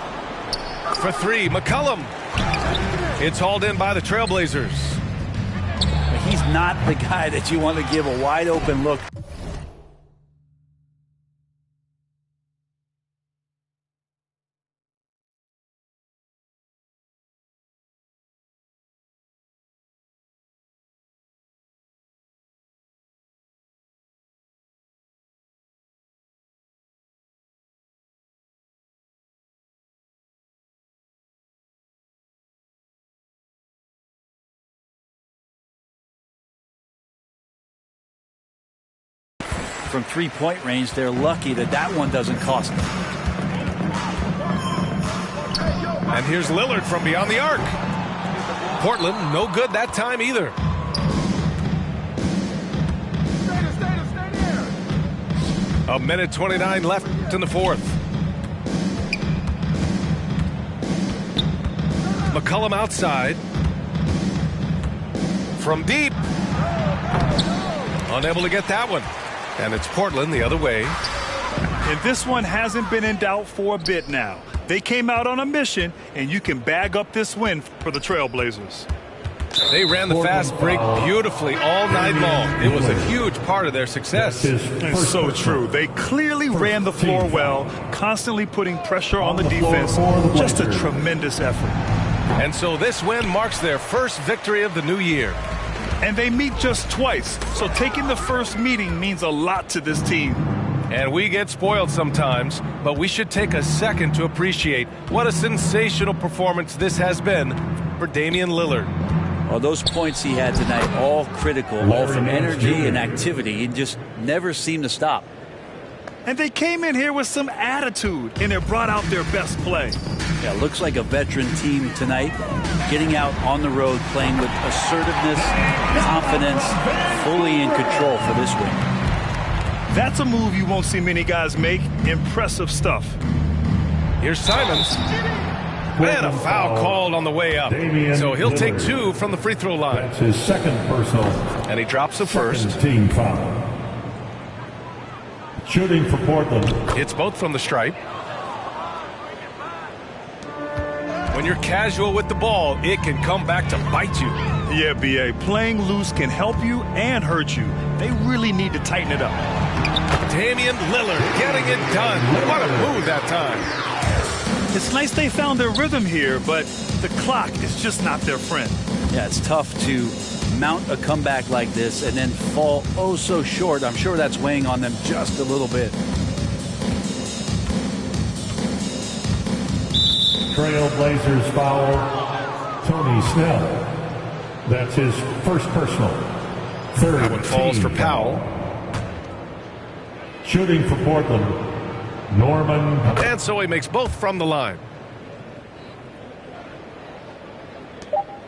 For three, McCollum. It's hauled in by the Trailblazers. He's not the guy that you want to give a wide open look. From three-point range, they're lucky that that one doesn't cost them. And here's Lillard from beyond the arc. Portland, no good that time either. A minute 29 left in the fourth. McCollum outside. From deep. Unable to get that one. And it's Portland the other way. And this one hasn't been in doubt for a bit now. They came out on a mission, and you can bag up this win for the Trailblazers. They ran the fast break beautifully all night long. It was a huge part of their success. It's so true. They clearly ran the floor well, constantly putting pressure on the defense. Just a tremendous effort. And so this win marks their first victory of the new year. And they meet just twice, so taking the first meeting means a lot to this team. And we get spoiled sometimes, but we should take a second to appreciate what a sensational performance this has been for Damian Lillard. Well, those points he had tonight, all critical, all from energy and activity. He just never seemed to stop. And they came in here with some attitude, and it brought out their best play. Yeah, looks like a veteran team tonight, getting out on the road, playing with assertiveness, confidence, fully in control for this win. That's a move you won't see many guys make. Impressive stuff. Here's Simons. And a foul called on the way up. So he'll take two from the free throw line. That's his second personal. And he drops the first. Team foul. Shooting for Portland. It's both from the stripe. When you're casual with the ball, it can come back to bite you. Yeah, B.A., playing loose can help you and hurt you. They really need to tighten it up. Damian Lillard getting it done. What a move that time. It's nice they found their rhythm here, but the clock is just not their friend. Yeah, it's tough to mount a comeback like this and then fall oh so short. I'm sure that's weighing on them just a little bit. Trailblazers foul Tony Snell. That's his first personal. Third that one falls for Powell. Shooting for Portland, Norman. And so he makes both from the line.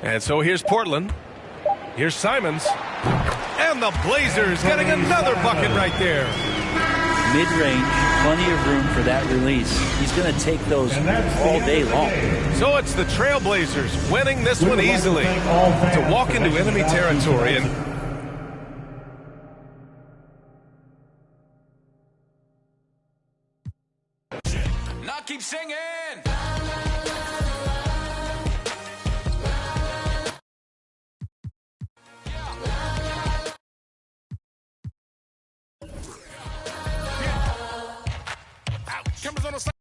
And so here's Portland. Here's Simons. And the Blazers getting another bucket right there. Mid-range, plenty of room for that release. He's going to take those all day long. So it's the Trailblazers winning this one easily to walk into enemy territory. And Now keep singing. Cameras on the side.